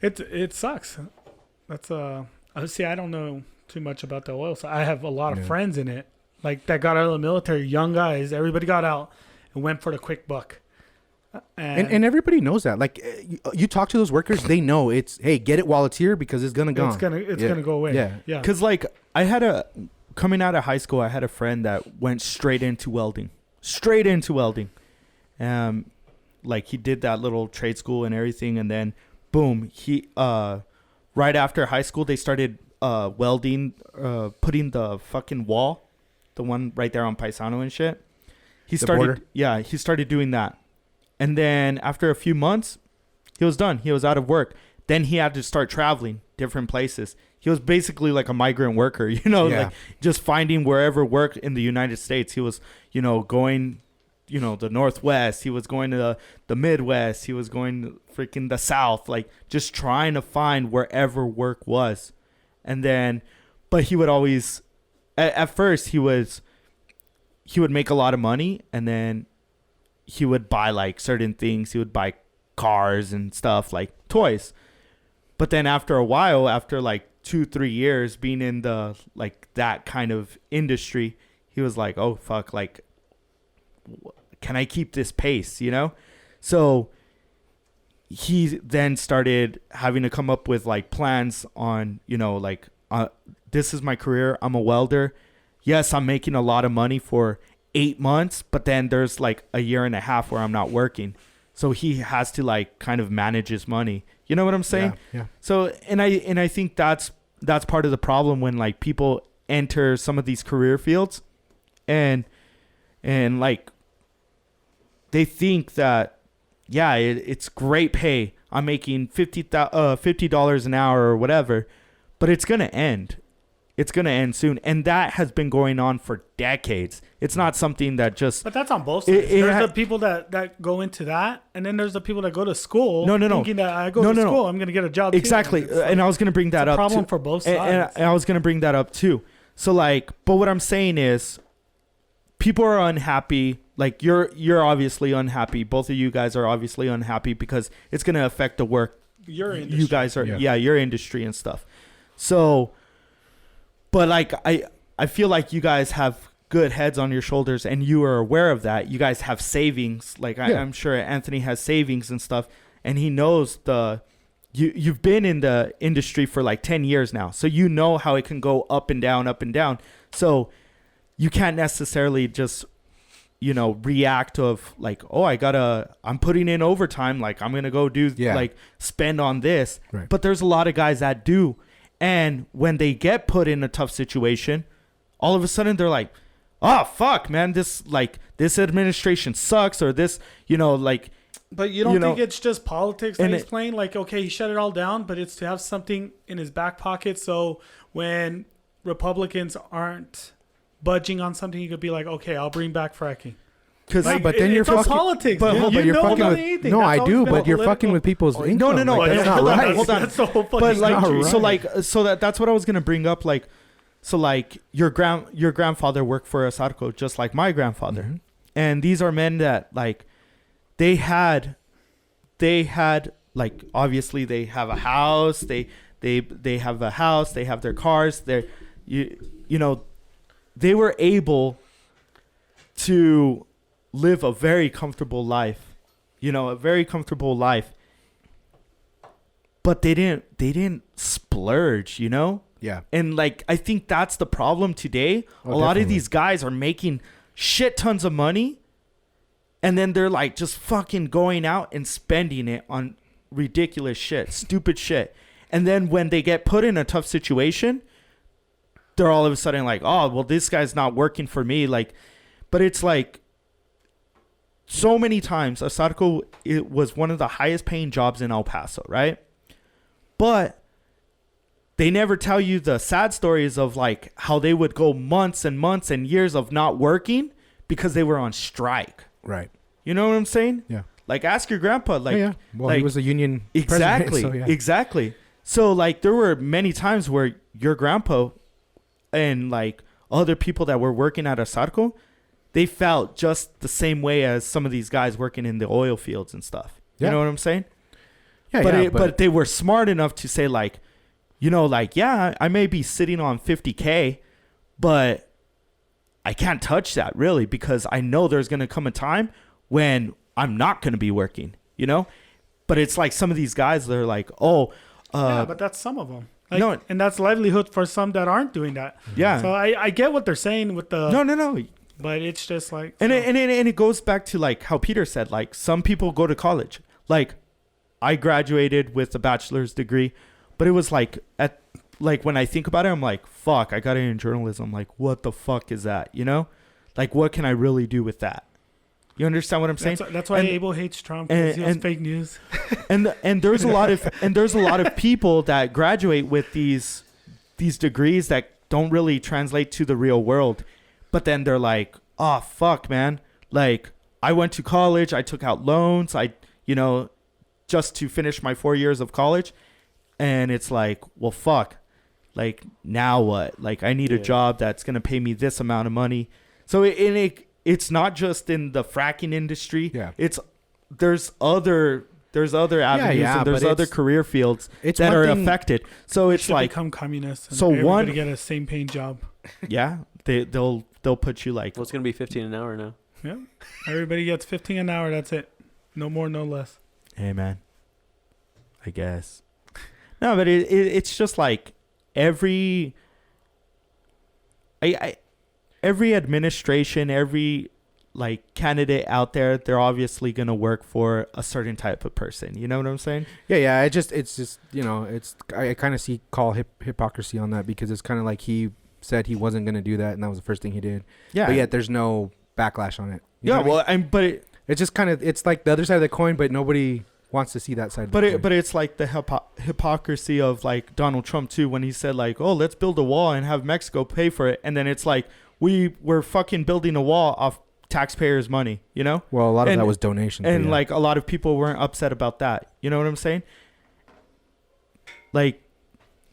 it sucks. That's see, I don't know too much about the oil, so I have a lot of friends in it, like that got out of the military, young guys. Everybody got out and went for the quick buck. And everybody knows that. Like, you talk to those workers, they know it's, hey, get it while it's here because it's gonna go. It's gonna go away. Yeah. Because like coming out of high school, I had a friend that went straight into welding. Like, he did that little trade school and everything, and then boom, he right after high school they started welding, putting the fucking wall, the one right there on Paisano and shit. He started doing that. And then after a few months, he was done. He was out of work. Then he had to start traveling different places. He was basically like a migrant worker, like just finding wherever work in the United States. He was, going, the Northwest. He was going to the Midwest. He was going to freaking the South, like just trying to find wherever work was. And then, but he would always, at first he would make a lot of money, and then he would buy like certain things. He would buy cars and stuff, like toys. But then after a while, after like 2-3 years being in the like that kind of industry, he was like, oh fuck, like, can I keep this pace, So he then started having to come up with like plans on, this is my career. I'm a welder. Yes, I'm making a lot of money for 8 months, but then there's like a year and a half where I'm not working. So he has to like kind of manage his money. You know what I'm saying? Yeah. So, and I think that's part of the problem when like people enter some of these career fields and like they think that, yeah, it's great pay. I'm making $50 an hour or whatever, but it's going to end. It's going to end soon. And that has been going on for decades. It's not something that just... But that's on both sides. There's the people that go into that, and then there's the people that go to school thinking that I go to school, I'm going to get a job exactly. too. And I was going to bring that up, problem for both sides. And I was going to bring that up, too. So, like, but what I'm saying is people are unhappy. Like, you're obviously unhappy. Both of you guys are obviously unhappy because it's going to affect the work. Your industry. You guys are... Yeah, your industry and stuff. So... But like I feel like you guys have good heads on your shoulders and you are aware of that. You guys have savings. Like I'm sure Anthony has savings and stuff, and he knows you've been in the industry for like 10 years now. So you know how it can go up and down, up and down. So you can't necessarily just, react of like, oh, I'm putting in overtime. Like I'm going to go do like spend on this. Right. But there's a lot of guys that do. And when they get put in a tough situation, all of a sudden they're like, oh, fuck, man, this administration sucks, or this, But you don't think it's just politics that and he's playing? Like, okay, he shut it all down, but it's to have something in his back pocket. So when Republicans aren't budging on something, he could be like, okay, I'll bring back fracking. Like, but then you're fucking politics. But you're fucking with anything. no, That's I do. But you're political. fucking with people's income. No. Like, that's not right. Hold on. That's the whole fucking But like, country. that's what I was gonna bring up. Like, so like your grandfather worked for Asarco just like my grandfather, Mm-hmm. and these are men that like they had like obviously they have a house. They have a house. They have their cars. They were able to live a very comfortable life, but they didn't splurge, Yeah. And like, I think that's the problem today. Oh, a lot of definitely. these guys are making shit tons of money, and then they're like just fucking going out and spending it on ridiculous shit, stupid shit. And then when they get put in a tough situation, they're all of a sudden like, oh, well, this guy's not working for me. Like, but it's like so many times, Asarco, it was one of the highest paying jobs in El Paso, right? But they never tell you the sad stories of like how they would go months and months and years of not working because they were on strike. Right. You know what I'm saying? Yeah. Like, ask your grandpa. Like, yeah. Well, like, he was a union exactly, president, so yeah. exactly. So like, there were many times where your grandpa and like other people that were working at Asarco, they felt just the same way as some of these guys working in the oil fields and stuff. You know what I'm saying? Yeah, But they were smart enough to say like, I may be sitting on 50K, but I can't touch that really because I know there's going to come a time when I'm not going to be working, But it's like some of these guys, they're like, yeah, but that's some of them. Like, no, and that's livelihood for some that aren't doing that. yeah. So I get what they're saying with the No. but it's just like And it goes back to like how Peter said, like some people go to college. Like I graduated with a bachelor's degree, but it was like when I think about it, I'm like, fuck, I got it in journalism. Like, what the fuck is that? Like, what can I really do with that? You understand what I'm saying? That's why Abel hates Trump because he has fake news. And there's a lot of people that graduate with these degrees that don't really translate to the real world, but then they're like, oh fuck, man, like I went to college, I took out loans, just to finish my 4 years of college, and it's like, well fuck, like now what? Like I need a job that's gonna pay me this amount of money. So it's not just in the fracking industry. Yeah. There's other avenues and there's other career fields that are affected. So We it's should like, become communists. And so everybody get a same paying job. yeah, they'll put you like, Well, it's gonna be 15 an hour now. Yeah, everybody gets 15 an hour. That's it. No more, no less. hey man, I guess. No, but it's just like every administration, every like candidate out there, they're obviously gonna work for a certain type of person. You know what I'm saying? Yeah. It's just I kind of call hypocrisy on that because it's kind of like he said he wasn't gonna do that, and that was the first thing he did. Yeah. But yet there's no backlash on it. You know what I mean? It's just kind of, it's like the other side of the coin, but nobody wants to see that side. But it's like the hypocrisy of like Donald Trump too, when he said like, oh, let's build a wall and have Mexico pay for it, and then it's like we're fucking building a wall off taxpayers' money, Well, a lot of that was donations. and like a lot of people weren't upset about that. You know what I'm saying? Like,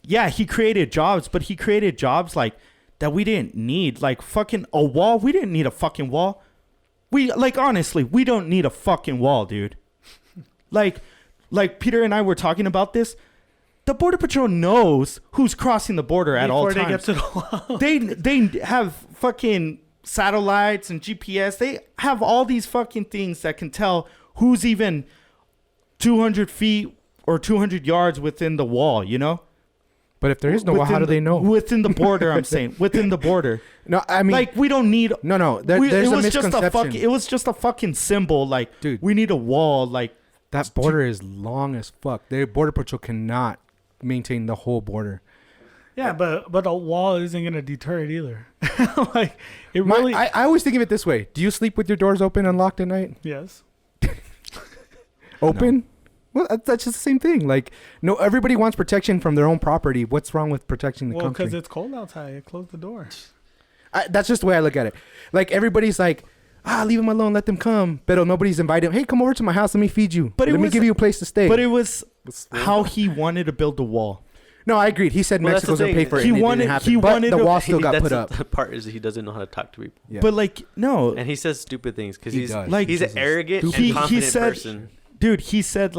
yeah, he created jobs, but he created jobs like that we didn't need. Like fucking a wall, we didn't need a fucking wall. Honestly, we don't need a fucking wall, dude. Like Peter and I were talking about this. The Border Patrol knows who's crossing the border at all Before they times. get to the wall. They have fucking satellites and GPS. They have all these fucking things that can tell who's even 200 feet or 200 yards within the wall, you know? But if there is no wall, how do they know? Within the border, I'm saying. Within the border. No, I mean, like, we don't need... No. There's a misconception. It was just a fucking symbol. Like, dude, we need a wall. Like, that border is long as fuck. The border patrol cannot maintain the whole border. Yeah, but a wall isn't gonna deter it either. Like, it really. I always think of it this way: do you sleep with your doors open and locked at night? Yes. Open? No. Well, that's just the same thing. Like, no, everybody wants protection from their own property. What's wrong with protecting the country? Well, because it's cold outside. Close the door. That's just the way I look at it. Like, everybody's like, leave them alone, let them come. But nobody's invited them. Hey, come over to my house. Let me feed you. Let me give you a place to stay. But it was how he wanted to build the wall. No, I agreed. He said Mexico's going to pay for it. He wanted the wall still got put up. The part is he doesn't know how to talk to people. Yeah. But, like, no. And he says stupid things because he's an arrogant and confident person. Dude, he said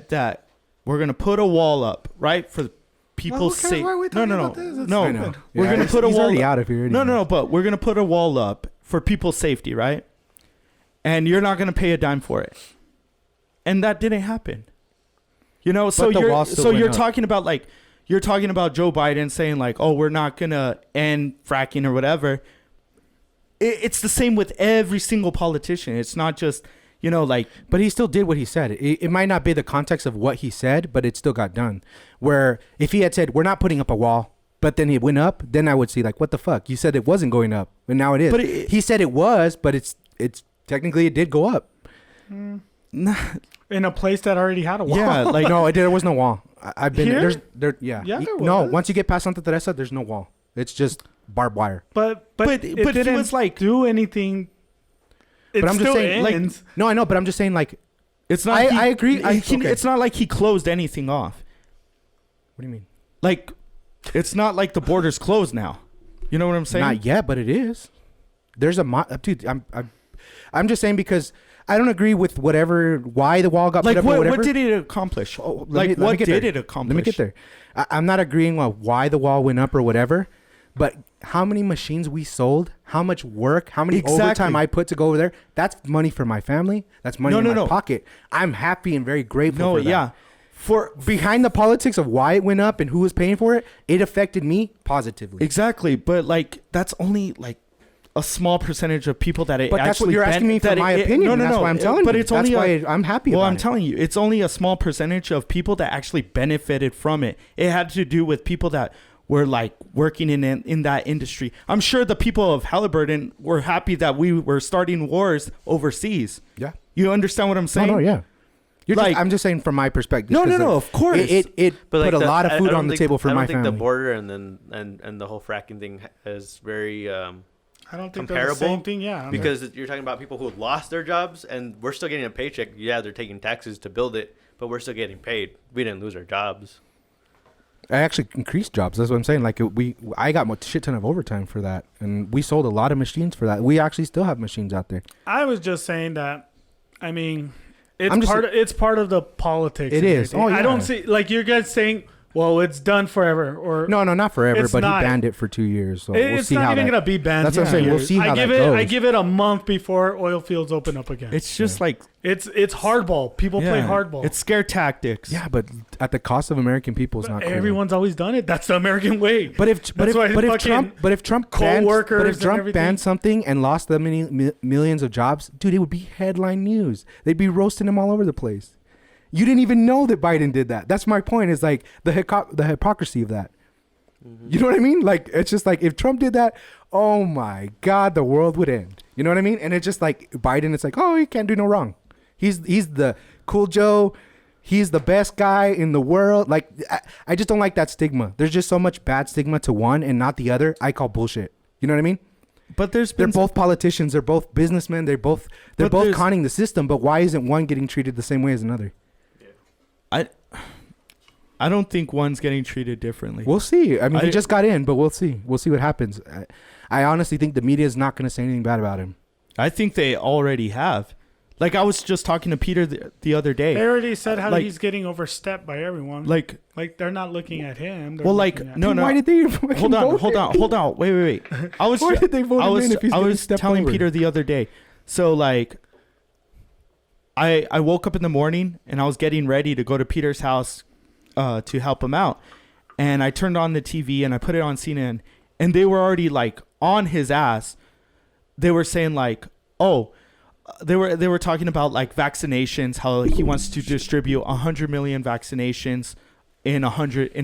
that we're going to put a wall up, right? For people's safety. No. We're going to put a wall up. No, but we're going to put a wall up for people's safety, right? And you're not going to pay a dime for it. And that didn't happen. You know, so you're talking about Joe Biden saying like, oh, we're not going to end fracking or whatever. It's the same with every single politician. It's not just, you know, like. But he still did what he said. It might not be the context of what he said, but it still got done. Where if he had said, we're not putting up a wall, but then it went up, then I would see like, what the fuck? You said it wasn't going up, but now it is. But he said it was, but it's technically it did go up. In a place that already had a wall. Yeah, like no, there was no wall. I've been here. Yeah, there was. No, once you get past Santa Teresa, there's no wall. It's just barbed wire. But it was like do anything. But I'm just saying, ends. like, no, I know, but I'm just saying, like, it's not. I agree. It's not like he closed anything off. What do you mean? Like, it's not like the border's closed now. You know what I'm saying? Not yet, but it is. There's dude. I'm just saying because. I don't agree with why the wall got put up or whatever. What did it accomplish? What did it accomplish? Let me get there. I'm not agreeing on why the wall went up or whatever, but how many machines we sold, how much work, how many overtime I put to go over there, that's money for my family. That's money in my pocket. I'm happy and very grateful for that. Yeah. For behind the politics of why it went up and who was paying for it, it affected me positively. Exactly. But, like, that's only, like, a small percentage of people that it but actually... But that's what you're asking me for my opinion. No. That's why I'm telling you. But it's only... That's why I'm happy about it. Well, I'm telling you, it's only a small percentage of people that actually benefited from it. It had to do with people that were, like, working in that industry. I'm sure the people of Halliburton were happy that we were starting wars overseas. Yeah. You understand what I'm saying? No, yeah. I'm just saying from my perspective. No, of course. It put a lot of food on the table for my family. I don't think the border and the whole fracking thing is very... I don't think comparable. They're the same thing, yeah. Because you're talking about people who lost their jobs, and we're still getting a paycheck. Yeah, they're taking taxes to build it, but we're still getting paid. We didn't lose our jobs. I actually increased jobs. That's what I'm saying. Like I got a shit ton of overtime for that, and we sold a lot of machines for that. We actually still have machines out there. I was just saying that. I mean, it's part of the politics. It is. Oh, yeah. I don't see like you guys saying. Well, it's done forever, or no, not forever. But he banned it for 2 years, so we'll see how not even gonna be banned. That's what I'm saying. We'll see how that goes. I give it a month before oil fields open up again. It's just like it's hardball. People play hardball. It's scare tactics. Yeah, but at the cost of American people, it's not. Everyone's always done it. That's the American way. But if Trump banned something and lost that many millions of jobs, dude, it would be headline news. They'd be roasting him all over the place. You didn't even know that Biden did that. That's my point. Is like the hypocrisy of that. Mm-hmm. You know what I mean? Like it's just like if Trump did that, oh my God, the world would end. You know what I mean? And it's just like Biden. It's like, oh, he can't do no wrong. He's the cool Joe. He's the best guy in the world. Like I just don't like that stigma. There's just so much bad stigma to one and not the other. I call bullshit. You know what I mean? But they're both politicians. They're both businessmen. They're both conning the system. But why isn't one getting treated the same way as another? I don't think one's getting treated differently. We'll see. I mean, he just got in, but we'll see. We'll see what happens. I honestly think the media is not going to say anything bad about him. I think they already have. Like I was just talking to Peter the other day. They already said how Like- he's getting overstepped by everyone. Like, Like they're not looking at him. They're well, like looking at- no, Why no. did they fucking Hold on, vote hold him? on, hold on. Wait. I was, Why did they vote I him was, in if he's I getting was stepped telling over? Peter the other day. So like, I woke up in the morning and I was getting ready to go to Peter's house, to help him out, and I turned on the TV and I put it on CNN, and they were already like on his ass. They were saying like, oh, they were talking about like vaccinations, how he wants to distribute 100 million vaccinations in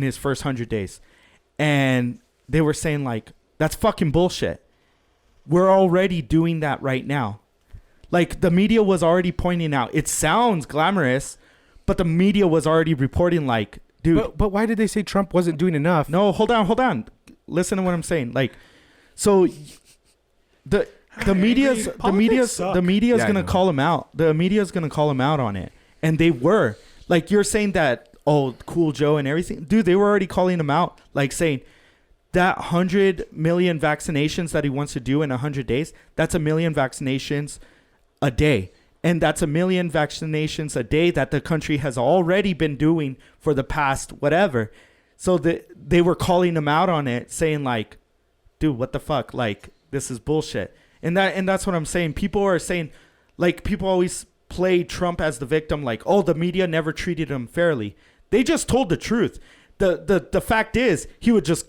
his first 100 days, and they were saying like, that's fucking bullshit. We're already doing that right now. Like the media was already pointing out, it sounds glamorous, but the media was already reporting like, dude. But why did they say Trump wasn't doing enough? No, hold on. Listen to what I'm saying. Like, so the media's suck. the media's Yeah, I gonna know. call him out. The media's gonna call him out on it, and they were. Like you're saying that, oh, Cool Joe and everything, dude. They were already calling him out, like saying that 100 million vaccinations that he wants to do in 100 days. That's 1 million vaccinations a day. And that's 1 million vaccinations a day that the country has already been doing for the past whatever. So they were calling him out on it, saying like, dude, what the fuck? Like, this is bullshit. And that's what I'm saying. People are saying, like, people always play Trump as the victim, like, oh, the media never treated him fairly. They just told the truth. The fact is, he would just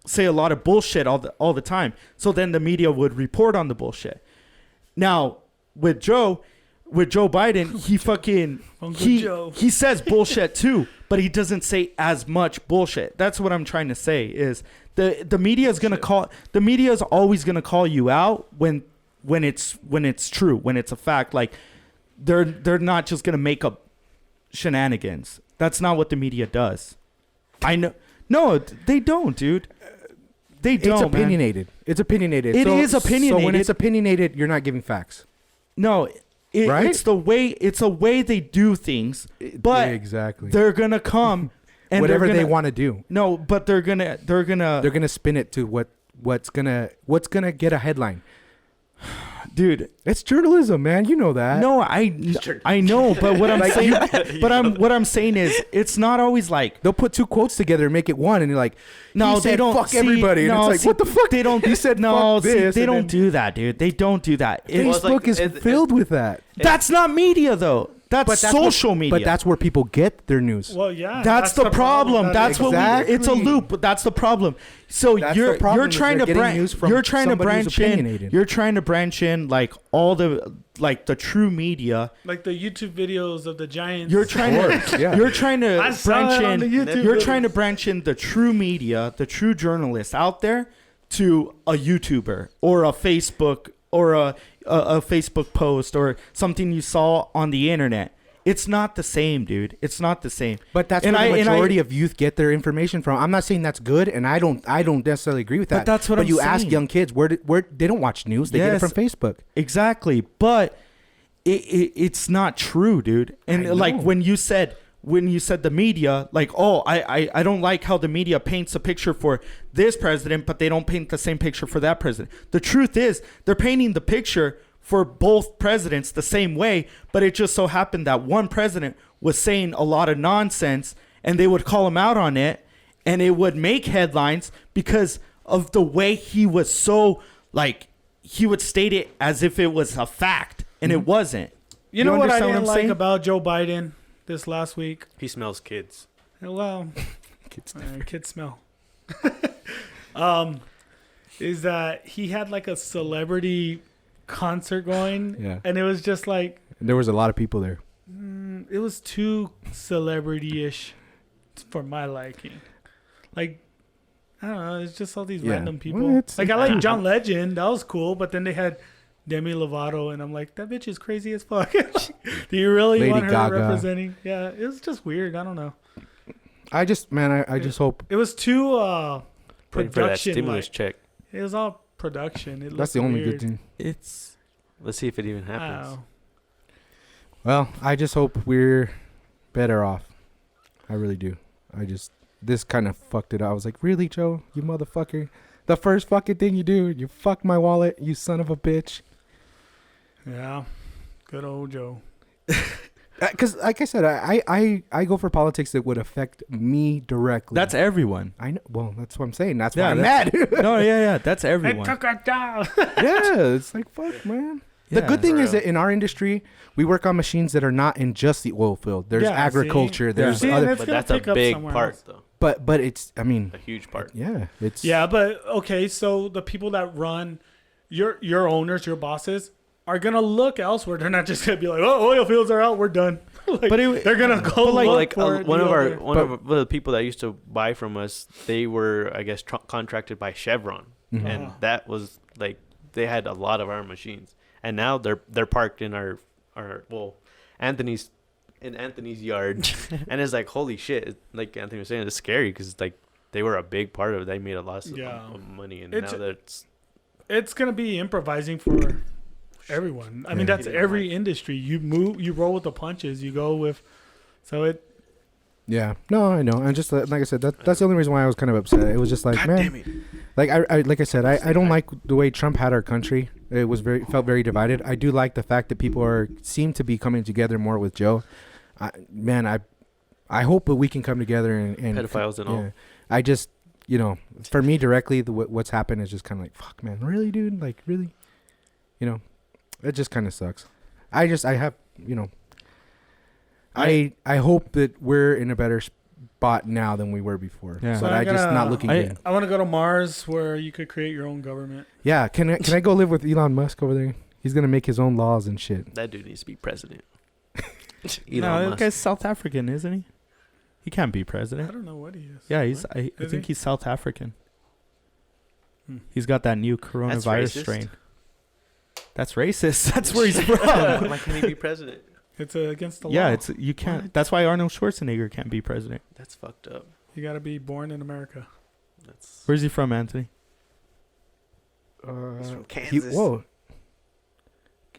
say a lot of bullshit all the time. So then the media would report on the bullshit. Now with Joe Biden, he fucking Uncle Joe. he says bullshit too, but he doesn't say as much bullshit. That's what I'm trying to say is the media is gonna call, the media is always gonna call you out when it's true, when it's a fact. Like they're not just gonna make up shenanigans. That's not what the media does. I know. No, they don't, dude. They don't. It's man. opinionated. It's opinionated. It is So when opinionated. it's opinionated, you're not giving facts. No, Right? it's the way. It's a way they do things. But exactly. they're gonna come and Whatever they're they gonna, want to do, No, but they're gonna they're gonna spin it to what's gonna get a headline. dude. It's journalism, man. You know that. No, I know, but what I'm saying, what I'm saying is, it's not always like. They'll put two quotes together and make it one, and you're like, No, he they said, don't. fuck see, everybody. And No, it's like, see, what the fuck? They don't. He said, no. fuck See, this, they and don't then- do that, dude. They don't do that. Well, it's Facebook like- is filled with that. That's not media, though. That's social what, media. But that's where people get their news. Well, yeah. That's the problem. That's what it's a Exactly. loop. That's the problem. So That's the you're problem, is trying they're to getting news from you're trying to somebody who's branch in. opinionated. You're trying to branch in like all the like the true media. Like the YouTube videos of the Giants. You're trying to yeah. you're trying to I saw branch it on in. the YouTube You're videos. trying to branch in the true media, the true journalists out there, to a YouTuber or a Facebook or a Facebook post or something you saw on the internet. It's not the same, dude. It's not the same. But that's And where the I- and majority of youth get their information from. I'm not saying that's good, and I don't necessarily agree with that. But that's what But I'm you ask saying. young kids where they don't watch news; they get it Yes. from Facebook. Exactly, but it's not true, dude. And I like know. when you said the media, like, oh, I don't like how the media paints a picture for this president, but they don't paint the same picture for that president. The truth is, they're painting the picture for both presidents the same way, but it just so happened that one president was saying a lot of nonsense, and they would call him out on it, and it would make headlines because of the way he was so like he would state it as if it was a fact, and it wasn't. You know what I understand didn't I'm like saying? about Joe Biden this last week? He smells kids. Well, Kids kids smell. Is that he had like a celebrity concert going, Yeah. and it was just like There was a lot of people there. it was too celebrity-ish for my liking. Like, I don't know, it's just all these Yeah. random people. Well, it's- like I like John Legend, that was cool, but then they had Demi Lovato, and I'm like, that bitch is crazy as fuck. Do you really Lady want her Gaga. representing? Yeah, it was just weird. I don't know. I just hope It was too Waiting for that production. stimulus Like, check. it was all production. It that's looked the only weird. good thing. It's Let's see if it even I happens. don't know. Well, I just hope we're better off. I really do. This kind of fucked it up. I was like, really, Joe? You motherfucker. The first fucking thing you do, you fuck my wallet, you son of a bitch. Yeah. Good old Joe. Because, like I said, I go for politics that would affect me directly. That's everyone. I know. Well, that's what I'm saying. That's Yeah, why I'm mad. No, yeah, that's everyone. Yeah, it's like, fuck, man. The Yeah. good thing For is real. that in our industry, we work on machines that are not in just the oil field. There's Yeah, agriculture. see? There's See, and other, it's But gonna that's a pick up big somewhere part, else. though. but it's. I mean, A huge part. yeah, it's. Yeah, but okay, so the people that run your owners, your bosses are gonna look elsewhere. They're not just gonna be like, "Oh, oil fields are out, we're done." Like, But it- they're gonna go Like for one the of our other- one of the people that used to buy from us, they were, I guess, contracted by Chevron, Mhm. and Oh. that was like they had a lot of our machines, and now they're parked in our Anthony's yard, and it's like, holy shit! Like Anthony was saying, it's scary because like they were a big part of it. They made a lot of money, and It's- now that's it's gonna be improvising for everyone. I mean, Yeah. that's every industry. You roll with the punches. You go with, so it. Yeah. No, I know. And just like I said, that's the only reason why I was kind of upset. It was just like, God man, damn it. like I like I said, I don't like the way Trump had our country. It was felt very divided. I do like the fact that people seem to be coming together more with Joe. I hope that we can come together and Pedophiles and all. I just, for me directly, what's happened is just kind of like, fuck, man, really, dude, like really, it just kind of sucks. I have, I hope that we're in a better spot now than we were before. Yeah. But So I just gotta- not looking good. I want to go to Mars where you could create your own government. Yeah, can I go live with Elon Musk over there? He's gonna make his own laws and shit. That dude needs to be president. No, that Musk. guy's South African, isn't he? He can't be I president. don't know what he is. Yeah, I Is think he? he's South African. Hmm. He's got that new coronavirus racist. strain. That's racist. That's where he's from. Why can't he be president? It's against the law. Yeah, you can't. What? That's why Arnold Schwarzenegger can't be president. That's fucked up. You got to be born in America. That's Where's he from, Anthony? he's from He, Kansas. whoa.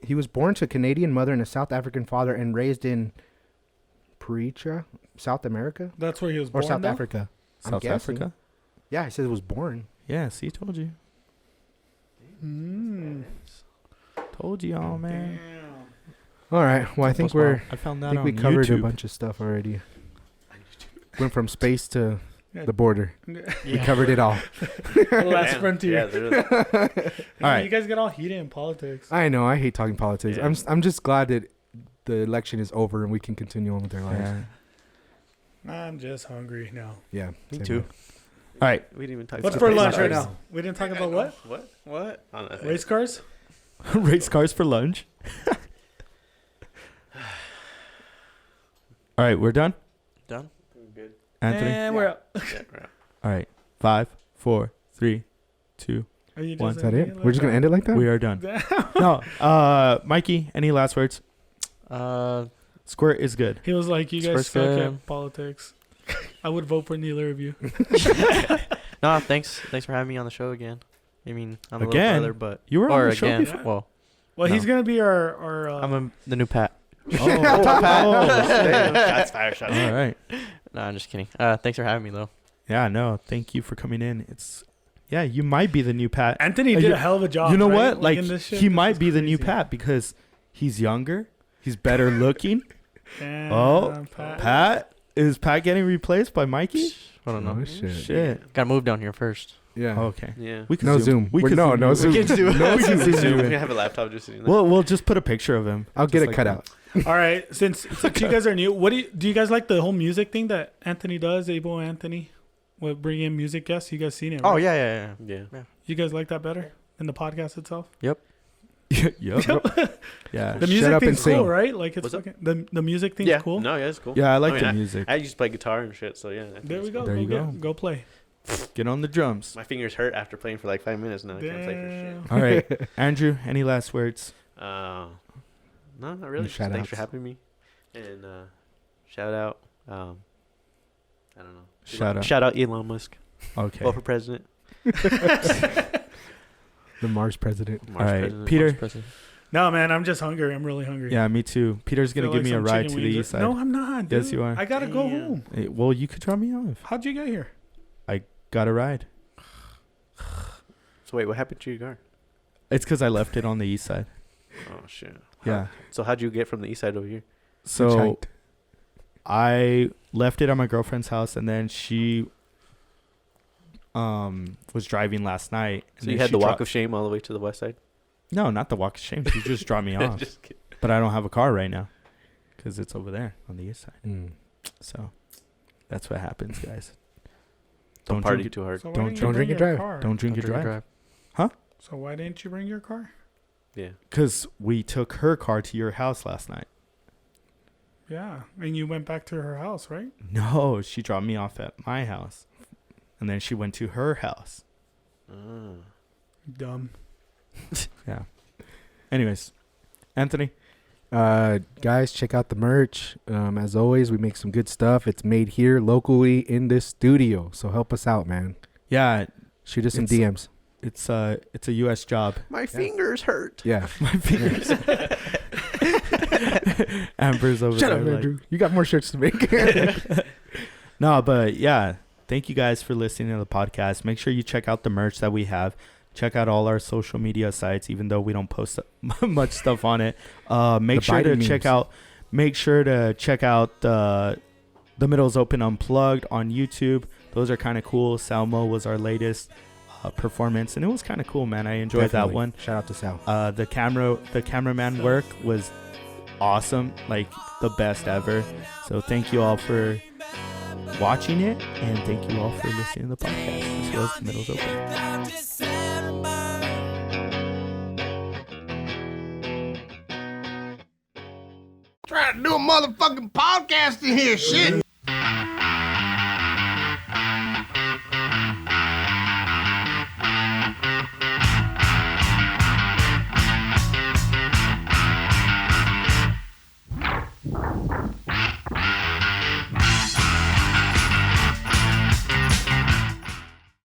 He was born to a Canadian mother and a South African father, and raised in Precha, South America That's where he was or born. South though? Africa. I'm South guessing. Africa? Yeah, I said it was born. Yeah, see, told you. Mm. Told you all, man. Damn. All right. Well, I think I found I that think on we covered YouTube. a bunch of stuff already. Went from space to Yeah. the border. We Yeah. covered it all. The last Damn. frontier. Yeah, there is. All right. You guys get all heated in politics. I know. I hate talking politics. Yeah. I'm just glad that the election is over and we can continue on with our lives. Yeah. I'm just hungry now. Yeah. Me same too. here. All right. We didn't even talk. What's about for lunch race right cars. now? We didn't talk about what? What? Oh, nothing. Race cars? Race cars for lunch. All right, we're done. Done. Good. Anthony. And we're up. Yeah, we're out. All right. 5, 4, 3, 2. Are you One. Is that it? We're just gonna end it like that? We are done. Damn. No. Mikey, any last words? Uh, Squirt is good. He was like, "You guys Sports suck good. at politics." I would vote for neither of you. no, thanks for having me on the show again. I mean, I'm a Again? little brother, but You were on the show again. before? Well, Well, No. he's gonna be our I'm the new Pat. Shots fired. Shots All fired. right. No, I'm just kidding. Thanks for having me though. Yeah, no. Thank you for coming in. Yeah, you might be the new Pat. Anthony did a hell of a job. You know right? what? Like, in this shit, he this might is be the new crazy. Pat because he's younger. He's better looking. Damn, Oh, Pat. Is Pat getting replaced by Mikey? I don't know. Oh, shit. Shit. Gotta move down here first. Yeah. Okay. Yeah. We could No Zoom. We could No you. Zoom. We could do it. No We could Zoom. Zoom We it. have a laptop just sitting there. We'll just put a picture of him. I'll get Just it like cut that. out. All right, since you guys are new, do you guys like the whole music thing that Anthony does? Abel Anthony, with bringing in music guests. You guys seen it? Right? Oh yeah. Yeah. You guys like that better than the podcast itself? Yup. Yeah. The Shut music up and thing's cool, sing. right? Like it's What's up? fucking, the music thing's Yeah. cool. No, yeah, it's cool. Yeah, I like I mean, the music. I used to play guitar and shit, so yeah. I think There it's we go. cool. There you go. Go play. Get on the drums. My fingers hurt after playing for like 5 minutes now. I can't play for shit. Damn. All right. Andrew, any last words? No, not really. Just shout thanks for outs. having me. And shout out. I don't know. Shout out. Shout out Elon Musk. Okay. Vote for president. The Mars president. All right. Peter. No, man, I'm just hungry. I'm really hungry. Yeah, me too. Peter's going to Feel give like me a some ride chicken to the wings east side. No, I'm not. Dude. Yes, you are. I gotta go Damn. home. Hey, well, you could drop me off. How'd you get here? Got a ride. So wait, what happened to your car? It's because I left it on the east side. Oh shit. Yeah. So how'd you get from the east side over here? So Hitchhiked. I left it at my girlfriend's house, and then she was driving last night. So you had the walk of shame all the way to the west side? No, not the walk of shame. She just dropped me off. Just kidding. But I don't have a car right now because it's over there on the east side. Mm. So that's what happens, guys. Don't party drink too hard. So why Don't didn't you drink bring and your drive. car? Don't drink and drive. So why didn't you bring your car? Yeah. Because we took her car to your house last night. Yeah, and you went back to her house, right? No, she dropped me off at my house, and then she went to her house. Dumb. Yeah. Anyways, Anthony. Guys, check out the merch. As always, we make some good stuff. It's made here locally in this studio. So help us out, man. Yeah, Shoot us some It's- DMs. it's a U.S. job. My fingers hurt. Yeah. My fingers. Amber's over Shut there. up, like- Andrew. You got more shirts to make. No, but yeah, thank you guys for listening to the podcast. Make sure you check out the merch that we have. Check out all our social media sites, even though we don't post much stuff on it. Make The sure to Biden check memes. out. Make sure to check out the Middles Open Unplugged on YouTube. Those are kind of cool. Salmo was our latest performance, and it was kind of cool, man. I enjoyed that Definitely. one. Shout out to Sal. The cameraman work was awesome, like the best ever. So thank you all for watching it, and thank you all for listening to the podcast. This was The Middles Open. Trying to do a motherfucking podcast in here, shit.